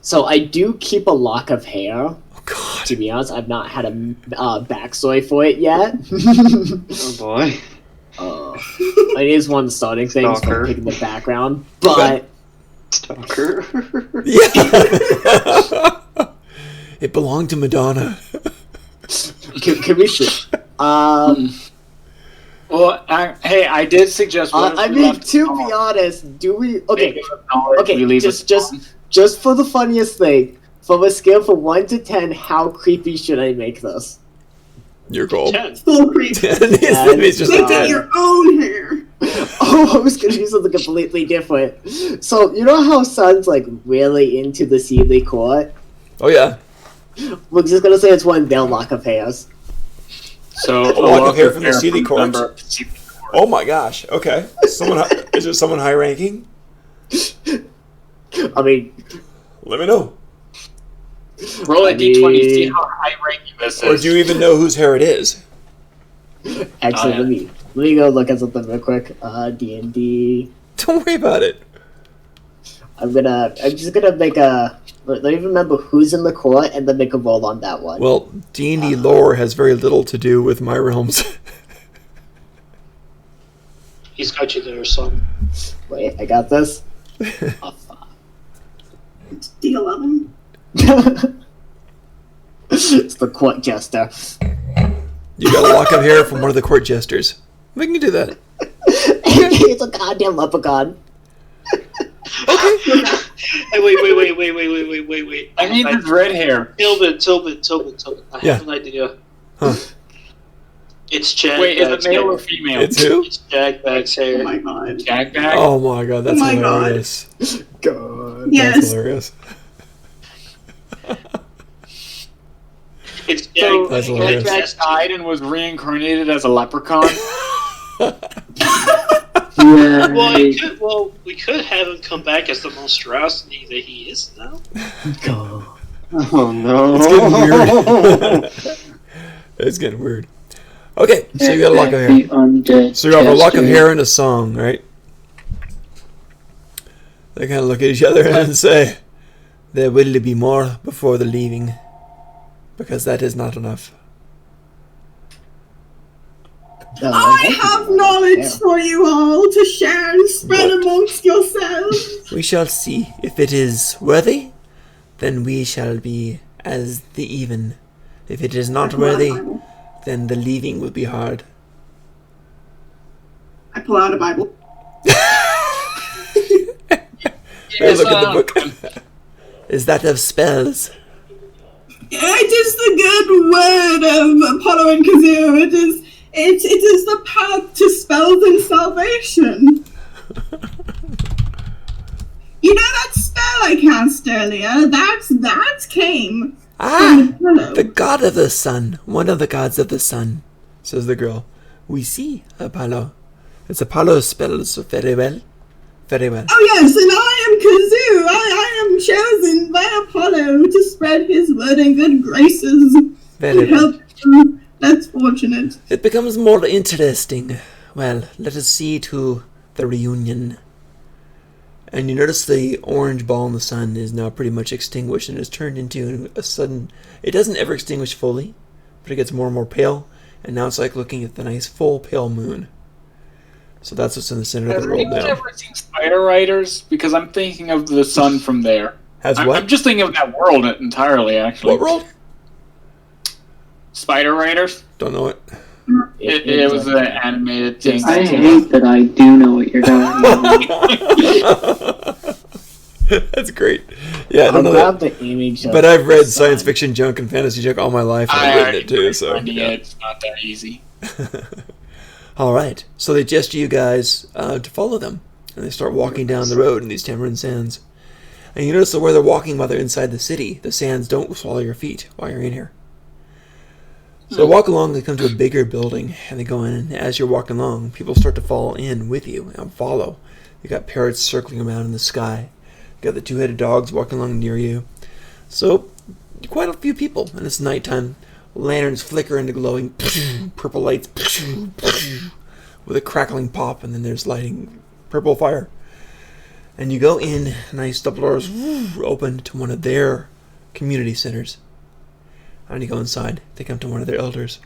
So I do keep a lock of hair. Oh, God. To be honest, I've not had a backstory for it yet. Oh boy. It is one of the starting things Stalker. from picking the background, but Stalker. Yeah. It belonged to Madonna. can we see? Well, hey, I did suggest. what if I we mean, left to the be song? honest, do we? Okay, Maybe with knowledge, we okay. leave a Just song. for the funniest thing, from a scale from 1 to 10, how creepy should I make this? You're cold. 10. Full creep. It's just Make like it that. your own hair. Oh, I was gonna do something completely different. So you know how Sun's like really into the Sealy court? Oh, yeah. We're just gonna say it's one of their lock of hairs. So A lock of hair from the hair Sealy from court? member of the Sealy court. Oh, my gosh. Okay. Is there someone high ranking? I mean, Let me know. Roll a I d20, mean- see how high ranking this Or is. do you even know whose hair it is? actually, yeah. let me go look at something real quick. D&D. Don't worry about it. I'm just gonna make a. Let me remember who's in the court and then make a roll on that one. Well, D&D lore has very little to do with my realms. He's got you there, son. Wait, I got this. Oh, fuck. D11. It's the court jester. You got a lock of hair from one of the court jesters. We can do that. It's a goddamn leprechaun. Hey, wait. I need this red hair. Tobin. I Yeah. have an idea. Huh. It's Jag. Wait, is it Bag's male hair. or female? It's who? It's Jag Bag's Oh hair. my god. Jag bag? Oh my god, that's Oh my God. hilarious. God. That's Yes. hilarious. It's So, That's Jag hilarious. Jag Bag's died and was reincarnated as a leprechaun? Well, we could have him come back as the monstrosity that he is now. Oh no. It's getting weird. It's getting weird. Okay, so you got a lock of hair. The undead So you have a lock of jester. hair and a song, right? They kind of look at each other and say, "There will be more before the leaving, because that is not enough." I have knowledge for you all to share and spread What? amongst yourselves. We shall see. If it is worthy, then we shall be as the even. If it is not worthy, then the leaving will be hard. I pull out a Bible. Hey, look at the book. Is that of spells? It is the good word of Apollo and Kazoo. It is the path to spells and salvation. You know that spell I cast earlier? That came Ah, from Apollo. the god of the sun. One of the gods of the sun, says the girl. We see Apollo. It's Apollo's spells very well. Very well. Oh yes, and I am Kazoo. I am chosen by Apollo to spread his word and good graces Very to well. help you. That's fortunate. It becomes more interesting. Well, let us see to the reunion. And you notice the orange ball in the sun is now pretty much extinguished and has turned into a sudden... It doesn't ever extinguish fully, but it gets more and more pale, and now it's like looking at the nice full pale moon. So that's what's in the center of Has the world anyone now. ever seen Spider Riders? Because I'm thinking of the sun from there. Has I'm what? just thinking of that world entirely, actually. What world? Spider Riders? Don't know it. It was an animated thing. I hate that I do know what you're talking about. That's great. Yeah, I I'll don't know grab that. the image of But I've read the sun. science fiction junk and fantasy junk all my life, and I've written it too, so... Yeah, Yeah. it's not that easy. Alright, so they gesture you guys to follow them. And they start walking down the road in these tamarind sands. And you notice that where they're walking while they're inside the city, the sands don't swallow your feet while you're in here. So they walk along, they come to a bigger building, and they go in, and as you're walking along, people start to fall in with you and follow. You got parrots circling around in the sky. You got the two-headed dogs walking along near you. So, quite a few people, and it's nighttime. Lanterns flicker into glowing purple lights with a crackling pop, and then there's lighting purple fire. And you go in, nice double doors open to one of their community centers. And you go inside. They come to one of their elders.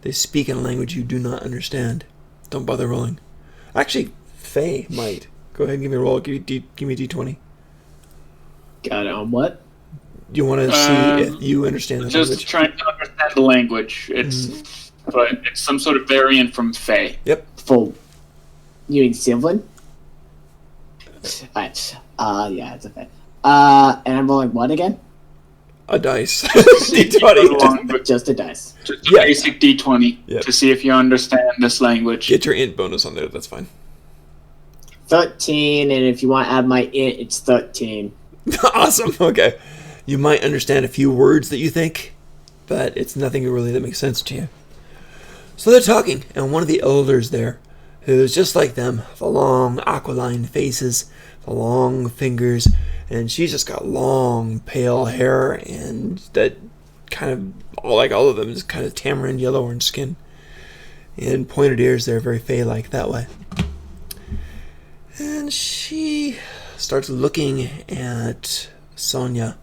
They speak in a language you do not understand. Don't bother rolling. Actually, Faye might. Go ahead and give me a roll. Give me a D20. Got it on what? You want to see if you understand the Just language? trying to understand the language. But it's some sort of variant from Fae. Yep. Full. You mean Sylvan? Alright. Yeah, it's okay. And I'm rolling what again? A dice. D20. Just a dice. Just a Yeah. basic D20 Yep. to see if you understand this language. Get your int bonus on there. That's fine. 13, and if you want to add my int, it's 13. Awesome. Okay. You might understand a few words that you think, but it's nothing really that makes sense to you. So they're talking, and one of the elders there, who's just like them, the long aquiline faces, the long fingers, and she's just got long pale hair, and that kind of, like all of them, is kind of tamarind yellow orange skin, and pointed ears. They're very Fae-like that way. And she starts looking at Sonia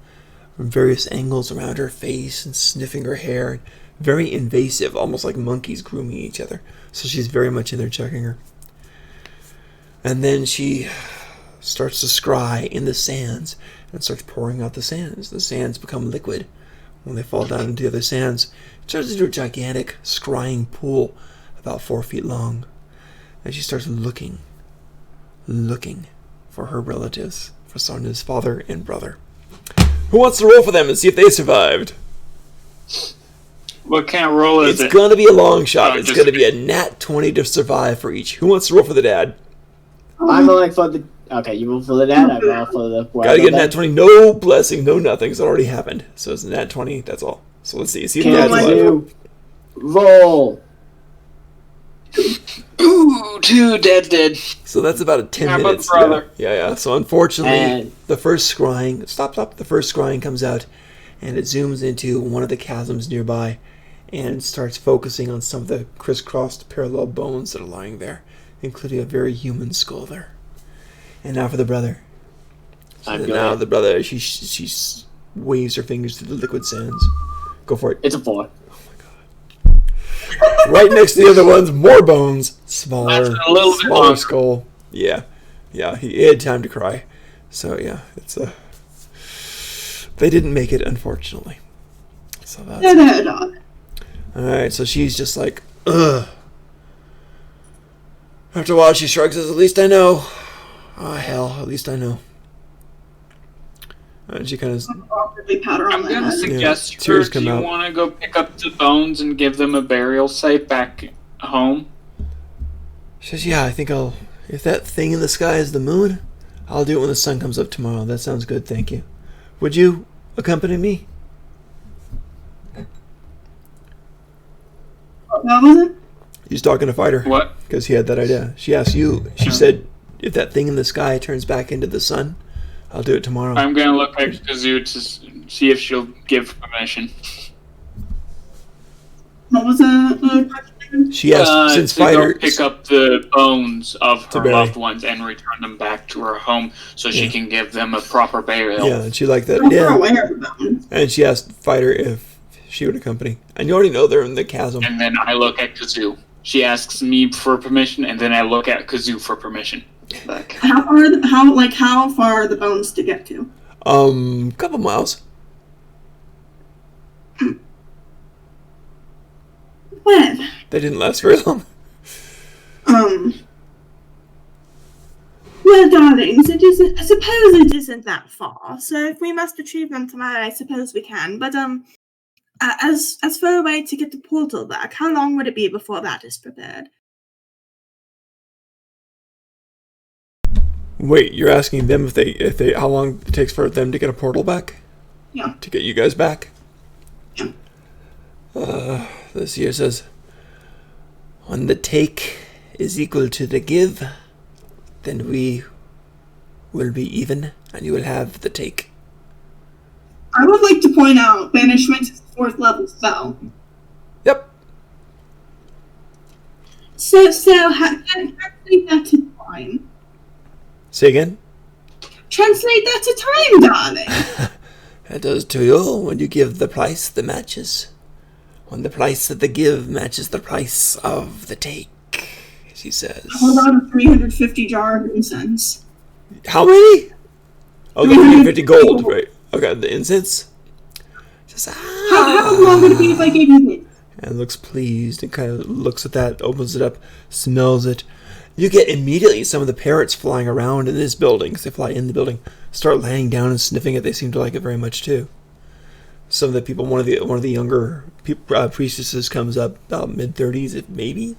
from various angles around her face and sniffing her hair. Very invasive, almost like monkeys grooming each other. So she's very much in there checking her. And then she starts to scry in the sands and starts pouring out the sands. The sands become liquid. When they fall down into the other sands, it turns into a gigantic scrying pool about 4 feet long. And she starts looking for her relatives, for Sonia's father and brother. Who wants to roll for them and see if they survived? What kind of roll is It's it? gonna be a long shot. Oh, It's just- gonna be a nat 20 to survive for each. Who wants to roll for the dad? I'm rolling for the. Okay, you roll for the dad, I roll for the. Gotta get a nat 20. No blessing, no nothing. It's already happened. So it's a nat 20. That's all. So let's see. See if Can dad's alive. you roll? Ooh, 2 dead. So that's about a 10 How about minutes. brother? Yeah. So unfortunately, And- the first scrying. Stop. The first scrying comes out, and it zooms into one of the chasms nearby, and starts focusing on some of the crisscrossed parallel bones that are lying there, including a very human skull there. And now for the brother. Now the brother, she waves her fingers through the liquid sands. Go for it. It's a 4. Right next to the other ones, more bones, smaller longer. skull. Yeah, he had time to cry. So yeah, it's they didn't make it, unfortunately. So that's all right. So she's just like, ugh. After a while, she shrugs. Says, "At least I know." Oh hell, at least I know. And she kind of. I'm gonna suggest her. Do you want to go pick up the bones and give them a burial site back home? She says, "Yeah, I think I'll. If that thing in the sky is the moon, I'll do it when the sun comes up tomorrow. That sounds good. Thank you. Would you accompany me?" What was it? He's talking to Fighter. What? Because he had that idea. She asked you. She said, "If that thing in the sky turns back into the sun, I'll do it tomorrow." I'm gonna look at Kazoo to see if she'll give permission. What was the question? She asked, since to Fighter go pick up the bones of her bury. loved ones and return them back to her home so she can give them a proper burial. Yeah, and she liked that. I'm Yeah. aware of them. And she asked Fighter if she would accompany. And you already know they're in the chasm. And then I look at Kazoo. She asks me for permission, and then I look at Kazoo for permission. How far are the bones to get to? Couple miles. When? They didn't last very long. Well, darlings, I suppose it isn't that far. So if we must retrieve them tomorrow, I suppose we can. But as for a way to get the portal back, how long would it be before that is prepared? Wait, you're asking them if they how long it takes for them to get a portal back? Yeah. To get you guys back? Yeah. This here says, when the take is equal to the give, then we will be even, and you will have the take. I would like to point out, banishment is 4th level spell. Yep. So translate that to time. Say again? Translate that to time, darling. It does to you when you give the price that matches. When the price of the give matches the price of the take, she says. Hold on to 350 jar of incense. How many? Oh, the 350 gold, right? Okay, the incense. Says, How long would it be if I gave you this? And looks pleased and kind of looks at that, opens it up, smells it. You get immediately some of the parrots flying around in this building, because they fly in the building, start laying down and sniffing it. They seem to like it very much too. Some of the people, one of the younger priestesses comes up, about mid-30s, maybe,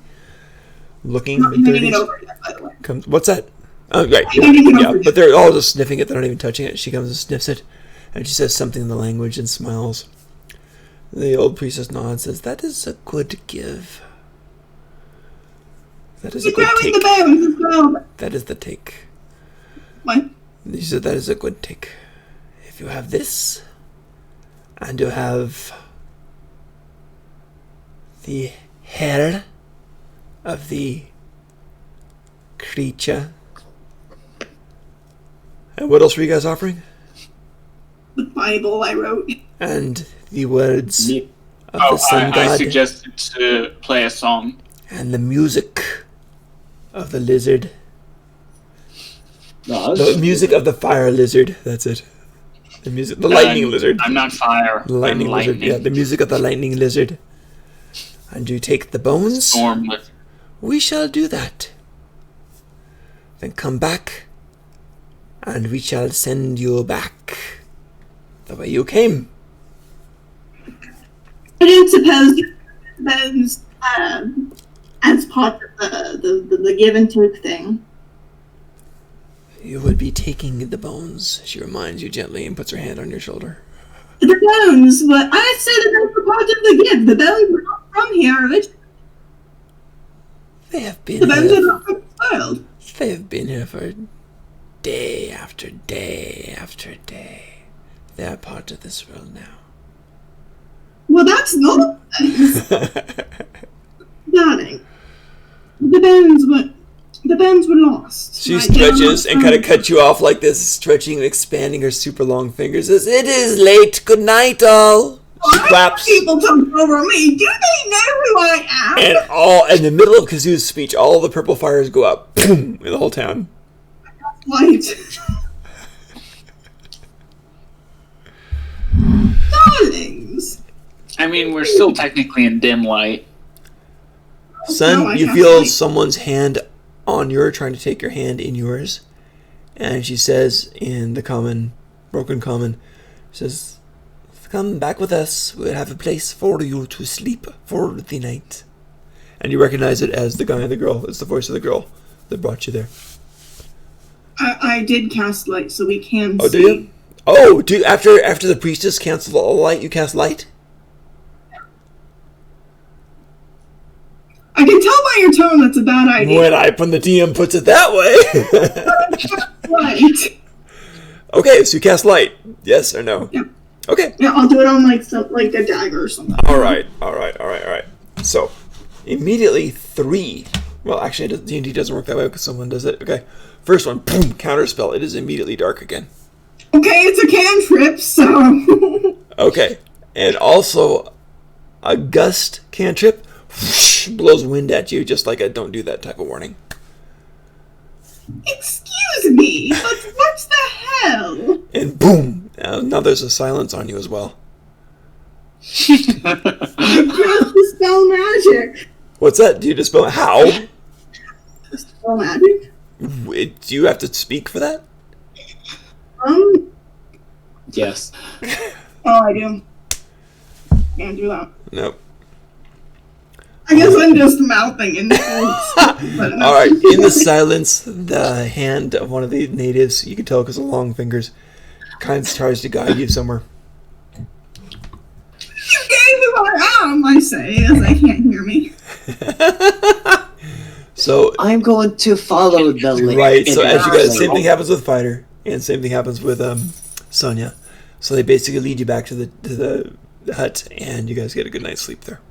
looking mid-30s. Comes, what's that? Oh, right. Yeah, but they're all just sniffing it. They're not even touching it. She comes and sniffs it, and she says something in the language and smiles. The old priestess nods, says, "That is a good give. That is a good take. That is the take." What? She said, "That is a good take. If you have this, and you have the hair of the creature." And what else were you guys offering? The Bible I wrote. And the words of the sun god. I suggested to play a song. And the music of the lizard. No, The music of the fire lizard. That's it. The music, the lightning lizard. I'm not fire. The lightning lizard. Yeah, the music of the lightning lizard. And you take the bones. Storm lizard. We shall do that. Then come back, and we shall send you back the way you came. I don't suppose those as part of the give and take thing. You will be taking the bones, she reminds you gently and puts her hand on your shoulder. The bones, but I said that those were part of the give. The bones were not from here originally. They have been The bones here. are not from the world. They have been here for day after day after day. They are part of this world now. Well, that's not nice. Darling. The bands were lost. She I stretches did and not kind of cuts you off like this, stretching and expanding her super long fingers. Says, "It is late. Good night, all." She Why claps. do people talk over me? Do they know who I am? And all in the middle of Kazoo's speech, all the purple fires go up. Boom! In the whole town. Light. Darlings. I mean, we're still technically in dim light. Son, No, I you can't feel sleep. someone's hand on your, trying to take your hand in yours. And she says in the broken common, says, "Come back with us. We'll have a place for you to sleep for the night." And you recognize it as the guy and the girl. It's the voice of the girl that brought you there. I did cast light, so we can Oh, see. do you? Oh, after the priestess canceled all light, you cast light? I can tell by your tone that's a bad idea. When the DM puts it that way. Light. Okay, so you cast light. Yes or no? Yeah. Okay. Yeah, I'll do it on like a dagger or something. All right. So, immediately 3. Well, actually, D&D doesn't work that way because someone does it. Okay. First one, boom, counterspell. It is immediately dark again. Okay, it's a cantrip, so. Okay. And also, a gust cantrip whoosh, blows wind at you, just like a don't do that type of warning. Excuse me, but what the hell? And boom! Now there's a silence on you as well. Just dispel magic. What's that? Do you dispel? How? Dispel magic? Do you have to speak for that? Yes. Oh, I do. Can't do that. Nope. I guess I'm just mouthing in the All right. In the silence, the hand of one of the natives, you can tell because of long fingers, kind of tries to guide you somewhere. You gave who I am, I say, as they can't hear me. So I'm going to follow the link. right. So as you guys, same thing happens with Fighter, and same thing happens with Sonya. So they basically lead you back to the hut, and you guys get a good night's sleep there.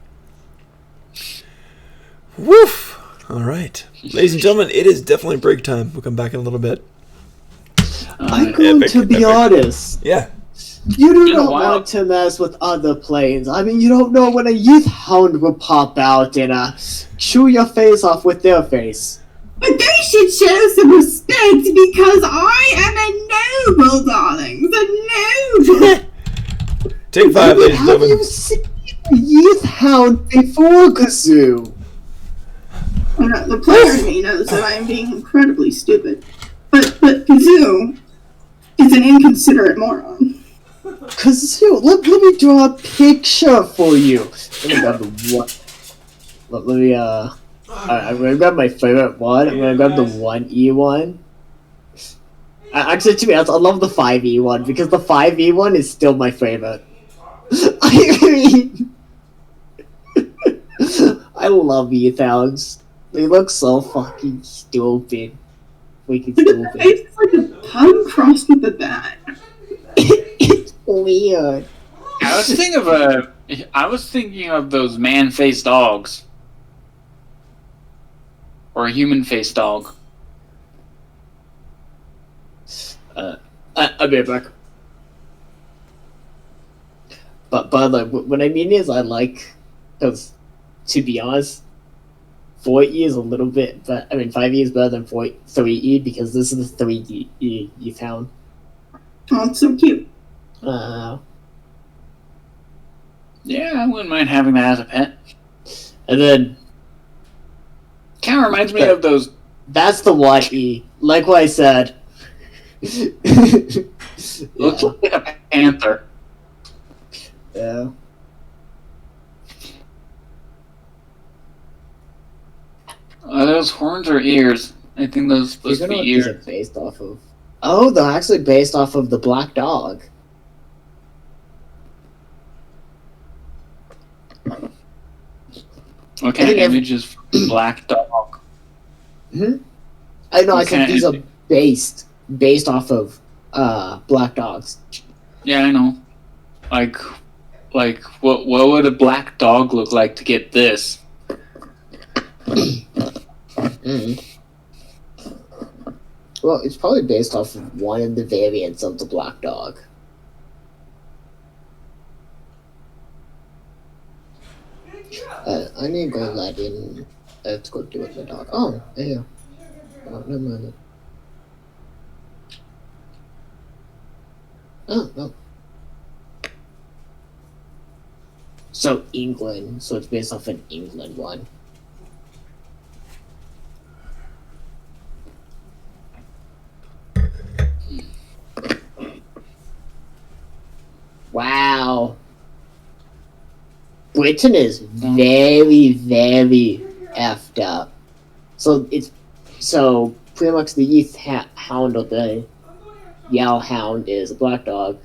Woof! All right, ladies and gentlemen, it is definitely break time. We'll come back in a little bit. I'm going to be honest. Yeah. You do Been a not while. want to mess with other planes. I mean, you don't know when a youth hound will pop out and chew your face off with their face. But they should show some respect because I am a noble, darling. The noble. Take 5, ladies and Have gentlemen. you seen a youth hound before, Kazoo? The player in me knows that I am being incredibly stupid. But Kazoo is an inconsiderate moron. Kazoo, let me draw a picture for you. Let me grab the one. Let me, alright, I'm gonna grab my favorite one. I'm gonna grab the 1E one. Actually, to be honest, I love the 5E one because the 5E one is still my favorite. I mean, I love youth hounds. They look so fucking stupid. Freaking Look at the stupid. face, it's like a pug crossed with a bat. It's weird. I was thinking of those man-faced dogs. Or a human-faced dog. I'll be right back. But like, what I mean is, I like, because to be honest, 4E is a little bit, but I mean 5E is better than 3E because this is the 3E you found. Oh, it's so cute. Yeah, I wouldn't mind having that as a pet. And then Kind of reminds me of those. that's the 1E. Like what I said. Looks like a panther. Yeah. Are those horns or ears? I think those supposed You to know be what these ears. are based off of? Oh, they're actually based off of the black dog. What I kind of think every- image is black dog? I know. I What said kind these of- are based off of black dogs. Yeah, I know. Like, like, what would a black dog look like to get this? Well, it's probably based off of one of the variants of the black dog. I need to go let in. Let's go do it with my dog. Oh, yeah. Oh, never mind. Oh, no. So, England. So, it's based off an England one. Wow. Britain is very, very effed up. So pretty much the youth hound of the Yell Hound is a black dog,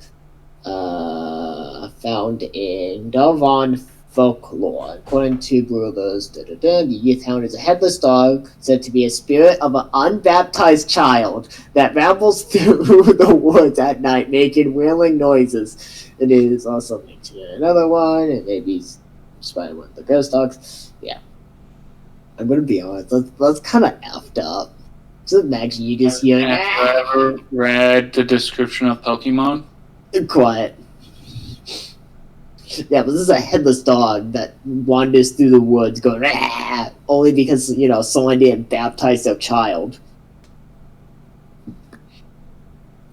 found in Devon folklore. According to Brewers, the youth hound is a headless dog said to be a spirit of an unbaptized child that rambles through the woods at night making wailing noises. It is also mentioned in another one, and maybe Spider one of the ghost dogs. Yeah. I'm gonna be honest, that's kind of effed up. Just imagine you just hearing. Have you ever read the description of Pokemon? Quiet. Yeah, but this is a headless dog that wanders through the woods going, "Ah!" Only because, someone didn't baptize their child.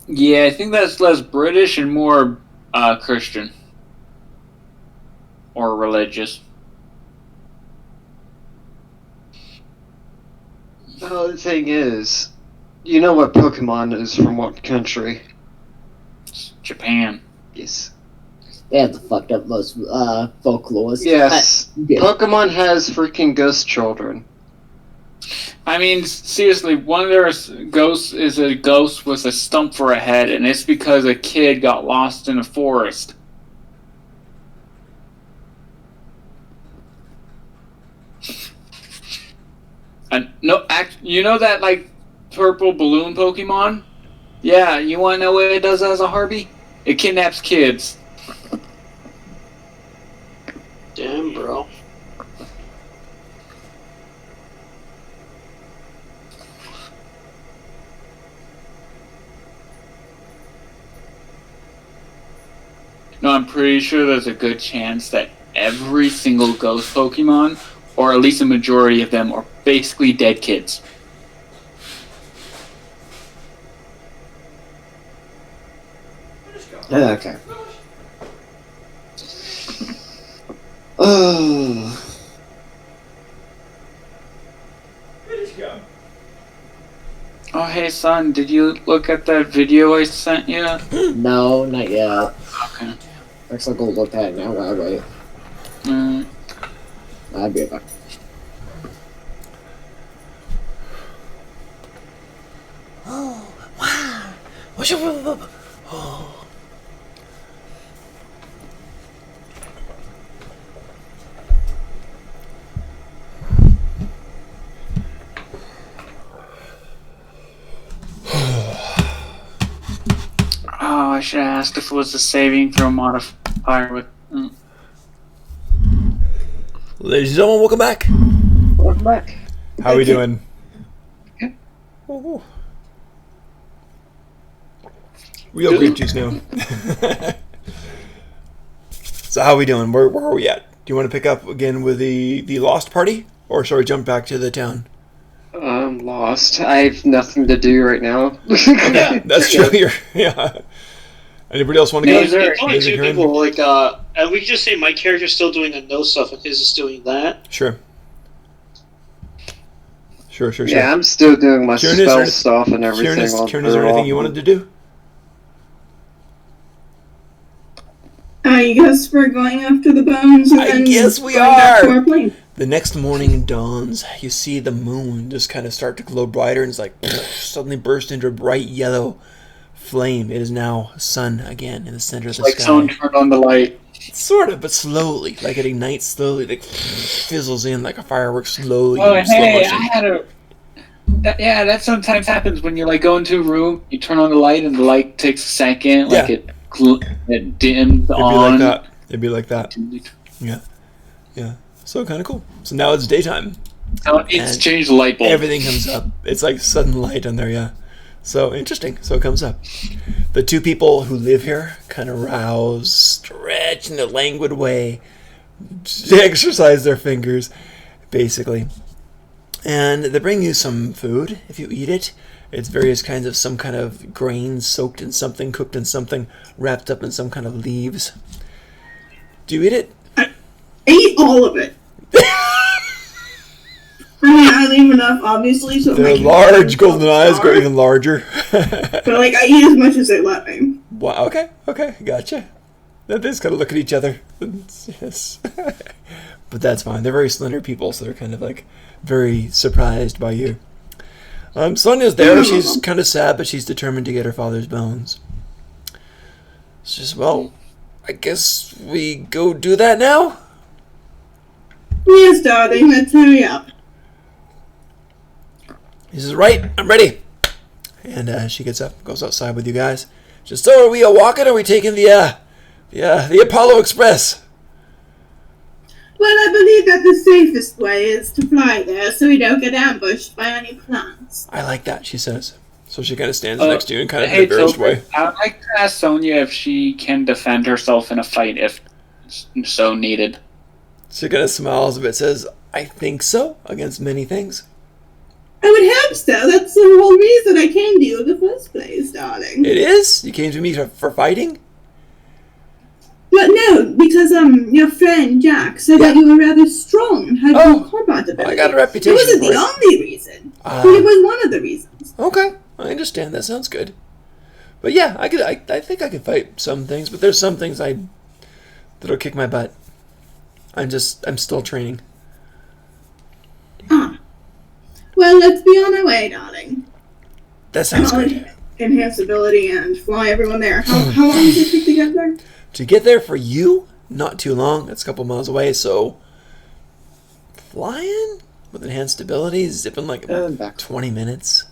Yeah, I think that's less British and more Christian. Or religious. The thing is, you know what Pokemon is from what country? Japan. Yes. They have the fucked up most folklores. Yes. Yeah. Pokemon has freaking ghost children. I mean, seriously, one of their ghosts is a ghost with a stump for a head, and it's because a kid got lost in a forest. And you know that like purple balloon Pokemon? Yeah, you want to know what it does as a Harpy? It kidnaps kids. Damn, bro. No, I'm pretty sure there's a good chance that every single ghost Pokemon, or at least a majority of them, are basically dead kids. Okay. Oh. Oh, hey, son, did you look at that video I sent you? No, not yet. Okay. Actually, I'll go look at it now while I wait. I'll be right back. Oh, wow. What's your... Oh. Oh, I should have asked if it was a saving throw modifier with... Ladies and gentlemen, welcome back. Welcome back. How are we doing? Okay. Ooh. Real grape juice now. So how are we doing? Where are we at? Do you want to pick up again with the Lost Party? Or shall we jump back to the town? I'm lost. I have nothing to do right now. Yeah, that's true. Yeah. Anybody else want to go? There's only two people, and we can just say my character's still doing the no stuff and his is doing that. Sure. Yeah, I'm still doing my spell stuff and everything. Kieran, is there anything you wanted to do? I guess we're going after the bones and then guess we going back to are. our plane. The next morning dawns. You see the moon just kind of start to glow brighter, and it's like suddenly burst into a bright yellow flame. It is now sun again in the center of the sky. Like someone turned on the light. Sort of, but slowly. Like it ignites slowly. Like fizzles in like a firework slowly. Oh, slow hey, motion. I had that sometimes happens when you go into a room, you turn on the light, and the light takes a second, like it dims It'd on. be like that. It'd be like that. Yeah. Yeah. So kind of cool. So now it's daytime. So it's changed the light bulb. Everything comes up. It's like sudden light on there, yeah. So interesting. So it comes up. The two people who live here kind of rouse, stretch in a languid way, exercise their fingers, basically. And they bring you some food if you eat it. It's various kinds of some kind of grains soaked in something, cooked in something, wrapped up in some kind of leaves. Do you eat it? I ate all of it. I mean, I leave enough, obviously, so Their large golden eyes go even larger. But like, I eat as much as they let me. Wow. Okay. Gotcha. They just kind of look at each other. Yes. But that's fine. They're very slender people, so they're kind of like very surprised by you. Sonia's there. She's kind of sad, but she's determined to get her father's bones. It's just, well, I guess we go do that now? Yes, darling, let's hurry up. He says, right, I'm ready. And she gets up, goes outside with you guys. Just, so are we walking, or are we taking the Apollo Express? Well, I believe that the safest way is to fly there so we don't get ambushed by any plants. I like that, she says. So she kind of stands next to you in kind of an Hey, embarrassed way. I'd like to ask Sonia if she can defend herself in a fight if so needed. She kind of smiles a bit, says, I think so, against many things. I would hope so. That's the whole reason I came to you in the first place, darling. It is? You came to me for fighting? But no, because your friend Jack said that you were rather strong and had good combat ability. I got a reputation. It wasn't for the it. only reason, but it was one of the reasons. Okay, I understand. That sounds good. But yeah, I think I could fight some things, but there's some things that'll kick my butt. I'm still training. Ah. Well, let's be on our way, darling. That sounds good. Enhance ability and fly everyone there. How long does it take to get there? To get there for you, not too long. It's a couple miles away, so flying with enhanced ability, zipping like about 20 minutes.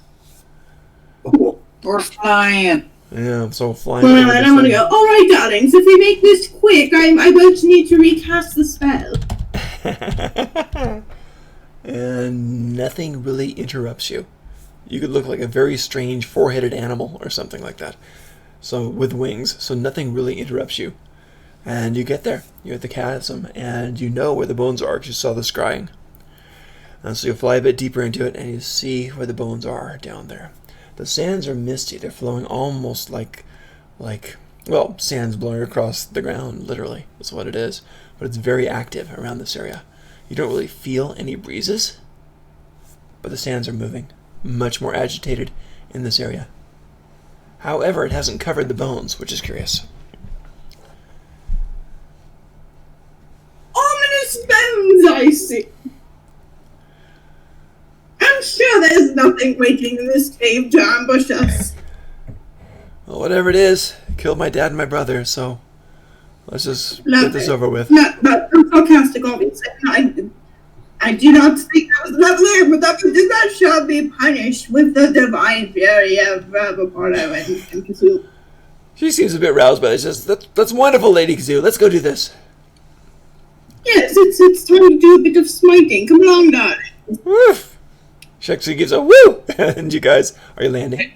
We're flying. Yeah, so flying. Well, I don't want to go. All right, darlings. If we make this quick, I won't need to recast the spell. And nothing really interrupts you. You could look like a very strange four-headed animal or something like that. So with wings, so nothing really interrupts you. And you get there. You're at the chasm, and you know where the bones are because you saw the scrying. And so you fly a bit deeper into it, and you see where the bones are down there. The sands are misty. They're flowing almost like sands blowing across the ground, literally. That's what it is. But it's very active around this area. You don't really feel any breezes, but the sands are moving, much more agitated in this area. However, it hasn't covered the bones, which is curious. Ominous bones, I see. I'm sure there's nothing waiting in this cave to ambush us. Well, whatever it is, it killed my dad and my brother, so let's just get this over with. No, I'm sarcastic, obviously. I do not think that was lovely, but that did shall be punished with the divine fury of Apollo and Kazoo. She seems a bit roused by this. That's wonderful, Lady Kazoo. Let's go do this. Yes, it's time to do a bit of smiting. Come along, darling. Woof! She actually gives a woo! And you guys, are you landing?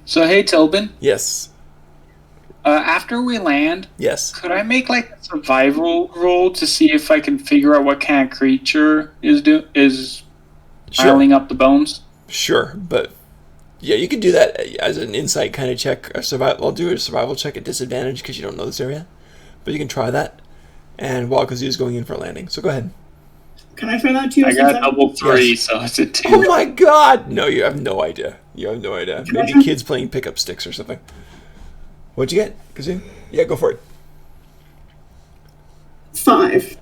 So, hey, Tobin. Yes. After we land, yes, could I make like a survival roll to see if I can figure out what kind of creature is piling up the bones? Sure, but yeah, you can do that as an insight kind of check. I'll do a survival check at disadvantage because you don't know this area, but you can try that. And while Kazoo's going in for a landing, so go ahead. Can I try that too? I got double 3, so it's a 2. Oh my god! No, you have no idea. Maybe kids playing pickup sticks or something. What'd you get, Kazoo? Yeah, go for it. 5.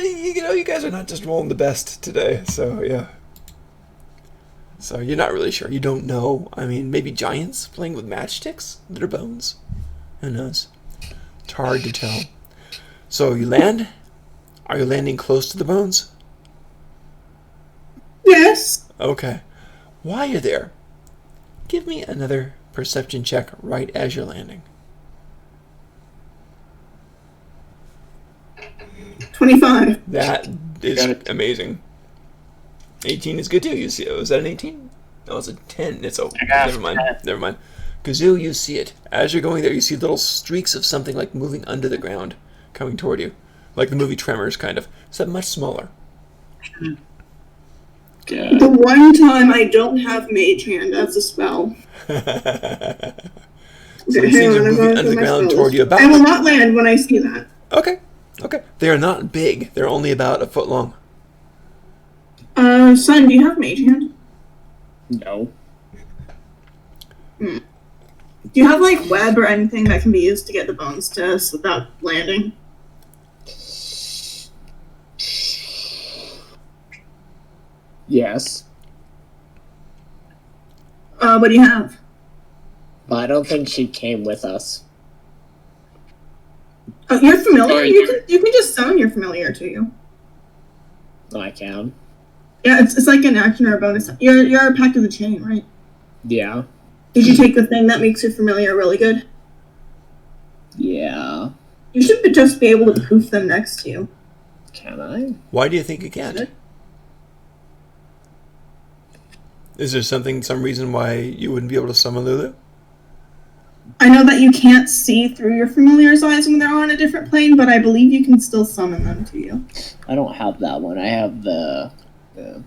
You guys are not just rolling the best today, so yeah. So you're not really sure. You don't know. I mean, maybe giants playing with matchsticks that are bones. Who knows? It's hard to tell. So you land. Are you landing close to the bones? Yes. Okay. While you're there, give me another perception check right as you're landing. 25. That is Got it. amazing. 18 is good too. You see it. Was that an 18? No, it's a 10. It's a. got Never mind. 10. Never mind. Kazoo, you see it. As you're going there, you see little streaks of something like moving under the ground, coming toward you. Like the movie Tremors, kind of. Except much smaller. The one time I don't have Mage Hand as a spell. So these things are moving under the ground toward you. I will not land when I see that. Okay. Okay. They are not big. They're only about a foot long. Son, do you have Mage Hand? No. Do you have, like, web or anything that can be used to get the bones to us without landing? Yes. What do you have? But I don't think she came with us. Oh, you're familiar? Oh, You can just summon your familiar to you. I can. Yeah, it's like an action or a bonus. You're a Pact of the Chain, right? Yeah. Did you take the thing that makes your familiar really good? Yeah. You should just be able to poof them next to you. Can I? Why do you think you can't? Is there some reason why you wouldn't be able to summon Lulu? I know that you can't see through your familiar's eyes when they're on a different plane, but I believe you can still summon them to you. I don't have that one. I have the I'm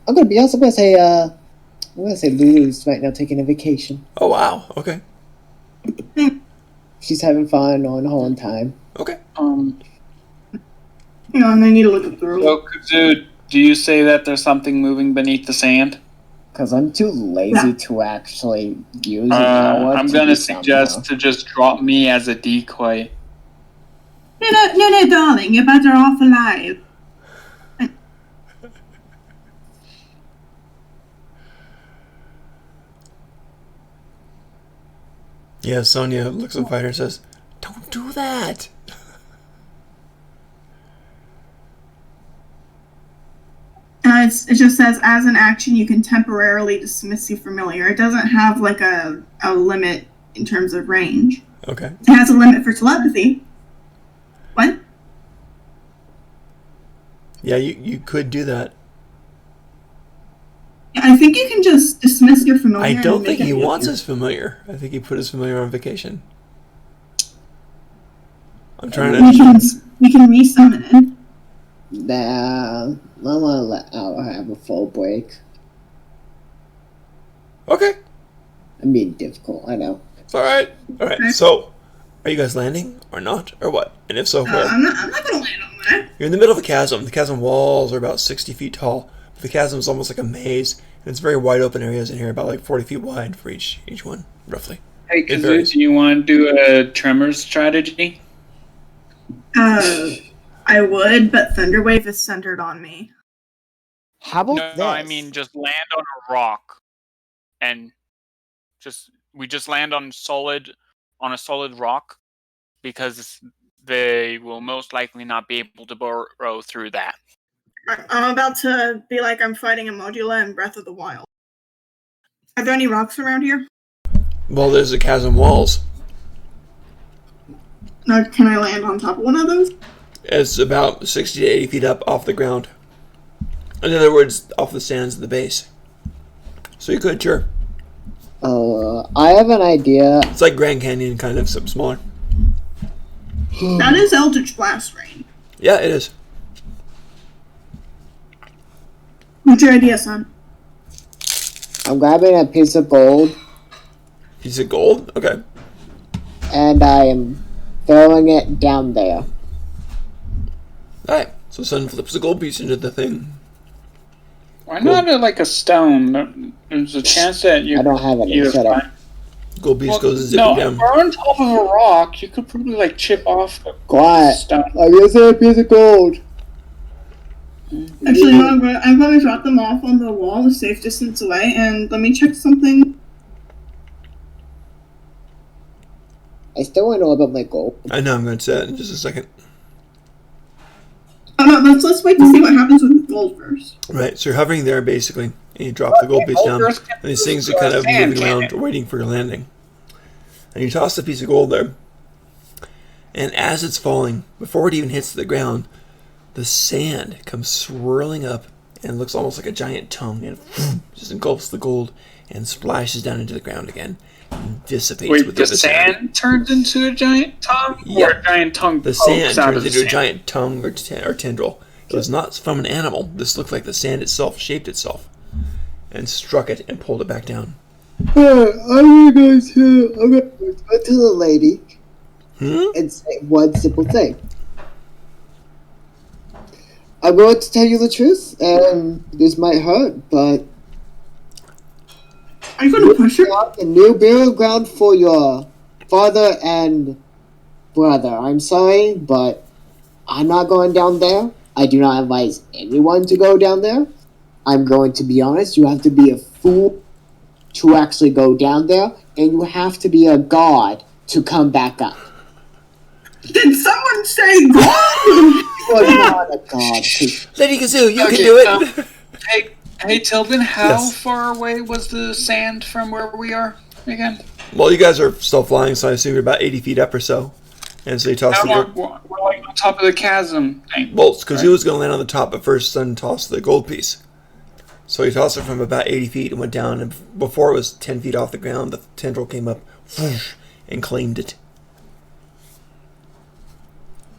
gonna be honest. I'm gonna say Lulu's right now taking a vacation. Oh, wow. Okay. She's having fun on her own time. Okay. Hang on, I need to look up the rules. So, Kazoo, do you say that there's something moving beneath the sand? Because I'm too lazy to actually use it. I'm gonna suggest to just drop me as a decoy. No, darling, you're better off alive. Yeah, Sonia looks at Fighter and says, "Don't do that." It just says, as an action, you can temporarily dismiss your familiar. It doesn't have, like, a limit in terms of range. Okay. It has a limit for telepathy. What? Yeah, you could do that. I think you can just dismiss your familiar. I don't and think make he it wants easier. his familiar. I think he put his familiar on vacation. I'm trying to... We can resummon it. Nah, I want to let Al have a full break. Okay. I'm being difficult, I know. It's alright. Alright, so, are you guys landing or not? Or what? And if so, where? I'm not going to land on that. You're in the middle of a chasm. The chasm walls are about 60 feet tall. The chasm is almost like a maze. And it's very wide open areas in here, about like 40 feet wide for each one, roughly. Hey, Kazoo, do you want to do a Tremors strategy? I would, but Thunderwave is centered on me. How about No, this? I mean just land on a rock, and we just land on a solid rock, because they will most likely not be able to burrow through that. I'm about to be like I'm fighting a Modula in Breath of the Wild. Are there any rocks around here? Well, there's the chasm walls. Now, can I land on top of one of those? It's about 60 to 80 feet up off the ground. In other words, off the sands of the base. So you could, sure. I have an idea. It's like Grand Canyon, kind of, something smaller. That is Eldritch Blast range. Yeah, it is. What's your idea, son? I'm grabbing a piece of gold. Piece of gold? Okay. And I am throwing it down there. Alright, so Sun flips the gold piece into the thing. Why not like a stone? There's a chance that you. I don't have any. Shut up. Gold piece goes zipping No, down. if we're on top of a rock, you could probably like chip off the Quiet. stone. I guess a piece of gold. Actually, no, I'm going to drop them off on the wall a safe distance away, and let me check something. I still want to know about my gold. I know, I'm going to say that in just a second. Oh no, let's wait to see what happens with the gold first. Right, so you're hovering there, basically, and you drop the gold piece down, and these things are kind of moving around, waiting for your landing. And you toss the piece of gold there, And as it's falling, before it even hits the ground, the sand comes swirling up and looks almost like a giant tongue and just engulfs the gold and splashes down into the ground again and dissipates Wait, with the other sand. sand turns into a giant tongue? Yeah. Or a giant tongue The pokes sand out turns of the into a sand? giant tongue or tendril. It was not from an animal. This looked like the sand itself shaped itself and struck it and pulled it back down. I'm gonna go to the lady and say one simple thing. I'm going to tell you the truth, and this might hurt, but Are you gonna push her? a new burial ground for your father and brother. I'm sorry, but I'm not going down there. I do not advise anyone to go down there. I'm going to be honest, you have to be a fool to actually go down there, and you have to be a god to come back up. Did someone say God? You're not a god. Lady Kazoo, you Okay, can do it! Hey, Tilden, how Yes. far away was the sand from where we are again? Well, you guys are still flying, so I assume you're about 80 feet up or so. And so you toss We're the gold. like on top of the chasm thing. Well, because he was going to land on the top, but first Sun tossed the gold piece. So he tossed it from about 80 feet and went down, and before it was 10 feet off the ground, the tendril came up whoosh, and claimed it.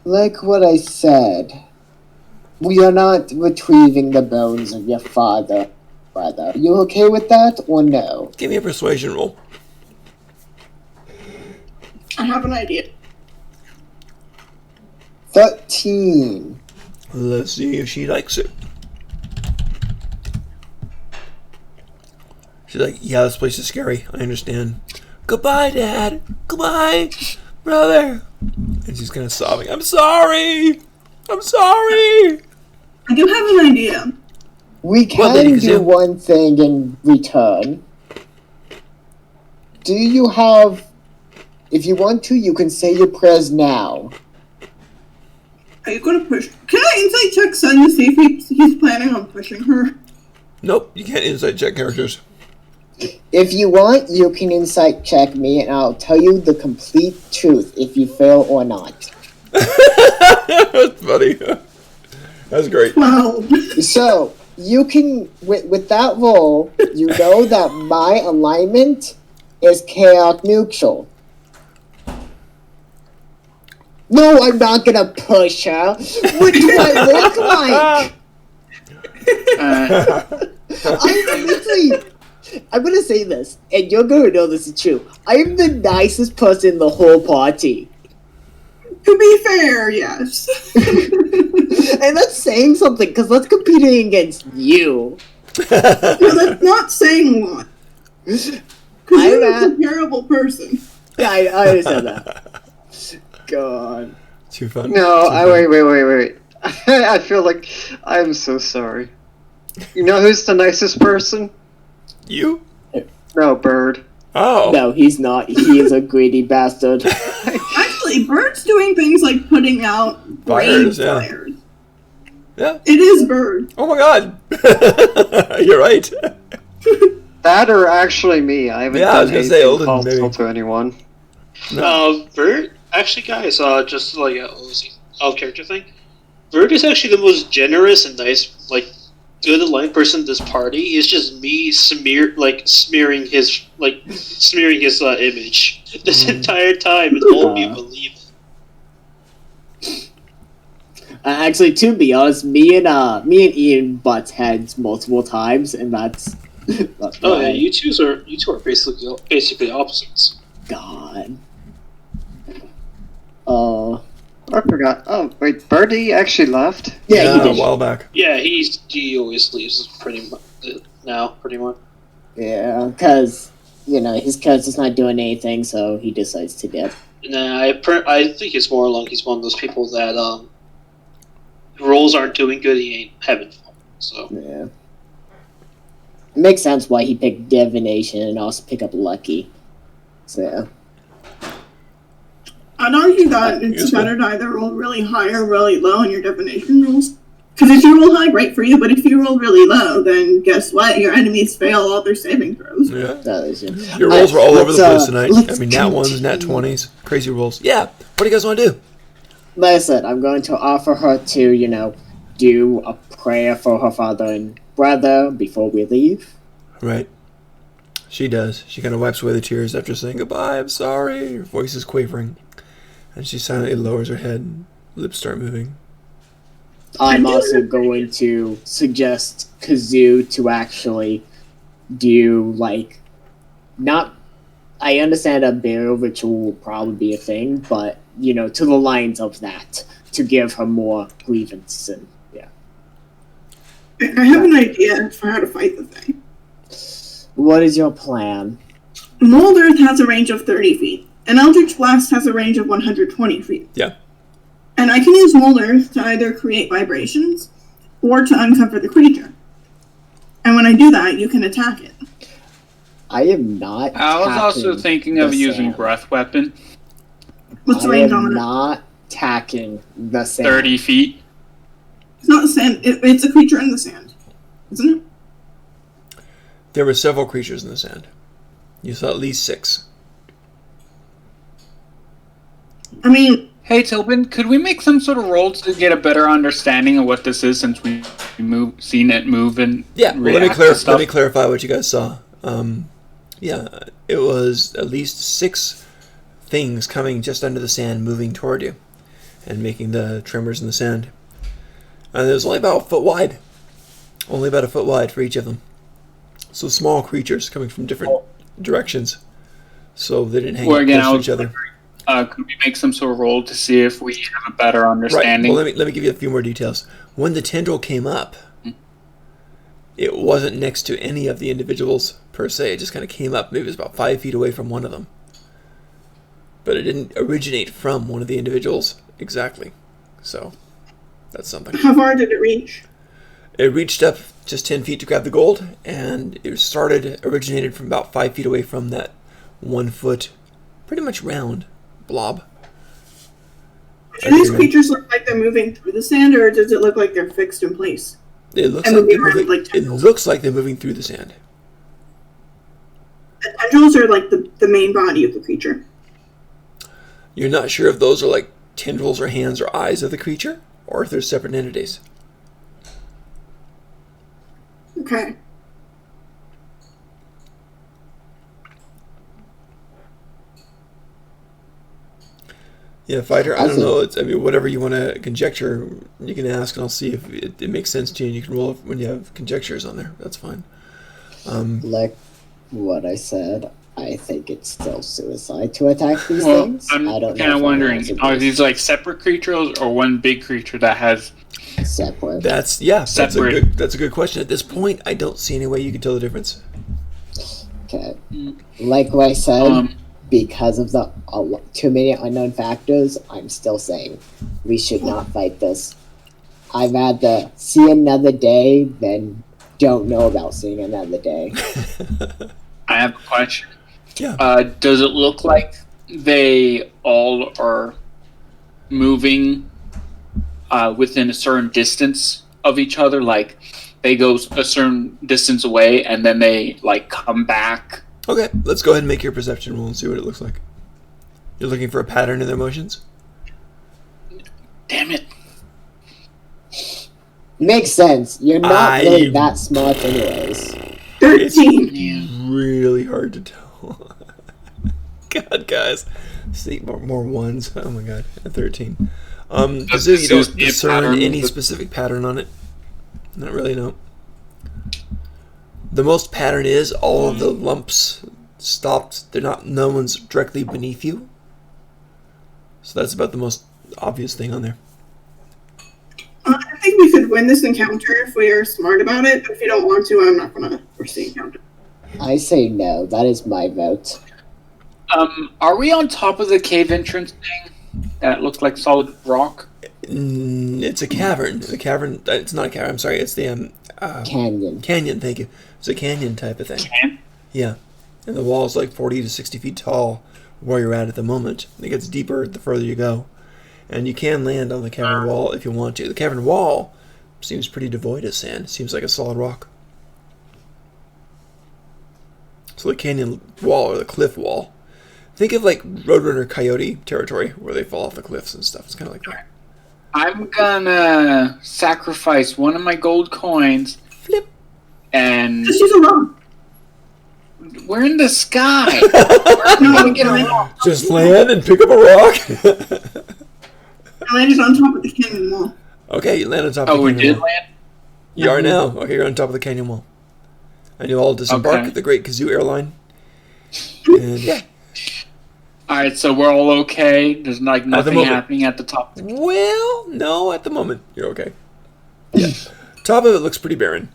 Like what I said, we are not retrieving the bones of your father, brother. You okay with that, or no? Give me a persuasion roll. I have an idea. 13. Let's see if she likes it. She's like, yeah, this place is scary. I understand. Goodbye, Dad. Goodbye, brother. And she's kind of sobbing. I'm sorry. I'm sorry. I do have an idea. We Well, Lady can do Kazoo. one thing in return. Do you have... If you want to, you can say your prayers now. Are you gonna push? Can I insight check Sun to see if he's planning on pushing her? Nope, you can't insight check characters. If you want, you can insight check me, and I'll tell you the complete truth if you fail or not. That's funny. That's great. 12. So, you can, with that roll, you know that my alignment is chaos neutral. No, I'm not gonna push her. What do I look like? I'm literally... I'm gonna say this, and you're gonna know this is true. I'm the nicest person in the whole party. To be fair, yes. And that's saying something, because that's competing against you. No, that's not saying one. Because you're a comparable person. Yeah, I understand that. God. Too fun. No, Too fun. wait. I feel like I'm so sorry. You know who's the nicest person? You? No, Bird. Oh. No, he's not. He is a greedy bastard. Actually, Bird's doing things like putting out Fires, rain yeah. fires. Yeah. It is Bird. Oh my god. You're right. That or actually me. I haven't Yeah, I done was gonna say anything Olden, hostile maybe. to anyone. Vert, actually, guys, just like a off character thing. Vert is actually the most generous and nice, like, good aligned person in this party. It's just me smearing his image this entire time, and all of you believe. Actually, to be honest, me and Ian butts heads multiple times, and that's Oh why. yeah, you two are basically opposites. God. I forgot. Oh, wait, Birdie actually left? Yeah, he a did. while back. Yeah, he always leaves pretty much. Yeah, because, his character's not doing anything, so he decides to dip. Nah, I think it's more along he's one of those people that roles aren't doing good, he ain't having fun. So Yeah. It makes sense why he picked divination and also pick up lucky. So, yeah. I'd argue that it's Useful. better to either roll really high or really low in your divination rolls. Because if you roll high, great for you, but if you roll really low, then guess what? Your enemies fail all their saving throws. Yeah. That is it. Your rolls were all over the place tonight. let's I mean, nat 1s, nat 20s, crazy rolls. Yeah. What do you guys want to do? Like I said, I'm going to offer her to, do a prayer for her father and brother before we leave. Right. She does. She kind of wipes away the tears after saying goodbye. I'm sorry. Her voice is quavering. And she silently lowers her head. Lips start moving. I'm also going to suggest Kazoo to actually do, not... I understand a burial ritual will probably be a thing, but, to the lines of that, to give her more grievance and, yeah. I have an idea for how to fight the thing. What is your plan? Mold Earth has a range of 30 feet, and Eldritch Blast has a range of 120 feet. Yeah. And I can use Mold Earth to either create vibrations or to uncover the creature. And when I do that, you can attack it. I am not. I was also thinking of using breath weapon. What's the I range am on it? not attacking the sand. 30 feet. It's not the sand. It's a creature in the sand, isn't it? There were several creatures in the sand. You saw at least 6. I mean... Hey, Tilbin, could we make some sort of rolls to get a better understanding of what this is since we've seen it move and Yeah, well, react to stuff? let me clarify what you guys saw. Yeah, it was at least 6 things coming just under the sand moving toward you and making the tremors in the sand. And it was only about a foot wide. Only about a foot wide for each of them. So small creatures coming from different directions. So they didn't hang Well, again, close to each other. Could we make some sort of roll to see if we have a better understanding? Right. Well, let me give you a few more details. When the tendril came up, it wasn't next to any of the individuals per se. It just kind of came up. Maybe it was about 5 feet away from one of them. But it didn't originate from one of the individuals exactly. So that's something. How far did it reach? It reached up just 10 feet to grab the gold, and it originated from about 5 feet away from that 1 foot, pretty much round blob. Do these creatures look like they're moving through the sand, or does it look like they're fixed in place? It looks like they're moving through the sand. The tendrils are like the main body of the creature. You're not sure if those are like tendrils or hands or eyes of the creature, or if they're separate entities. Okay. Yeah, fighter, I don't know. Whatever you want to conjecture, you can ask, and I'll see if it makes sense to you, and you can roll when you have conjectures on there. That's fine. Like what I said, I think it's still suicide to attack these things. I'm kind of wondering, are these like separate creatures or one big creature that has separate? That's a good question. At this point, I don't see any way you can tell the difference. Okay, like what I said, because of the too many unknown factors, I'm still saying we should not fight this. I'd rather see another day than don't know about seeing another day. I have a question. Yeah. Does it look like they all are moving within a certain distance of each other? Like they go a certain distance away and then they like come back? Okay, let's go ahead and make your perception roll and see what it looks like. You're looking for a pattern in their motions? Damn it. Makes sense. You're not really that smart anyways. 13. It's really hard to tell. God, guys. See, more ones. Oh my god. A 13. So you don't discern any specific pattern on it? Not really, no. The most pattern is all of the lumps stopped. No one's directly beneath you. So that's about the most obvious thing on there. I think we could win this encounter if we are smart about it, but if you don't want to, I'm not going to force the encounter. I say no. That is my vote. Are we on top of the cave entrance thing that looks like solid rock? It's a cavern. The cavern. It's not a cavern. I'm sorry. It's the canyon. Canyon. Thank you. It's a canyon type of thing. Can? Yeah, and the wall is like 40 to 60 feet tall where you're at the moment. It gets deeper the further you go, and you can land on the cavern wall if you want to. The cavern wall seems pretty devoid of sand. Seems like a solid rock. So the canyon wall or the cliff wall. Think of like Roadrunner Coyote territory where they fall off the cliffs and stuff. It's kind of like that. I'm gonna sacrifice one of my gold coins. Flip. And Just use a rock. we're in the sky. Where can we get a rock? Just land and pick up a rock. I landed on top of the canyon wall. Okay, you land on top of Oh, the we canyon did wall. land? You are now. Okay, you're on top of the canyon wall. And you all disembark Okay. at the Great Kazoo airline. And yeah. Alright, so we're all okay. There's like nothing moment. happening at the top. Well, no, at the moment. You're okay. Yeah. Top of it looks pretty barren.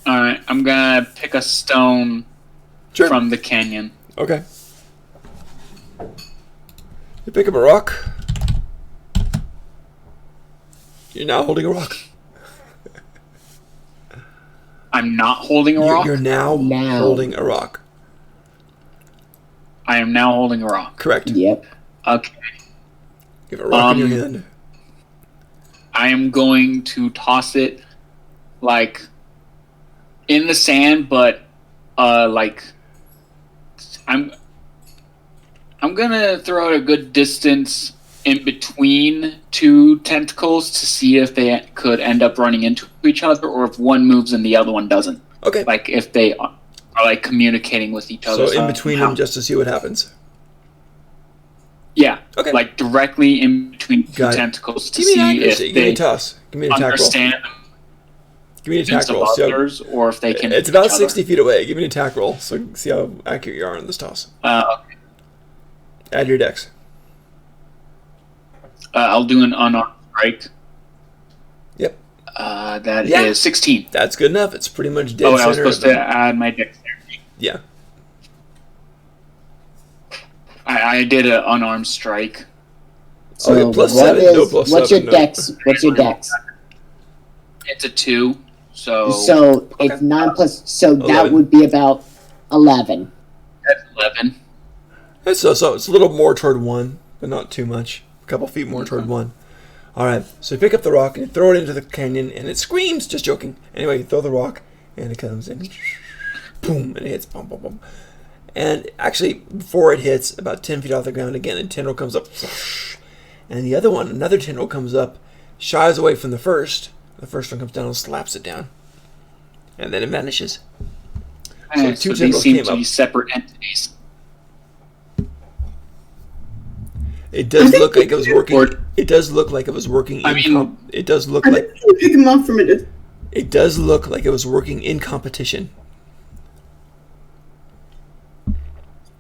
Alright, I'm gonna pick a stone Sure. from the canyon. Okay. You pick up a rock. You're now holding a rock. I'm not holding a rock. You're now holding a rock. I am now holding a rock. Correct. Yep. Okay. You have a rock in your hand. I am going to toss it like in the sand, but like I'm gonna throw it a good distance in between two tentacles to see if they could end up running into each other, or if one moves and the other one doesn't. Okay. Like if they are like communicating with each other. So in between them, just to see what happens. Yeah. Okay. Like directly in between two Got it. tentacles to Give me an see if accuracy. Give me they a toss. Give me an attack roll. understand Give me an attack of roll. See how- others, or if they can. It's hit about each other. 60 feet away. Give me an attack roll. So see how accurate you are on this toss. Okay. Add your dex. I'll do an unarmed strike. Yep. That Yeah. is 16. That's good enough. It's pretty much dead Oh, I was center. supposed to add my dexterity. Yeah. I did an unarmed strike. So Okay, plus what 7. is- No, plus what's 7. your dex? What's your dex? It's a 2, so So if 9 plus, so that 11. would be about 11. that's 11. So it's a little more toward 1, but not too much. A couple feet more toward 1. All right. So you pick up the rock and you throw it into the canyon, and it screams. Just joking. Anyway, you throw the rock, and it comes in. Boom, and it hits. Boom, boom, boom. And actually, before it hits, about 10 feet off the ground, again, a tendril comes up. And the other one, another tendril comes up, shies away from the first. The first one comes down and slaps it down. And then it vanishes. So two they tendrils seem came to be up. separate entities. It does look like it was working. It does look like it was working. It does look I like think you pick him up from it. it does look like it was working in competition.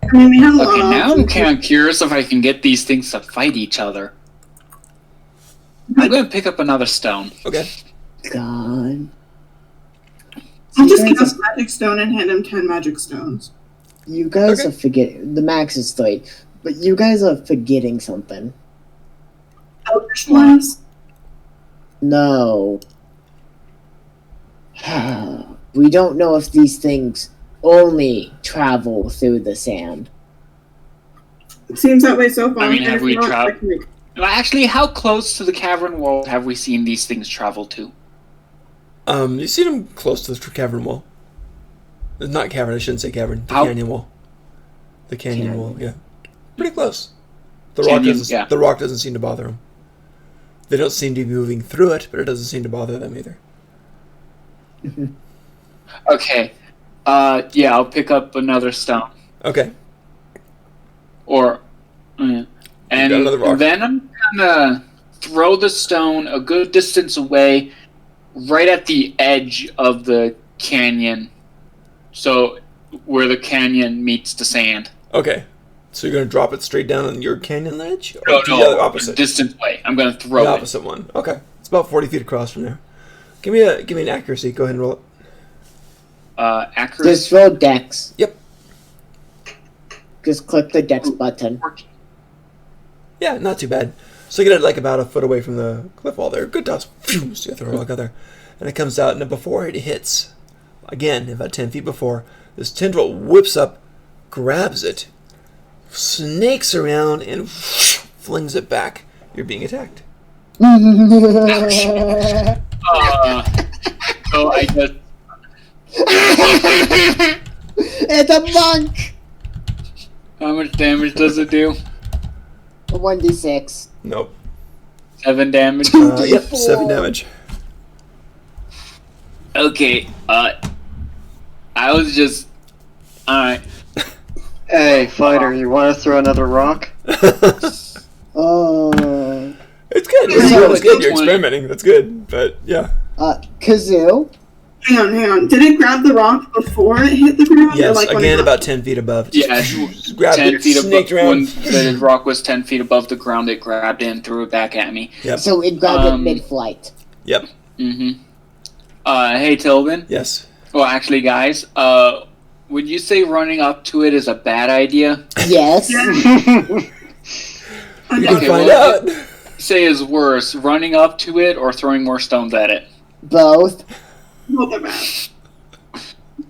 I mean, we have a lot Okay, of now I'm options. kind of curious if I can get these things to fight each other. I'm going to pick up another stone. Okay. God. I'll just cast magic stone and hand him 10 magic stones. You guys Okay. are forgetting. The max is 3. But you guys are forgetting something. Eldritch Blast. No. We don't know if these things only travel through the sand. It seems that way so far. I mean, and have if we not, tried- I can make- Actually, how close to the cavern wall have we seen these things travel to? You've seen them close to the cavern wall. Not cavern. I shouldn't say cavern. The How- canyon wall. The canyon Canyon. wall. Yeah. Pretty close. The Canyon, yeah. The rock doesn't seem to bother them. They don't seem to be moving through it, but it doesn't seem to bother them either. Okay. Yeah, I'll pick up another stone. Okay. Or, got and another rock. then I'm gonna throw the stone a good distance away, right at the edge of the canyon, so where the canyon meets the sand. Okay. So you're going to drop it straight down on your canyon ledge? Or No, to the other no, opposite? distance away. I'm gonna throw The it. opposite one. Okay. It's about 40 feet across from there. Give me an accuracy. Go ahead and roll it. Accuracy. Just roll dex. Yep. Just click the dex button. Yeah, not too bad. So you get it like about a foot away from the cliff wall there. Good toss. Phew, so you throw a rock out there. And it comes out, and before it hits, again, about 10 feet before, this tendril whips up, grabs it, snakes around, and flings it back. You're being attacked. So I guess It's a monk! how much damage does it do? 1d6. Nope. 7 damage. Yep, 7 damage. Okay. I was just. Alright. Hey, fighter, you want to throw another rock? Oh. It's good. It's good. You're experimenting. That's good. But yeah. Kazoo? Hang on. Did it grab the rock before it hit the ground? Yes. Or like when Again, it about 10 feet above. Yeah, Just grabbed 10 it, feet snaked above. When around. the rock was 10 feet above the ground, it grabbed it and threw it back at me. Yep. So it grabbed it mid-flight. Yep. Mm-hmm. Hey, Tilvin. Yes. Well, actually, guys, would you say running up to it is a bad idea? Yes. You can Okay, find well, out. Say is worse, running up to it or throwing more stones at it? Both. Both are bad.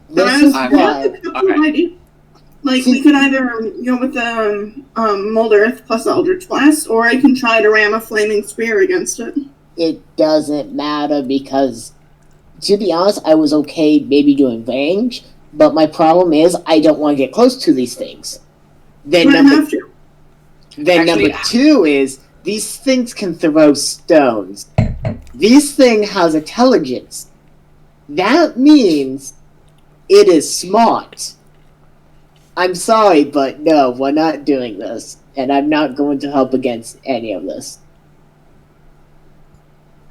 This is I'm- why. Okay. Like, we could either go with the Mold Earth plus Eldritch Blast, or I can try to ram a Flaming Spear against it. It doesn't matter because, to be honest, I was okay maybe doing range, but my problem is I don't want to get close to these things. Then But I number have to. Actually- number 2 is these things can throw stones. This thing has intelligence. That means it is smart. I'm sorry, but no, we're not doing this. And I'm not going to help against any of this.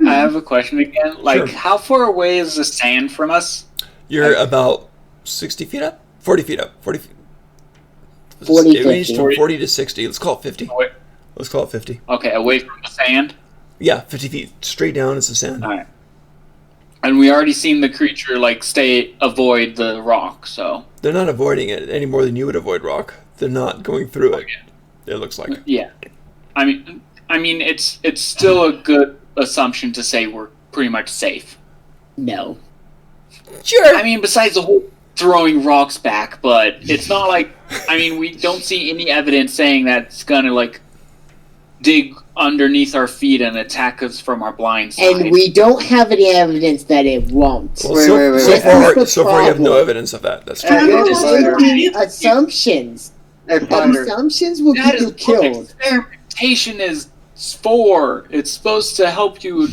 I have a question again. Like, Sure. how far away is the sand from us? You're about 60 feet up? 40 feet up. 40 feet. 40, It ranged 50. from 40 to 60. Let's call it 50. Wait. Let's call it 50. Okay, away from the sand? Yeah, 50 feet straight down is the sand. Alright. And we already seen the creature, like, avoid the rock, so... They're not avoiding it any more than you would avoid rock. They're not going through it. It looks like. Yeah. I mean, it's still a good assumption to say we're pretty much safe. No. Sure. I mean, besides the whole throwing rocks back, but it's not like... I mean, we don't see any evidence saying that it's gonna, like, dig underneath our feet and attack us from our blind side. And we don't have any evidence that it won't. Well, Wait, so, wait, wait, so wait. far, That's the so far you have no problem. evidence of that. That's Hey, true. hey, Just fighter. making assumptions. Hey, And fighter. assumptions will That get is you killed. what experimentation is for. It's supposed to help you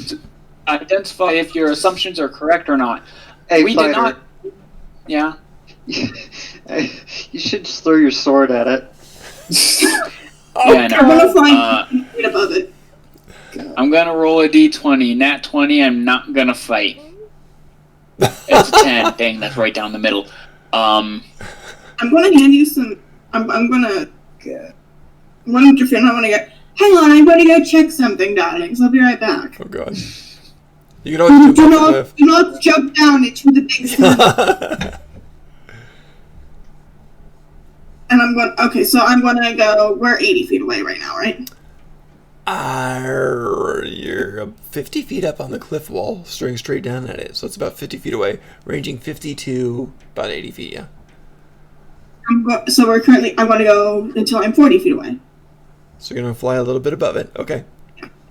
identify if your assumptions are correct or not. Hey, we fighter. did not... Yeah. Hey, you should just throw your sword at it. Yeah, I'm gonna no. fly 50 feet above it. I'm gonna roll a d20. Nat 20, I'm not gonna fight. It's a 10. Dang, that's right down the middle. I'm gonna hand you some. I'm gonna. One of your friend, I'm gonna go. Hang on, I'm gonna go check something, darlings. I'll be right back. Oh, God. You can always Do jump off not, do not jump down into the big sand. the cliff. And I'm going. Okay, so I'm gonna go. We're 80 feet away right now, right? You're 50 feet up on the cliff wall, staring straight down at it. So it's about 50 feet away, ranging 50 to about 80 feet, yeah. So we're currently. I'm gonna go until I'm 40 feet away, So you're going to fly a little bit above it. Okay.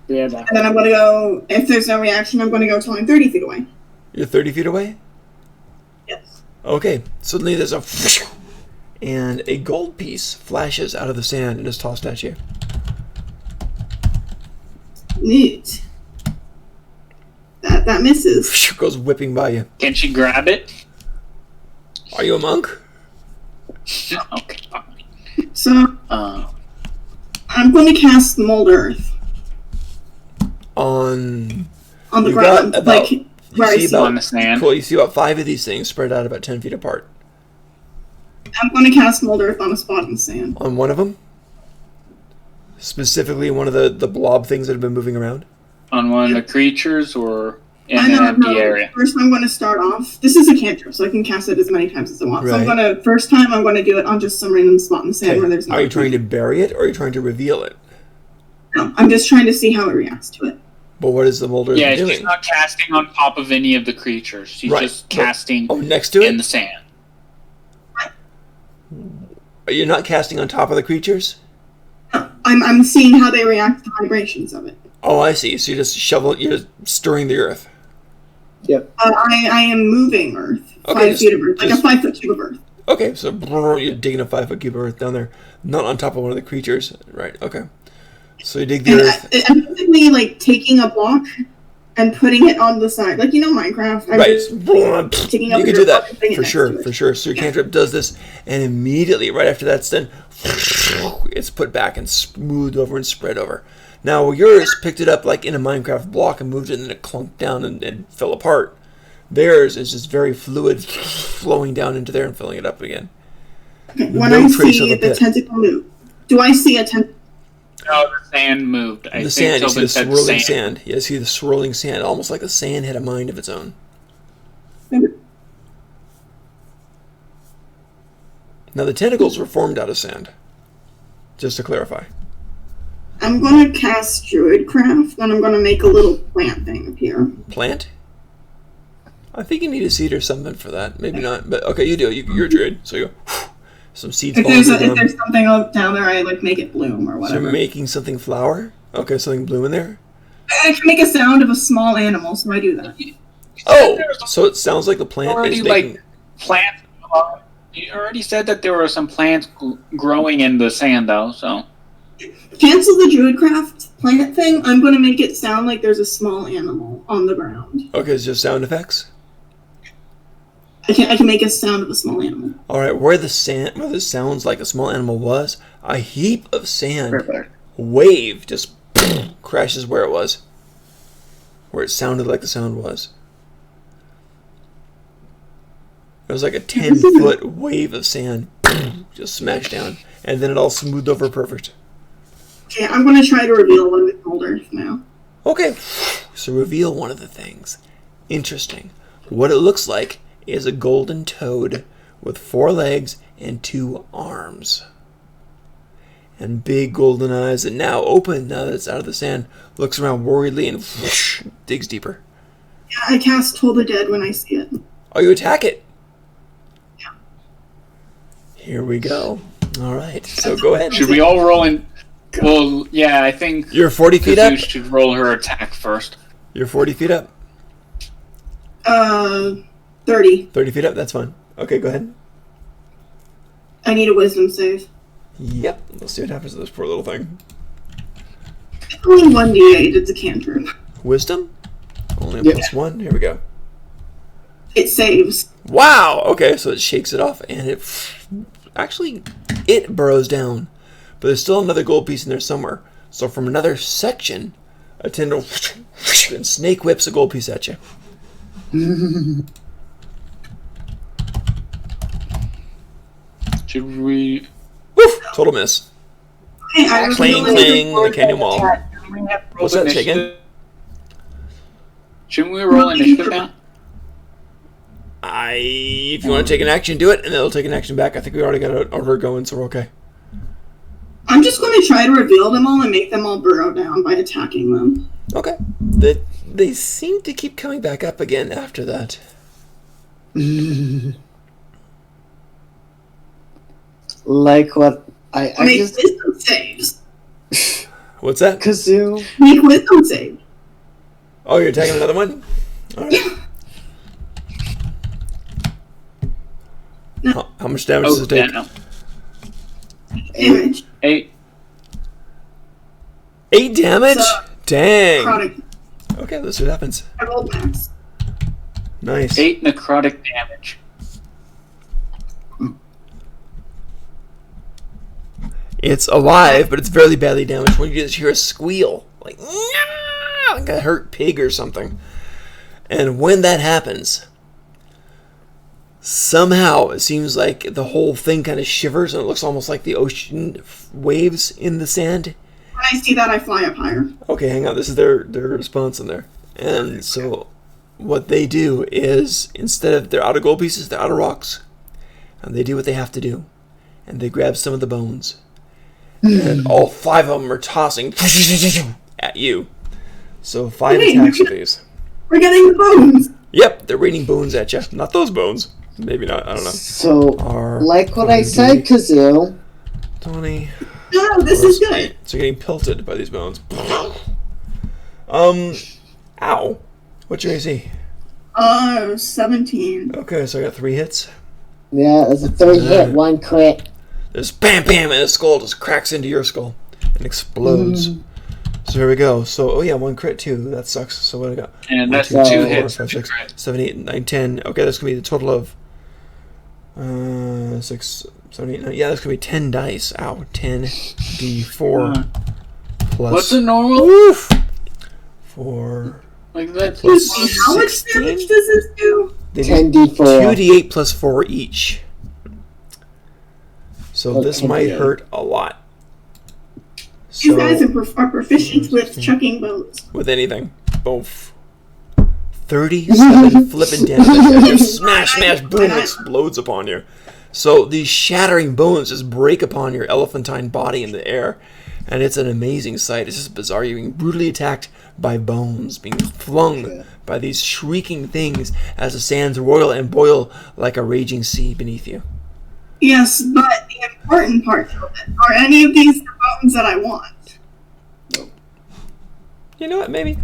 Yeah, and then I'm gonna go. If there's no reaction, I'm gonna go until I'm 30 feet away. You're 30 feet away? Yes. Okay. Suddenly there's a... and a gold piece flashes out of the sand and is tossed at you. Neat. That misses. Goes whipping by you. Can she grab it? Are you a monk? Okay. So Uh, I'm going to cast Mold Earth On... on the You ground, got about- like where I see see. about- on the sand. Cool, you see about 5 of these things spread out about 10 feet apart. I'm going to cast Mold Earth on a spot in the sand. On one of them? Specifically one of the blob things that have been moving around? On one of the creatures or in I an know. empty area? First, I'm going to start off. This is a cantrip, so I can cast it as many times as I want. So I'm Right. going to first time I'm going to do it on just some random spot in the sand where there's no. Are you trying to bury it or are you trying to reveal it? No, I'm just trying to see how it reacts to it. But what is the molder Yeah, doing? she's not casting on top of any of the creatures. She's Right. just casting Oh, next to in it? the sand. Are you not casting on top of the creatures? No, I'm seeing how they react to the vibrations of it. Oh, I see. So you're stirring the earth. Yep. I am moving earth. Okay, 5 feet of earth. Like a 5 foot cube of earth. Okay, so you're digging a 5 foot cube of earth down there, not on top of one of the creatures, right? Okay. So you dig the earth. I'm basically like taking a block and putting it on the side, like Minecraft. I'm Right. taking You up can the do block that and putting it for next sure, to it. for sure. So your cantrip does this, and immediately, right after that's done, it's put back and smoothed over and spread over. Now yours picked it up like in a Minecraft block and moved it, and then it clunked down and fell apart. Theirs is just very fluid, flowing down into there and filling it up again. Okay, when No I trace see of a the pit. tentacle move, do I see a tentacle? No, the sand moved. I The think sand, you see Tobin the said swirling sand. You see the swirling sand, almost like the sand had a mind of its own. Now the tentacles were formed out of sand. Just to clarify. I'm gonna cast Druidcraft, and I'm gonna make a little plant thing appear. Plant? I think you need a seed or something for that. Maybe not, but okay, you do. You're a druid, so you go. Some seeds If fall there's, into the if ground. there's something up down there, I like make it bloom or So whatever. you're making something flower? Okay, something blue in there? I can make a sound of a small animal, so I do that. Oh! So it sounds like the plant already is making... like plants. You already said that there were some plants growing in the sand, though. So Cancel the Druidcraft plant thing. I'm gonna make it sound like there's a small animal on the ground. Okay, it's just sound effects? I can make a sound of a small animal. Alright, where this sounds like a small animal was, a heap of sand, wave, just crashes where it was. Where it sounded like the sound was. It was like a 10-foot wave of sand, just smashed down. And then it all smoothed over perfect. Okay, I'm gonna try to reveal one of the cold earth now. Okay, so reveal one of the things. Interesting. What it looks like is a golden toad with 4 legs and 2 arms. And big golden eyes that now open, now that it's out of the sand, looks around worriedly and whoosh, digs deeper. Yeah, I cast Toll the Dead when I see it. Oh, you attack it? Yeah. Here we go. Alright, so go ahead. should we all roll in? Well, yeah, I think You're 40 feet Kazoo up? should roll her attack first. You're 40 feet up? 30. 30 feet up, that's fine. Okay, go ahead. I need a wisdom save. Yep, let's see what happens to this poor little thing. Only 1d8, it's a cantrip. Wisdom? Only a Yep. +1, here we go. It saves. Wow! Okay, so it shakes it off, and it actually burrows down, but there's still another gold piece in there somewhere. So from another section, a tendril and snake whips a gold piece at you. Should we? Woof! Total miss. Hey, I Clang, reveal clang, the canyon wall. What's that, chicken? Shouldn't we roll initiative now? If you want to take an action, do it, and it'll take an action back. I think we already got an order going, so we're okay. I'm just going to try to reveal them all and make them all burrow down by attacking them. Okay. They seem to keep coming back up again after that. Like what I Make just wisdom saves. What's that? Kazoo. Make wisdom save. Oh, you're attacking another one? Alright. How much damage does it take? no. Damage. 8. 8 damage? So, Dang. Necrotic. Okay, let's see what happens. I rolled max. Nice. 8 necrotic damage. It's alive, but it's fairly badly damaged when you just hear a squeal. Like a hurt pig or something. And when that happens, somehow it seems like the whole thing kind of shivers and it looks almost like the ocean waves in the sand. When I see that, I fly up higher. Okay, hang on. This is their response in there. And so what they do is, instead of they're out of gold pieces, they're out of rocks. And they do what they have to do. And they grab some of the bones. And all 5 of them are tossing at you. So 5 attacks of these. We're getting the bones. Yep, they're raining bones at you. Not those bones. Maybe not. I don't know. So, like what I 20, said, Kazoo. 20. No, this is good. So you're getting pelted by these bones. Ow. What's your AC? 17. Okay, so I got 3 hits. Yeah, it was a 3-hit, 1 crit. There's bam, bam, and the skull just cracks into your skull and explodes. So here we go. So, 1 crit too. That sucks. So what do I got? And 1, that's 2, 2 3, 4, hits. 5, 6, 7, 8, 9, 10. Okay, that's going to be the total of 6, 7, 8, 9. Yeah, that's going to be 10 dice. Ow. 10d4 plus. What's the normal? Woof! 4. Like that. Plus How much 16? damage does this do? They do 10d4. 2d8 plus 4 each. So this might hurt a lot. These guys are proficient with chucking bones. With anything. Both. 37 flipping damage. And you smash, smash, boom, explodes upon you. So these shattering bones just break upon your elephantine body in the air. And it's an amazing sight. It's just bizarre. You're being brutally attacked by bones, being flung by these shrieking things as the sands roil and boil like a raging sea beneath you. Yes, but the important part of it, are any of these the bones that I want? You know what, maybe?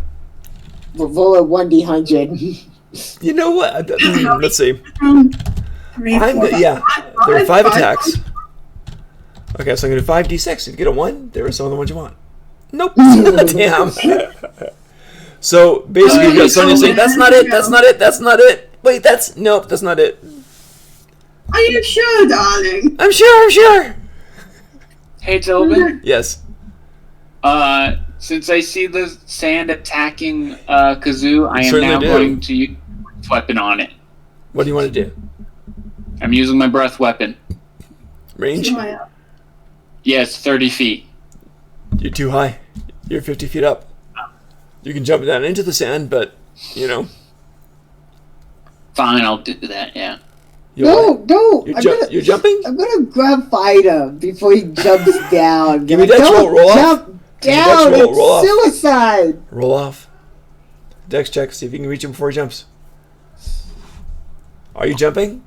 Roll a 1d100. You know what? Let's see. 3, 4, 5, Yeah, there are 5 5 attacks. Okay, so I'm going to do 5d6. If you get a 1, there are some of the ones you want. Nope. Damn. So basically, you've got Sonya saying, that's not it, that's not it, that's not it. Wait, nope, that's not it. Are you sure, darling? I'm sure. Hey, Tobin. Yes. Since I see the sand attacking Kazoo, I am Certainly now do. going to use my weapon on it. What do you want to do? I'm using my breath weapon. Range? Yes, 30 feet. You're too high. You're 50 feet up. You can jump down into the sand, but, you know. Fine, I'll do that, yeah. No. You're jumping? I'm gonna grab Fighter before he jumps down. Give me dex roll, roll off. Jump down, Roll it's off. suicide. Roll off. Dex check, see if you can reach him before he jumps. Are you jumping?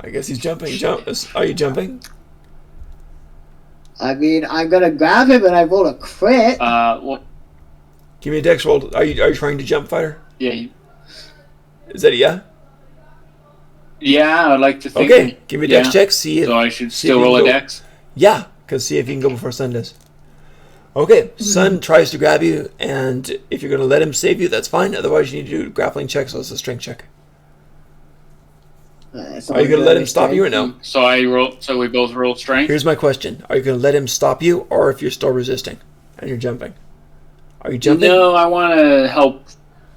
I guess he's jumping. Are you jumping? I mean, I'm gonna grab him and I roll a crit. Well, Give me a dex roll. Are you trying to jump, fighter? yeah. Is that a yeah? Yeah, I'd like to think. Okay, give me a dex check. See if. So I should see if still you roll can a go- dex? Yeah, because see if you can go before Sun does. Okay, Sun tries to grab you, and if you're going to let him save you, that's fine. Otherwise, you need to do a grappling check, so it's a strength check. Are you going to let him stop you or no? So we both roll strength? Here's my question. Are you going to let him stop you, or if you're still resisting and you're jumping? Are you jumping? No, I want to help.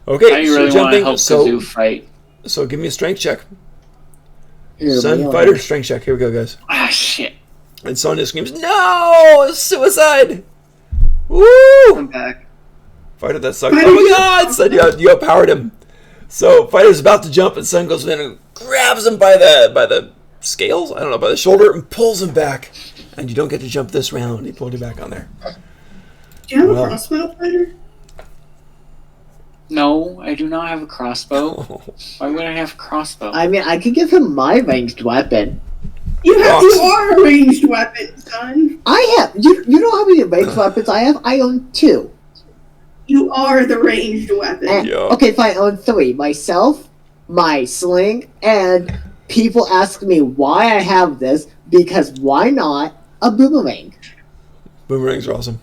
Okay, I really want to jumping, help so Kazoo fight. So give me a strength check. Here we Sun, are. fighter, strength check. Here we go, guys. Ah, shit. And Sonya screams, "No! Suicide!" Woo! I'm back. Fighter, that sucks. Oh my god! Son, you outpowered him. So Fighter's about to jump, and Sun goes in and grabs him by the scales. I don't know, by the shoulder, and pulls him back. And you don't get to jump this round. He pulled you back on there. Do you have Well. a crossbow, fighter? No, I do not have a crossbow. Why would I have a crossbow? I mean, I could give him my ranged weapon. You are a ranged weapon, son. I have. You know how many ranged weapons I have? I own 2. You are the ranged weapon. And, Yeah. Okay, fine. I own 3. Myself, my sling, and people ask me why I have this because why not a boomerang? Boomerangs are awesome.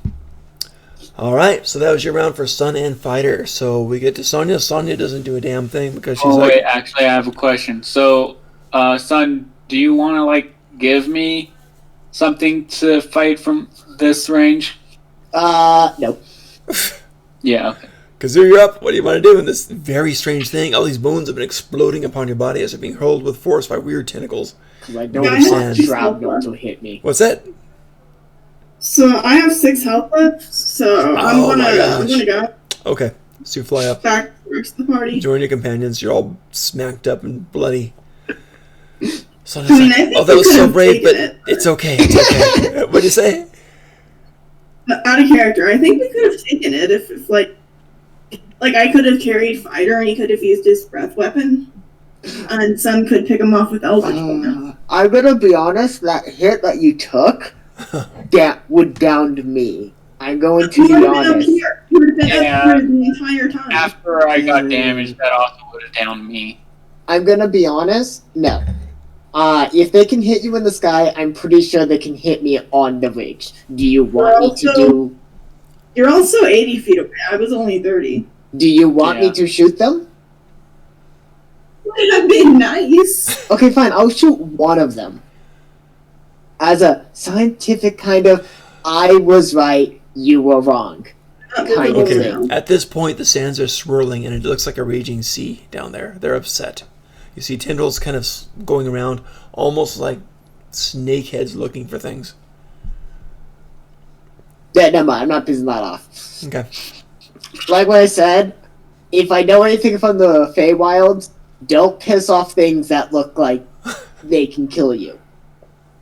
All right, so that was your round for Sun and Fighter. So we get to Sonya. Sonya doesn't do a damn thing because she's wait, actually, I have a question. So, son, do you want to, give me something to fight from this range? No. Yeah, okay. Kazoo, you're up. What do you want to do in this very strange thing? All these bones have been exploding upon your body as they're being hurled with force by weird tentacles. Because I don't Guys, want just shrapnel to hit me. What's that? So I have 6 health left, so I'm Oh my gonna gosh. go Okay, so you fly up. back to the rest of the party. Join your companions. You're all smacked up and bloody. Sonya's I mean, like, I think oh, that we was could so have brave, but taken it. it's okay. It's okay. What'd you say? Out of character, I think we could have taken it if I could have carried Fighter and he could have used his breath weapon, and Sun could pick him off with Eldritch Blast. I'm gonna be honest, that hit that you took, that would downed me. I'm going to You be would have been up honest. here. You would have been Yeah. up here the entire time. After I got damaged, that also would have downed me. I'm gonna be honest. No. If they can hit you in the sky, I'm pretty sure they can hit me on the ridge. Do you want me to do? You're also 80 feet away. I was only 30. Do you want me to shoot them? That'd be nice. Okay, fine. I'll shoot one of them. As a scientific kind of, I was right, you were wrong. Kind of Okay, thing. at this point, the sands are swirling, and it looks like a raging sea down there. They're upset. You see tendrils kind of going around, almost like snakeheads looking for things. Yeah, never mind. I'm not pissing that off. Okay. Like what I said, if I know anything from the Feywilds, don't piss off things that look like they can kill you.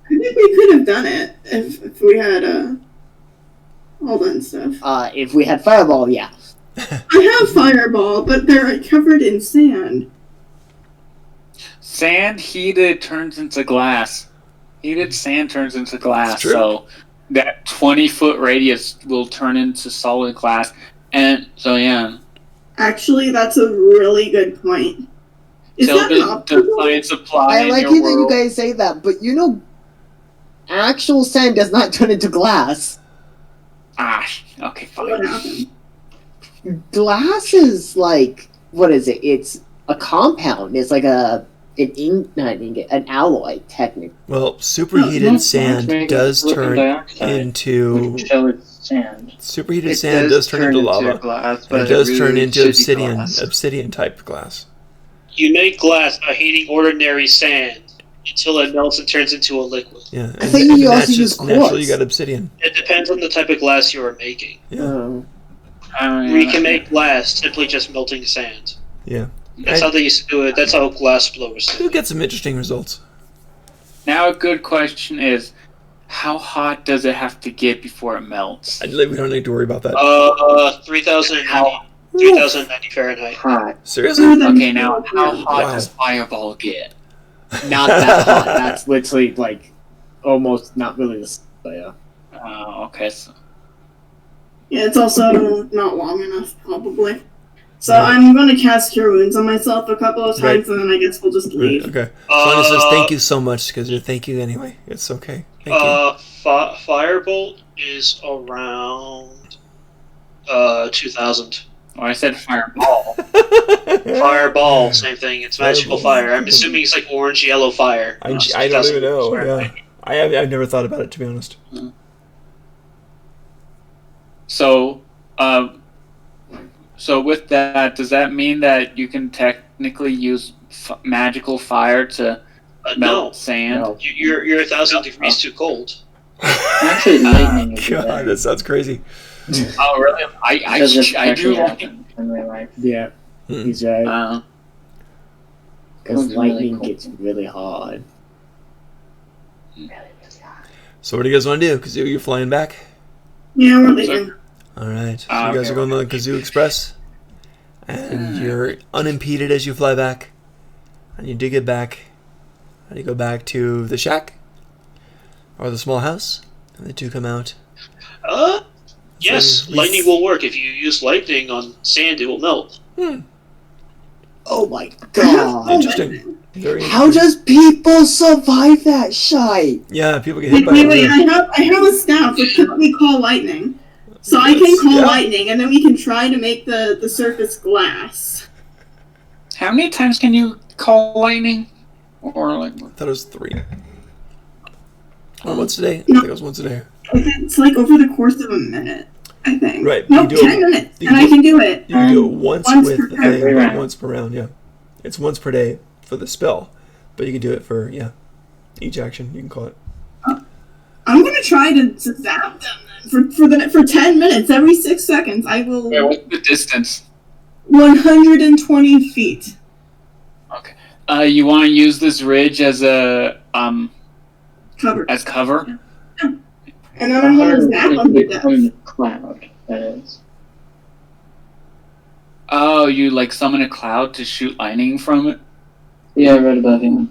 I think we could have done it if we had all that stuff. If we had Fireball, yeah. I have Fireball, but they're covered in sand. Sand heated turns into glass. Heated sand turns into glass. True. So that 20-foot radius will turn into solid glass. And so, yeah. Actually, that's a really good point. Is that an Does optical? science apply I in like your it that you world? guys say that, but you know, actual sand does not turn into glass. Ah, okay, fine. What happened? Glass is like, what is it? It's a compound. It's like an alloy, technically. Well, superheated No, sand it's does silicon turn dioxide, into which show it's sand. superheated It sand does turn into lava. glass, And but it does turn really into should be obsidian, glass. obsidian type glass. You make glass by heating ordinary sand until it melts and turns into a liquid. Yeah, I think you also use naturally quartz. you got obsidian. It depends on the type of glass you are making. Yeah, We can make glass simply just melting sand. yeah. That's how they used to do it. That's how glass blowers did You'll it. get some interesting results. Now a good question is, how hot does it have to get before it melts? We don't need to worry about that. 3,090 Fahrenheit. Hot. Seriously? Okay, now how hot Wow. does Fireball get? Not that hot. That's literally like almost not really the. Yeah. Oh, okay. So, Yeah, it's also not long enough, probably. So I'm going to cast Cure Wounds on myself a couple of times, Right. and then I guess we'll just leave. Okay. Sonia says thank you so much because you're thank you anyway. It's okay. Thank you. Firebolt is around 2,000. oh, I said Fireball. Fireball, same thing. It's magical fire. I'm assuming it's like orange, yellow fire. I don't 2,000 even know. Fahrenheit. Yeah. I've never thought about it, to be honest. So, so with that, does that mean that you can technically use magical fire to melt No. sand? No. You're 1,000 degrees too cold. Actually, lightning would be God, better. that sounds crazy. Oh, really? Because it's I do actually like. happened in real life. Yeah. Hmm. He's right. Because Looks really lightning cool. gets really hard. So what do you guys want to do? Kazoo, you're flying back? Yeah, we're leaving. All right. So Ah, you guys okay. are going on the Kazoo Express. And you're unimpeded as you fly back. And you do get back. And you go back to the shack. Or the small house. And the two come out. Yes, So we- lightning will work. If you use lightning on sand, it will melt. Oh my god. Interesting. Very How interesting. does people survive that shite? Yeah, people get hit Wait, by wait, it. I have a staff that can let me call lightning. So I can call Yeah. lightning, and then we can try to make the surface glass. How many times can you call lightning? Or like, I thought it was 3. Or once a day. I think it was once a day. It's like over the course of a minute, I think. Right, No, you do it- 10 minutes, you and can I do- can do it. You can do it once once with per the every thing, round. once per round, yeah. It's once per day for the spell. But you can do it for, each action. You can call it. I'm gonna try to zap them then for 10 minutes every 6 seconds. I will wait, what's the distance? 120 feet. Okay. You want to use this ridge as a Covered. as cover? And then I'm gonna zap them to death. From the cloud, that is. Oh, you like summon a cloud to shoot lightning from it? Yeah, I read about him.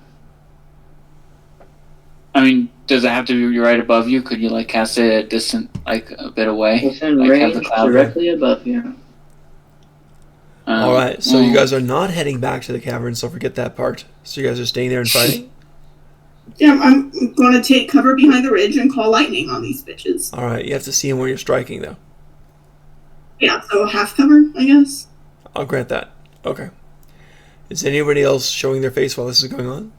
I mean, does it have to be right above you? Could you like cast it at a distant, like a bit away? Within Like have the range, cloud directly above you. All right, so you guys are not heading back to the cavern, so forget that part. So you guys are staying there and fighting? Yeah, I'm going to take cover behind the ridge and call lightning on these bitches. All right, you have to see him when you're striking, though. Yeah, so half cover, I guess. I'll grant that. Okay. Is anybody else showing their face while this is going on?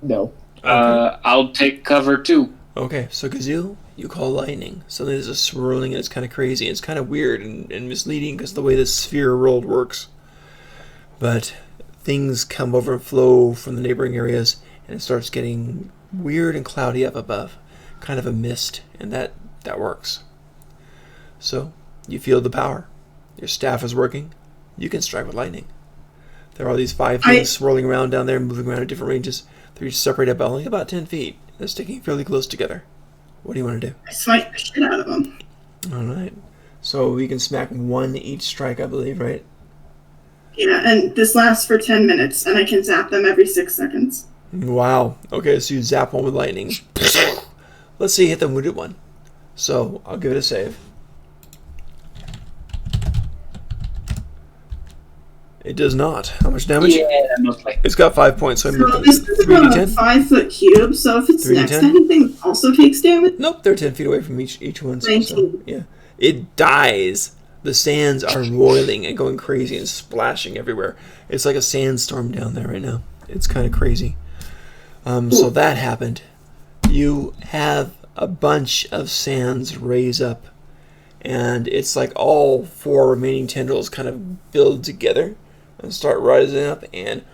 No. Okay. I'll take cover too. Okay, so Kazoo, you call lightning. So there's a swirling and it's kind of crazy. It's kind of weird and misleading because the way the sphere world works. But things come over and flow from the neighboring areas and it starts getting weird and cloudy up above. Kind of a mist, and that works. So you feel the power. Your staff is working. You can strike with lightning. There are these 5 things swirling around down there, moving around at different ranges. They're each separated by only about 10 feet. They're sticking fairly close together. What do you want to do? I smite the shit out of them. Alright. So we can smack 1 each strike, I believe, right? Yeah, and this lasts for 10 minutes, and I can zap them every 6 seconds. Wow. Okay, so you zap one with lightning. Let's see, hit the wounded one. So I'll give it a save. It does not. How much damage? Yeah, most likely. It's got 5 points, so I'm So going this is about a 5-foot cube, so if it's 3d10? next, anything also takes damage? Nope, they're 10 feet away from each one. So, 19. yeah. It dies. The sands are roiling and going crazy and splashing everywhere. It's like a sandstorm down there right now. It's kind of crazy. So that happened. You have a bunch of sands raise up, and it's like all 4 remaining tendrils kind of build together and start rising up and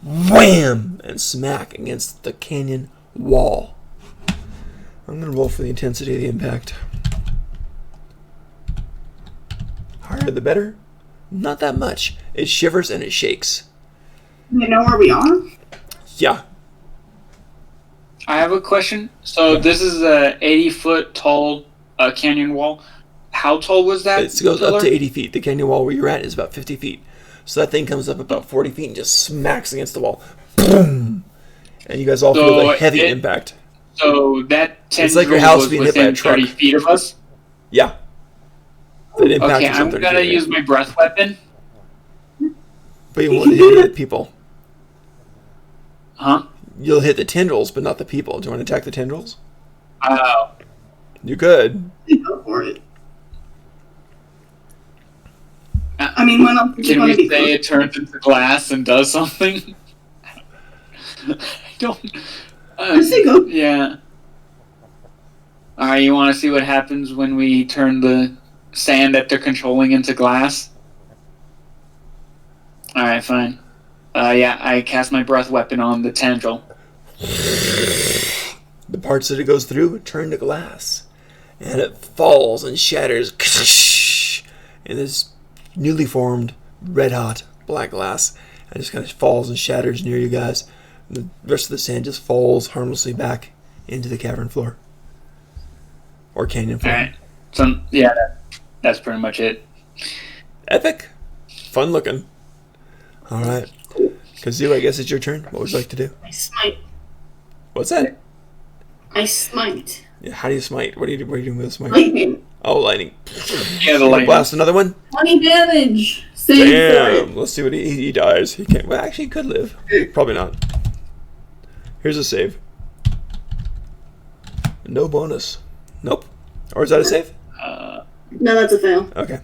wham! And smack against the canyon wall. I'm going to roll for the intensity of the impact. Higher the better? Not that much. It shivers and it shakes. You know where we are? Yeah. I have a question. So this is a 80-foot tall canyon wall. How tall was that? It goes pillar? up to 80 feet. The canyon wall where you're at is about 50 feet. So that thing comes up about 40 feet and just smacks against the wall. Boom! And you guys all feel the heavy impact. So that tendril It's like your house was being hit by a within truck. 30 feet of us? Yeah. That impact Okay, is I'm on 30 gonna feet. use my breath weapon. But you won't hit the people. Huh? You'll hit the tendrils, but not the people. Do you want to attack the tendrils? Oh. You could. Go for it. I mean, when else is it Can going to we be say close? it turns into glass and does something? I don't. I say go. Yeah. Alright, you want to see what happens when we turn the sand that they're controlling into glass? Alright, fine. Yeah, I cast my breath weapon on the tendril. The parts that it goes through turn to glass. And it falls and shatters in this newly formed, red-hot black glass. And just kind of falls and shatters near you guys. The rest of the sand just falls harmlessly back into the cavern floor. Or canyon floor. Alright. So, yeah, that's pretty much it. Epic. Fun looking. Alright. Kazoo, I guess it's your turn. What would you like to do? I smite. What's that? I smite. Yeah, how do you smite? What are you doing with a smite? Lightning. Oh, lightning. Yeah, the lightning. Blast another one? 20 damage. Save for Damn. it. Let's see what he dies. He can't. Well, actually, he could live. Probably not. Here's a save. No bonus. Nope. Or is that a save? No, that's a fail. Okay.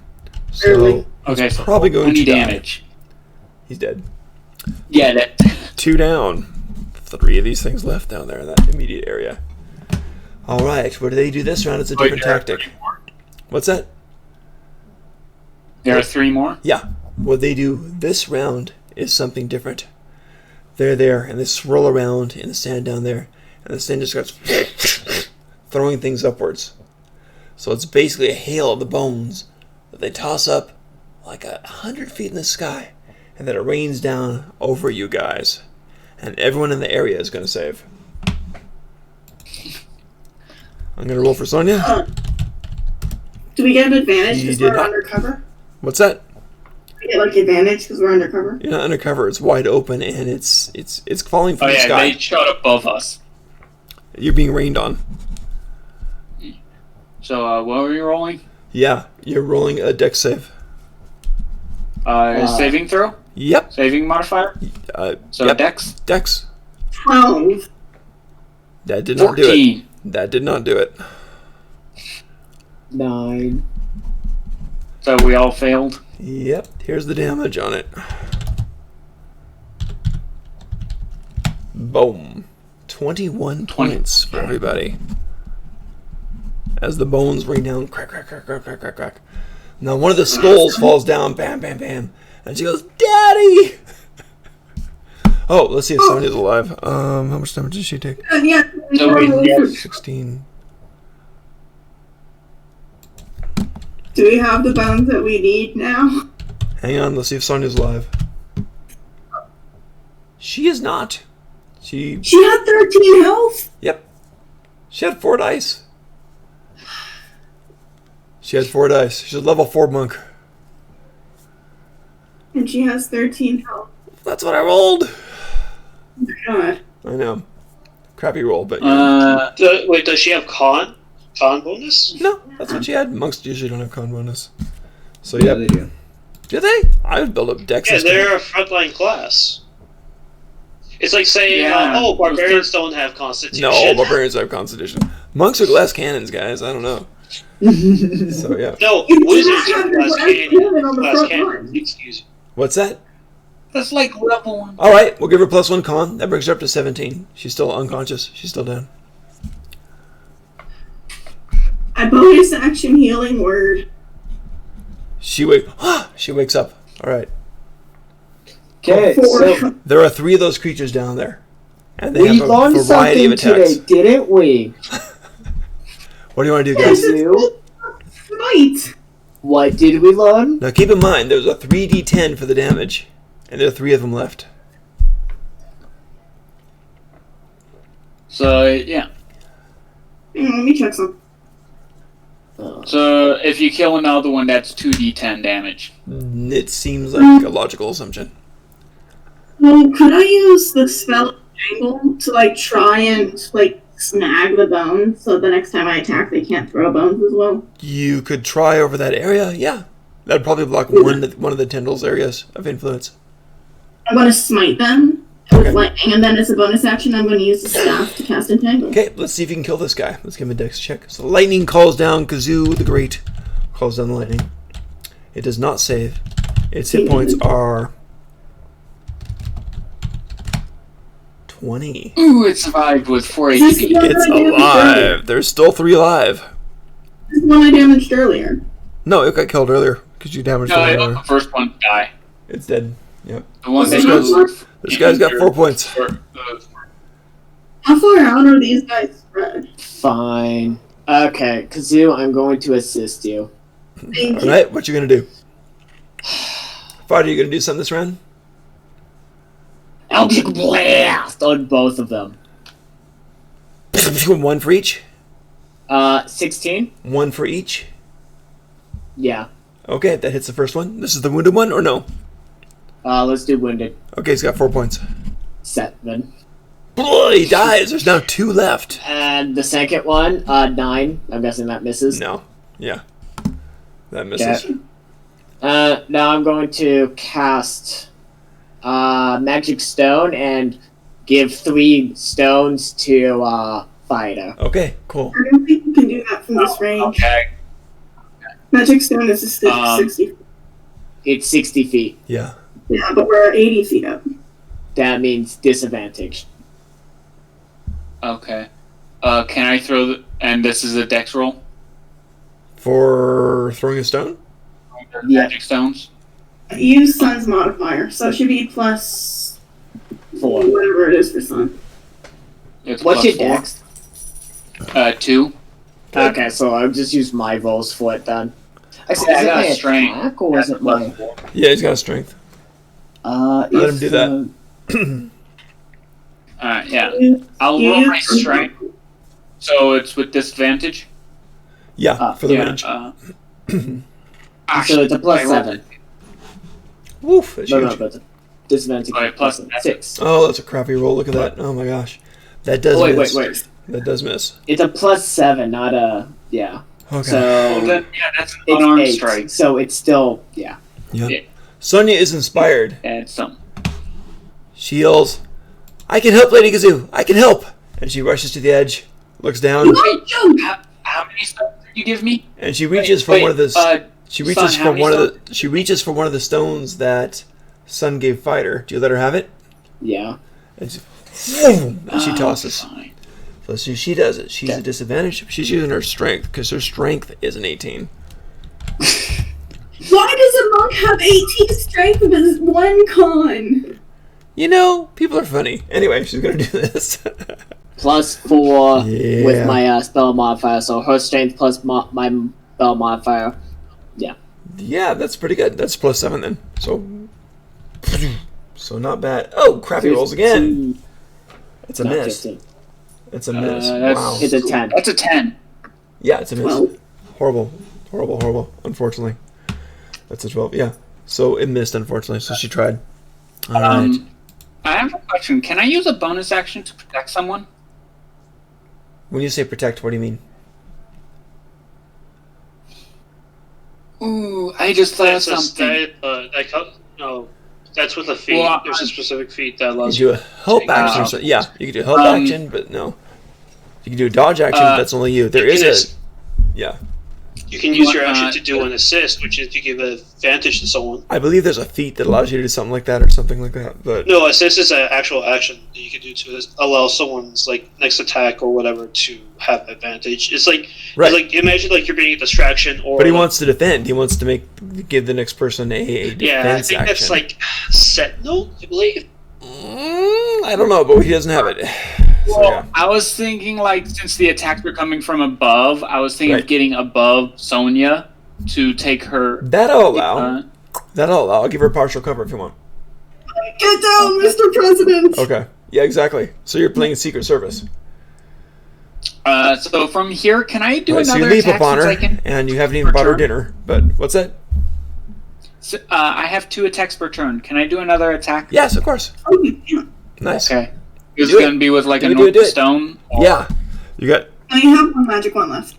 Barely. So Okay, so probably going 20 to die. damage. He's dead. Yeah, that. 2 down. 3 of these things left down there in that immediate area. All right. What do they do this round? It's a different tactic. What's that? There are 3 more? Yeah. What they do this round is something different. They're there, and they swirl around in the sand down there, and the sand just starts throwing things upwards. So it's basically a hail of the bones that they toss up like 100 feet in the sky, and then it rains down over you guys. And everyone in the area is going to save. I'm going to roll for Sonya. Do we get an advantage You because did we're not. undercover? What's that? Do we get like advantage because we're undercover? You're not undercover. It's wide open, and it's falling from Oh, the yeah, sky. they shot above us. you're being rained on. So, what were you rolling? Yeah, you're rolling a dex save. Saving throw? Yep. Saving modifier? So yep. Dex? Dex. 12. That did not 14. do it. That did not do it. 9. So we all failed? Yep. Here's the damage on it. Boom. 21 points for everybody. As the bones rain down, crack, crack, crack, crack, crack, crack, crack. Now one of the skulls falls down, bam, bam, bam. And she goes, Daddy! Oh, let's see if Sonya's alive. How much damage did she take? Yeah. So we get 16. Do we have the bones that we need now? Hang on, let's see if Sonya's alive. She is not. She had 13 health. Yep. She had 4 dice. She had 4 dice. She's a level 4 monk. And she has 13 health. That's what I rolled. Oh my god. I know. Crappy roll, but yeah. Wait, does she have con bonus? No, that's what she had. Monks usually don't have con bonus. So yeah, they do. Do they? I would build up dex. Yeah, they're a frontline class. It's like saying, barbarians don't have constitution. No, barbarians have constitution. Monks are glass cannons, guys. I don't know. So yeah. No, wizards are glass cannons. Excuse me. What's that? That's like level 1. All right, we'll give her +1 con. That brings her up to 17. She's still unconscious. She's still down. I bonus action healing word. She wakes up. All right. Okay, so There are 3 of those creatures down there, and they we have a learned variety of something attacks. today, didn't we? What do you want to do, guys? Fight. What did we learn? Now keep in mind, there's a 3d10 for the damage, and there are 3 of them left. So, yeah. Let me check some. So, if you kill another one, that's 2d10 damage. It seems like a logical assumption. Well, could I use the spell Jangle to try and snag the bones so the next time I attack they can't throw bones as well? You could try over that area, yeah. That'd probably block one of the tendrils areas of influence. I'm going to smite them with lightning, and then as a bonus action I'm going to use the staff to cast Entangle. Okay, let's see if you can kill this guy. Let's give him a dex check. So lightning calls down Kazoo the Great. Calls down the lightning. It does not save. Its hit points are 20. Ooh, it survived with 4 HP. It's alive. There's still 3 alive. This is the one I damaged earlier. No, it got killed earlier because you damaged it earlier. The first one died. It's dead. Yep. The one This guy's got 4 points. How far out are these guys spread? Fine. Okay, Kazoo, I'm going to assist you. Thank you. Alright, what you gonna do? Fighter, you gonna do something this round? Eldritch Blast on both of them. 1 for each? 16? 1 for each? Yeah. Okay, that hits the first one. This is the wounded one, or no? Let's do wounded. Okay, he's got 4 points. 7. Boy, he dies. There's now 2 left. And the second one, 9. I'm guessing that misses. No. Yeah. That misses. Okay. Now I'm going to cast Magic Stone and give 3 stones to Fighter. Okay, cool. I don't think you can do that from this range. Okay. Magic Stone is 60. It's 60 feet. Yeah. Yeah, but we're 80 feet up. That means disadvantage. Okay. Can I throw and this is a dex roll? For throwing a stone? Yeah. Magic stones? Use Sun's modifier, so it should be +4, whatever it is for Sun. It's What's your +4. dex? 2. Okay, so I'll just use my rolls for it then. Actually, I is it got my strength. attack or is it my... Yeah, he's got strength. Let him do that. Yeah. I'll roll my strength. So it's with disadvantage? Yeah, for the range. So it's a +7. Woof, that's huge. But disadvantage Alright, plus 6. Oh, that's a crappy roll. Look at that. Oh my gosh. That does Oh, miss. wait. That does miss. It's a +7, not a yeah. Okay. So Well, then, yeah, that's an it's unarmed 8, strike. so it's still yeah. Yeah. Yeah. Sonya is inspired. Yeah, it's something. She yells, "I can help, Lady Gazoo! I can help!" And she rushes to the edge, looks down, Wait, how many stones did you give me? and she reaches for one of the. She reaches Son, for how many one of the. She reaches for one of the stones that Sun gave Fighter. Do you let her have it? Yeah. And she tosses. Fine. So she does it. She's at a disadvantage. She's using her strength because her strength is an 18. Why does a monk have 18 strength with 1 con? You know, people are funny. Anyway, she's gonna do this. +4 Yeah. with my spell modifier, so her strength plus my spell modifier. Yeah. Yeah, that's pretty good. That's +7 then. So not bad. Oh, crap! He rolls again. It's a Not miss. 15. It's a miss. That's- Wow. It's a 10. That's a 10. Yeah, it's a miss. 12. Horrible. Unfortunately, that's a 12. Yeah. So it missed. Unfortunately, so she tried. All right. I have a question. Can I use a bonus action to protect someone? When you say protect, what do you mean? Ooh, I just thought of That's something. no, that's with a feat. Well, There's a specific feat that You allows do you. a help take action. action. So, yeah, you can do a help Um, action, but no. You can do a dodge action, but that's only you. There is a. Yeah. You can use your What, action to do an assist, which is to give advantage to someone. I believe there's a feat that allows you to do something like that or something like that. But No, assist is an actual action that you can do to allow someone's next attack or whatever to have advantage. It's like Right. it's like imagine you're being a distraction or. But he wants to defend. He wants to give the next person a defense Yeah, I think action. that's Sentinel, I believe. I don't know, but he doesn't have it. So, Well, yeah. I was thinking, since the attacks were coming from above, I was thinking Right. of getting above Sonya to take her. That'll allow. Uh, That'll allow. I'll give her partial cover if you want. Get down, Mr. President! Okay. Yeah, exactly. So you're playing Secret Service. so from here, can I do Right, so you another leap attack upon since her, I can? and you haven't even bought her return? dinner. But what's that? I have 2 attacks per turn. Can I do another attack? Yes, of course. Oh, you can't. Nice. Okay. Is Do it it. going to be with a Do it, normal do it. stone? Yeah. You got. I have 1 magic one left.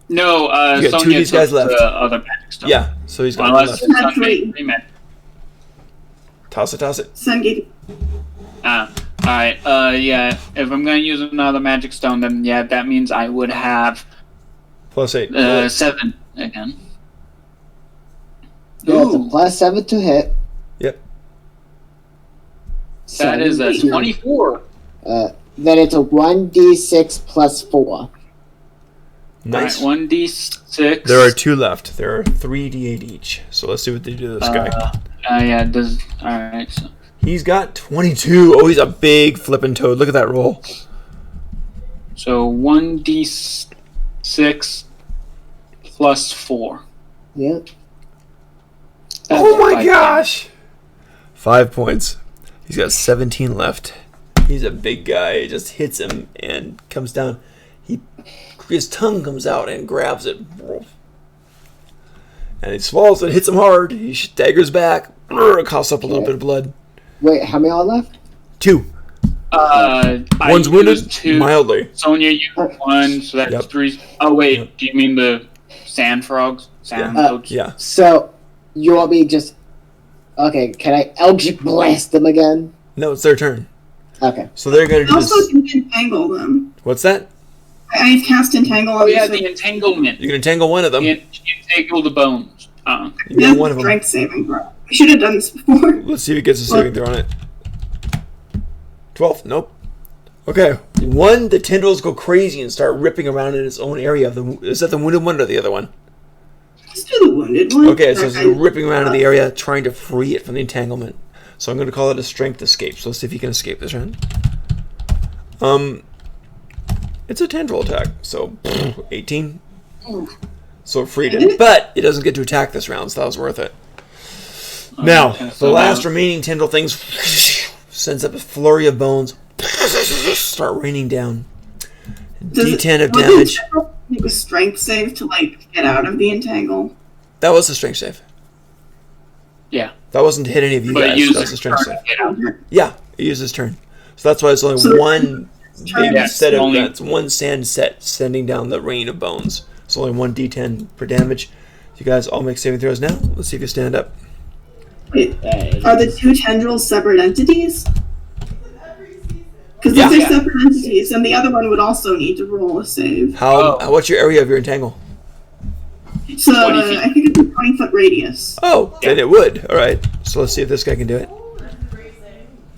No, You got 2 of Sonya these guys took left. the other magic stone. Yeah. So he's got Well, one unless left. That's Sun made right. 3 magic. Toss it. Sun gate. Alright, yeah. If I'm going to use another magic stone, then yeah, that means I would have +8. 7 again. Yeah, it's a Ooh. +7 to hit. Yep. That is a 7. 24. Then it's a 1d6 +4. Nice. Alright, 1d6. There are 2 left. There are 3d8 each. So let's see what they do to this guy. Yeah, it does. Alright, so. He's got 22. Oh, he's a big flippin' toad. Look at that roll. So 1d6 plus 4. Yep. Oh my gosh! 5 points. He's got 17 left. He's a big guy. He just hits him and comes down. His tongue comes out and grabs it. And he swallows it, hits him hard. He staggers back. Coughs up a little bit of blood. Wait, how many are left? 2. One's I wounded used 2. mildly. Sonya used 1, so that's Yep. 3. Oh, wait, Yep. do you mean the sand frogs? Sand Yeah. toads? Yeah. So, you want me just... Okay, can I Eldritch Blast them again? No, it's their turn. Okay. So they're going to I do also this. can entangle them. What's that? I've cast entangle. Oh, yeah, obviously. the entanglement. You can entangle one of them. You entangle the bones. You get one of them. Strength saving throw. I should have done this before. Let's see if he gets a saving throw on it. 12. Nope. Okay. One, the tendrils go crazy and start ripping around in its own area. Is that the wounded one or the other one? Let's do the wounded one. Okay, so it's Okay. ripping around in the area, trying to free it from the entanglement. So I'm going to call it a strength escape. So let's see if he can escape this round. It's a tendril attack. So 18. So it freed it, but it doesn't get to attack this round, so that was worth it. Now, Okay, the so last now- remaining tendril things sends up a flurry of bones, start raining down. D10 of damage. Make a strength save to get out of the entangle. That was the strength save. Yeah. That wasn't to hit any of you But guys. use That was the strength turn save. to get out. Yeah, it used his turn. So that's why it's only So- one big Yeah, set of only- that's one sand set sending down the rain of bones. So only 1d10 per damage. You guys all make saving throws now. Let's see if you stand up. Wait, are the two tendrils separate entities? Because Yeah. if they're separate entities, then the other one would also need to roll a save. What's your area of your entangle? So 20 feet. I think it's a 20-foot radius. Oh, then it would. All right. So let's see if this guy can do it.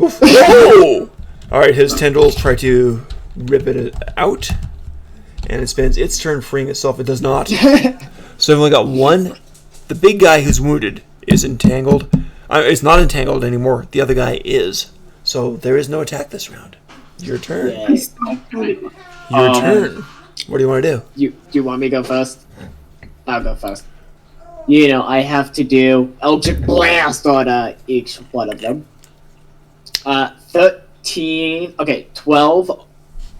Oof. Whoa! All right, his tendrils try to rip it out, and it spends its turn freeing itself. It does not. So we've only got one. The big guy who's wounded is entangled. It's not entangled anymore. The other guy is. So there is no attack this round. Your turn. Yeah. Your turn. What do you want to do? You want me to go first? I'll go first. You know, I have to do Eldritch Blast on each one of them. 13, okay, 12,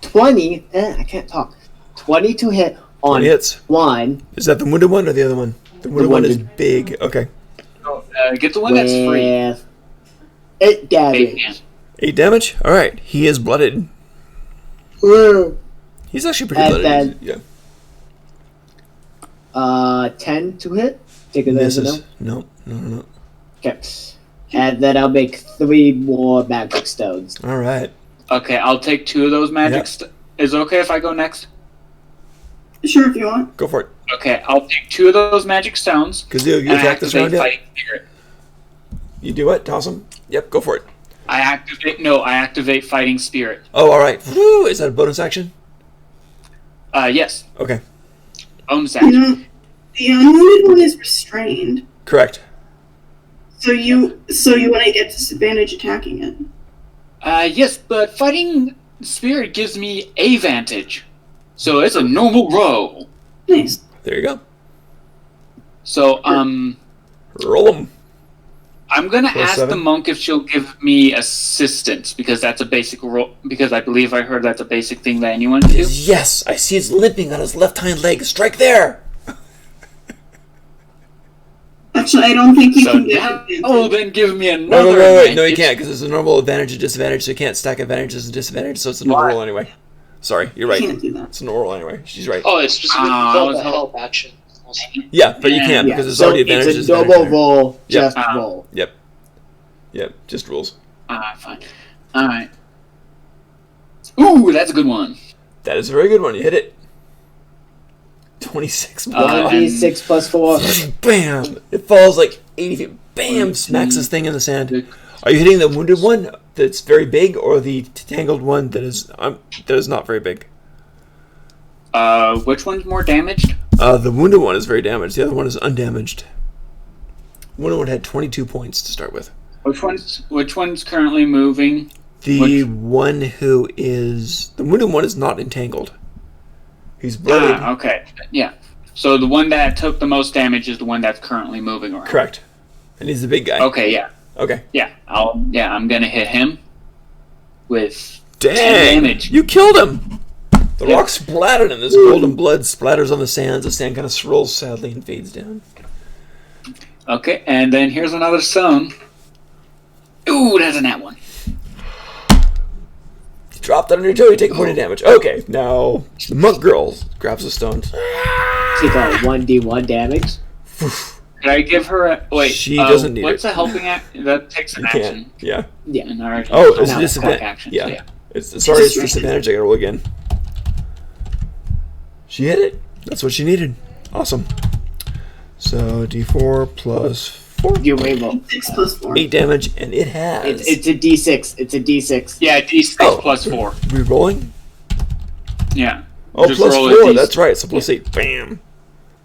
20, I can't talk. 20 to hit on 20 hits. one. Is that the wounded one or the other one? The wounded one is wounded. big. Okay. Get the one that's free. With 8 damage. 8 damage? Alright. He is blooded. Woo. He's actually pretty And blooded. then- Yeah. 10 to hit. Take it as a Misses. no. No. Okay. And then I'll make 3 more magic stones. Alright. Okay, I'll take 2 of those magic. Is it okay if I go next? Sure, if you want. Go for it. Okay, I'll take 2 of those magic stones. Because you and I attack this round activate yet? Fighting Spirit. You do what? Toss him? Yep, go for it. I activate Fighting Spirit. Oh, alright. Woo! Is that a bonus action? Yes. Okay. Bonus You action. know, the unwounded one is restrained. Correct. So you want to get disadvantage attacking it. Yes, but Fighting Spirit gives me a vantage. So it's a normal roll. Nice. There you go. So, Roll him. I'm gonna Plus ask 7. the monk if she'll give me assistance, because that's a basic role, because I believe I heard that's a basic thing that anyone can do. Yes, I see it's limping on his left hind leg. Strike there! Actually, I don't think you So can get now, advantage. then give me Wait, another wait. No, you advantage. can't, because it's a normal advantage and disadvantage, so you can't stack advantages and disadvantages, so it's a normal Why? roll anyway. Sorry, you're You right. can't do that. It's a normal roll anyway. She's right. Oh, it's just I called was the help action. Also. Yeah, but you Yeah. can't, Yeah, because it's so already advantage it's a disadvantage double there. roll, Yep. just roll. Yep, just rules. Fine. Alright. Ooh, that's a good one. That is a very good one. You hit it. 26 blood. 1d6 plus 4. Bam! It falls like 80 feet. Bam! Smacks this thing in the sand. Are you hitting the wounded one that's very big, or the tangled one that is not very big? Which one's more damaged? The wounded one is very damaged. The other one is undamaged. Wounded one had 22 points to start with. Which one's currently moving? The one who is the wounded one is not entangled. He's bloodied. Okay. Yeah. So the one that took the most damage is the one that's currently moving around. Correct. And he's the big guy. Okay, yeah. Okay. Yeah. I'm gonna hit him with 10 Dang! damage. You killed him! The Yep. rock splattered and this golden blood splatters on the sands. The sand kind of swirls sadly and fades down. Okay, and then here's another stone. Ooh, that's a nat one. You dropped that on your toe, you take a point of damage. Okay, now the monk girl grabs the stone. Take a 1d1 damage. Did I give her a wait? She doesn't need what's it. a helping act? That takes an You action. can't. Yeah. Yeah. And I already Oh, it's now a disadvantage. action. Yeah. So yeah. Sorry, it's disadvantage. I gotta roll again. She hit it. That's what she needed. Awesome. So d4 plus 4. You reroll. 6 plus 4. 8 damage, and it has. It's a d6. It's a d6. Yeah, D6 Oh. plus 4. Rerolling? Yeah. Oh, Just plus roll a 4. D6. That's right. So plus 8. Bam.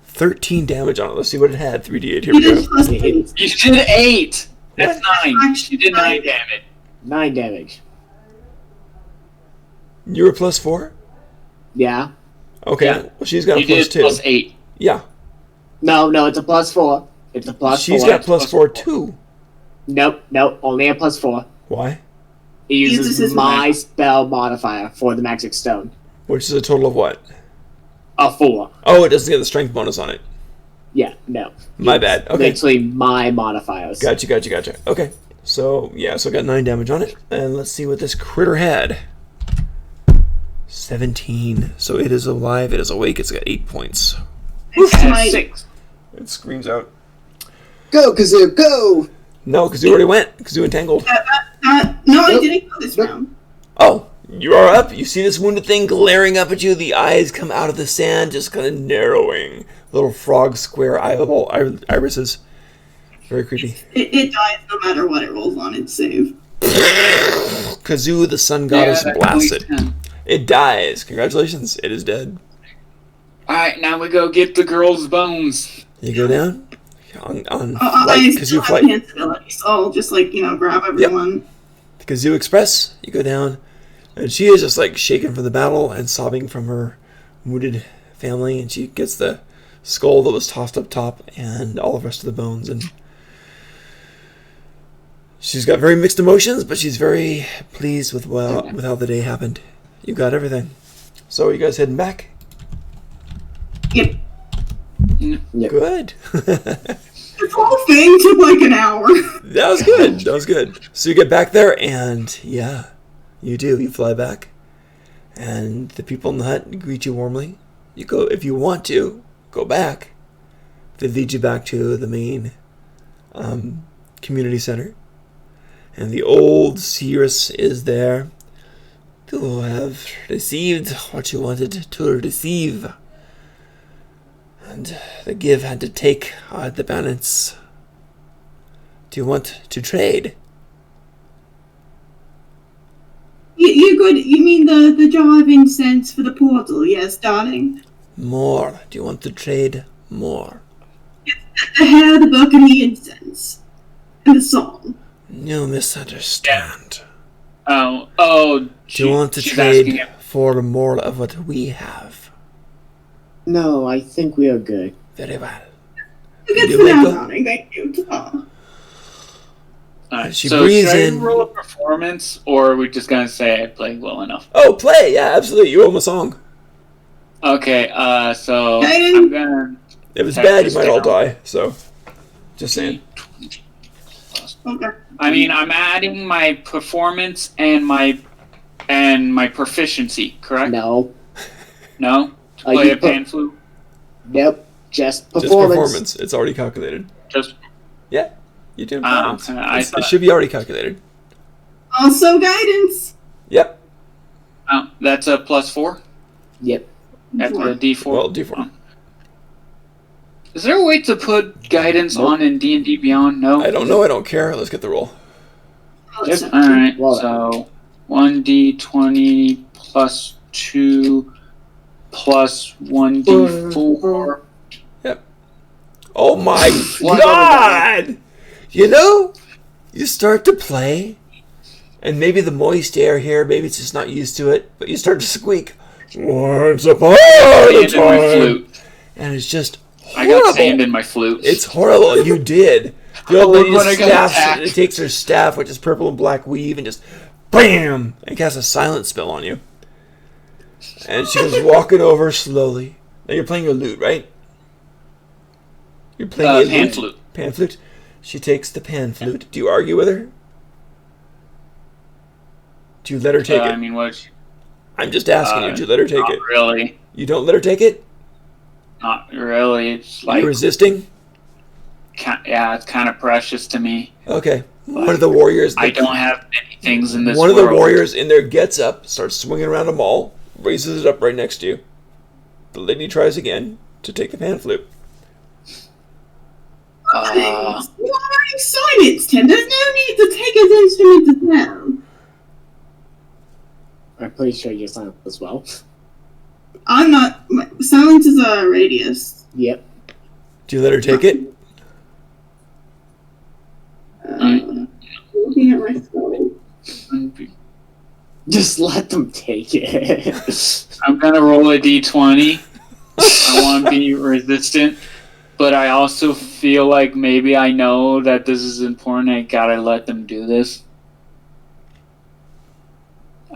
13 damage on it. Let's see what it had. 3d8. Here You we go. did plus 8. You did 8. That's 9. Actually, You did 9 damage. 9 damage. You were plus 4? Yeah. Okay. Yeah. Well, she's got a You plus did 2. plus 8. Yeah. No, it's a plus 4. It's a plus She's 4. got plus 4 too. Nope, only a plus 4. Why? It Uses uses his my spell modifier for the magic stone. Which is a total of what? A 4. Oh, it doesn't get the strength bonus on it. Yeah, no. My bad. Okay. Literally my modifiers. Gotcha. Okay. So, yeah, so I got 9 damage on it. And let's see what this critter had. 17. So it is alive. It is awake. It's got 8 points. Has 6. It screams out. Go, Kazoo, go! No, Kazoo already went. Kazoo entangled. No, I didn't go this round. Oh, you are up. You see this wounded thing glaring up at you. The eyes come out of the sand, just kind of narrowing. Little frog square eyeball irises. Very creepy. It dies no matter what it rolls on its save. Kazoo, the sun goddess, that's blasted. only 10. It dies. Congratulations. It is dead. Alright, now we go get the girl's bones. You go down on I flight. still Kazoo have flight. invincibility, so I'll just grab everyone. Kazoo Express. You go down, and she is just shaken from the battle and sobbing from her wounded family, and she gets the skull that was tossed up top and all the rest of the bones, and she's got very mixed emotions, but she's very pleased with how the day happened. You got everything. So you guys heading back? Yep. Yep. Good. This whole thing took an hour. That was good. That was good. So you get back there, and yeah, you do. You fly back, and the people in the hut greet you warmly. You go, if you want to, go back. They lead you back to the main community center, and the old seeress is there. You have received what you wanted to receive. And the give and to take are the balance. Do you want to trade? You good? You mean the jar of incense for the portal? Yes, darling. More. Do you want to trade more? The hair, the book, and the incense, and the song. You misunderstand. Oh. Do you want to trade for more of what we have? No, I think we are good. Very well. Good You for may now, go. darling. Thank you. Oh. Alright, She so breathes should in. I roll a performance, or are we just gonna say I played well enough? Oh, play! Yeah, absolutely. You owe him a song. Okay, so I didn't- I'm gonna. If it's Check bad, you this might all down. die. So, just saying. Okay. I mean, I'm adding my performance and my proficiency, correct? No. No? To You play a put- pan flute? Nope. Just Just performance. performance. It's already calculated. Just Yeah, you do performance. I It thought- should be already calculated. Also, guidance. Yep. that's a +4. Yep. That's a D4. Well, D4. Is there a way to put guidance on in D&D Beyond? No. I don't know. I don't care. Let's get the roll. Yep. All right. Well, So 1d20 plus 2 plus 1d4. Oh my What? god! You know, you start to play, and maybe the moist air here, maybe it's just not used to it, but you start to squeak. Once upon a Sand in my time. flute. And it's just I horrible. got sand in my flute. It's horrible. You did. The old Oh, lady when I just got staffs, attacked. takes her staff, which is purple and black weave, and just BAM! And casts a silent spell on you. And she goes walking over slowly. Now you're playing your lute, right? You're playing a pan lute. flute. Pan flute. She takes the pan flute. Do you argue with her? Do you let her take it? I mean, what? I'm just asking you. Do you let her take Not it? really. You don't let her take it? Not really. It's like, You're resisting? yeah, it's kind of precious to me. Okay. One of the warriors. I don't have many things in this One of world. the warriors in there gets up, starts swinging around a maul, raises it up right next to you. The lady tries again to take the pan flute. You already silenced him. There's no need to take his instrument down. I'm pretty sure you're silent as well. I'm not. Silence is a radius. Yep. Do you let her take it? Looking at my phone. Just let them take it. I'm gonna roll a d20. I want to be resistant, but I also feel like maybe I know that this is important. I gotta let them do this.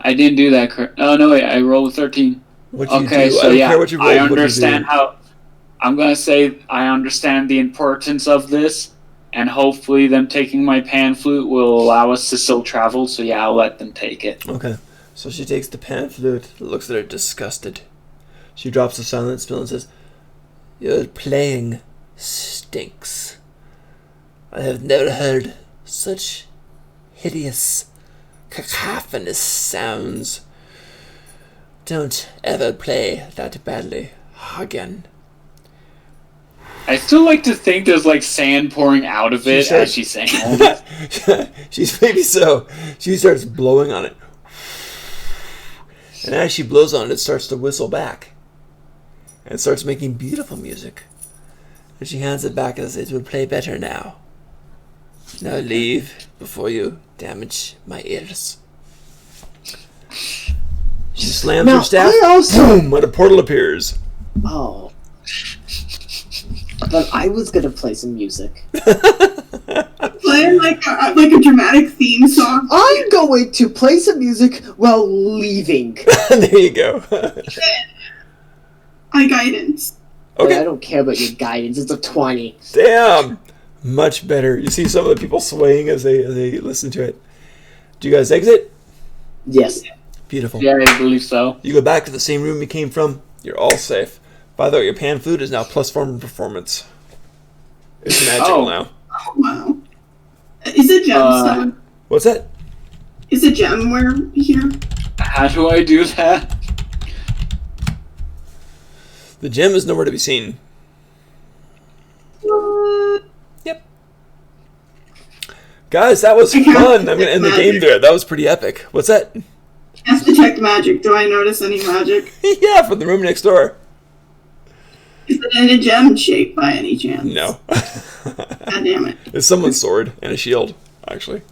I didn't do that. Oh no, wait! I rolled a 13. What you Okay, do? so I don't yeah, care what you roll. I what you do. understand how. I'm gonna say I understand the importance of this, and hopefully them taking my pan flute will allow us to still travel. So yeah, I'll let them take it. Okay. So she takes the pan flute, looks at her disgusted. She drops the silent spill and says, "Your playing stinks. I have never heard such hideous, cacophonous sounds. Don't ever play that badly again." I still like to think there's like sand pouring out of it as she's saying all this. She's maybe so. She starts blowing on it. And as she blows on it, it starts to whistle back. And it starts making beautiful music. And she hands it back and says, "It will play better now. Now leave before you damage my ears." She slams Now, her staff. I also- Boom! And a portal appears. Oh. But I was gonna play some music. Play like a dramatic theme song. I'm going to play some music while leaving. There you go. I guidance. But I don't care about your guidance. It's a 20. Damn! Much better. You see some of the people swaying as they listen to it. Do you guys exit? Yes. Beautiful. Yeah, I believe so. You go back to the same room you came from. You're all safe. By the way, your pan flute is now +4 in performance. It's magical now. Oh, wow. Is it gemstone? What's that? Is it gemware here? How do I do that? The gem is nowhere to be seen. Yep. Guys, that was fun. I'm going to end the game there. That was pretty epic. What's that? Cast detect magic. Do I notice any magic? Yeah, from the room next door. Is it in a gem shape by any chance? No. God damn it. It's someone's sword and a shield, actually.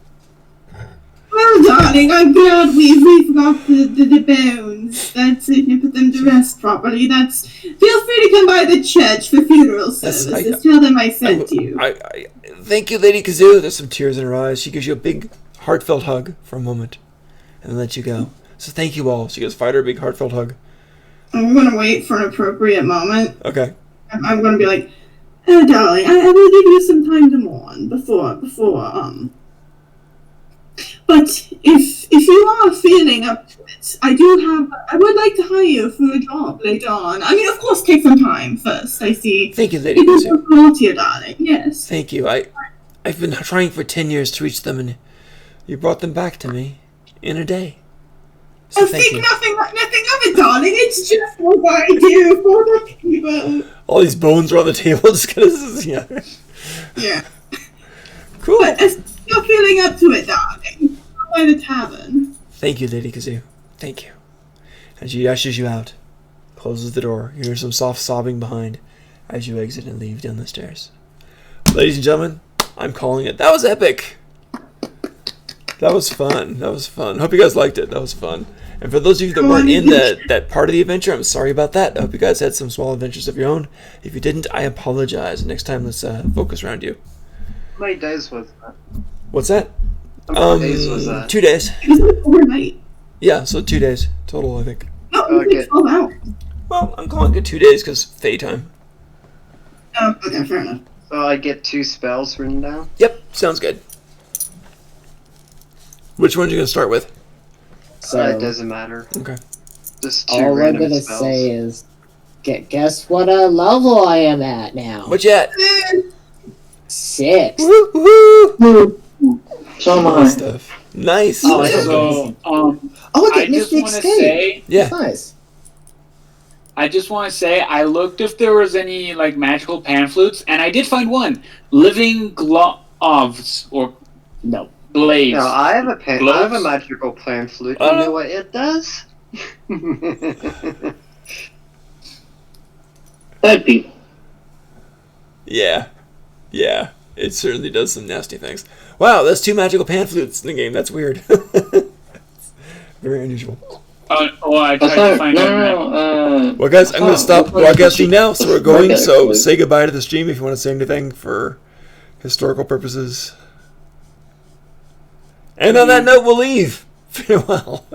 Well, darling, I'm glad we've got the bones. That's it. You put them to rest properly. Feel free to come by the church for funeral services. Tell them I sent you. Thank you, Lady Kazoo. There's some tears in her eyes. She gives you a big, heartfelt hug for a moment, and then lets you go. So thank you all. She goes, fight her a big, heartfelt hug. I'm gonna wait for an appropriate moment. Okay. I'm gonna be like, "Oh, darling, I will give you some time to mourn before. But if you are feeling up to it, I would like to hire you for a job later on. I mean, of course, take some time first. I see. Thank you, Lady It is Kazoo. important to you, darling. Yes. Thank you. I've been trying for 10 years to reach them, and you brought them back to me in a day. So thank Think you. nothing of it, darling. It's just what I do for the people. All these bones are on the table. Just gonna, Yeah. Cool. But if you're feeling up to it, darling, come by the tavern. Thank you, Lady Kazoo. Thank you. And she ushers you out, closes the door. You hear some soft sobbing behind as you exit and leave down the stairs. Ladies and gentlemen, I'm calling it. That was epic. That was fun. Hope you guys liked it. That was fun. And for those of you that weren't in that part of the adventure, I'm sorry about that. I hope you guys had some small adventures of your own. If you didn't, I apologize. Next time, let's focus around you. How many days was that? What's that? How many days was that? 2 days. It was like overnight. Yeah, so 2 days total, I think. No, it was like 12 hours. Well, I'm calling it 2 days because Fae time. Oh, okay, fair enough. So I get 2 spells written down? Yep, sounds good. Which one are you going to start with? So it doesn't matter. Okay. Just 2 all I'm random gonna spells. say is, guess what level I am at now? What you at? 6. Woo-hoo! So am Good I. stuff. Nice. So, Oh, look I at just Mystic want to Escape. say, Yeah. Nice. I just want to say, I looked if there was any like magical pan flutes, and I did find one. Living gloves or No. blades. No, I have a Gloves? magical plan flute. Oh. You know what it does? Bad people. Yeah. Yeah. It certainly does some nasty things. Wow, that's 2 magical pan flutes in the game. That's weird. Very unusual. I tried That's to not. find No. Well, guys, I'm going to stop broadcasting now, so we're going. Regular So flute. say goodbye to the stream if you want to say anything for historical purposes. And on that note, we'll leave. Farewell.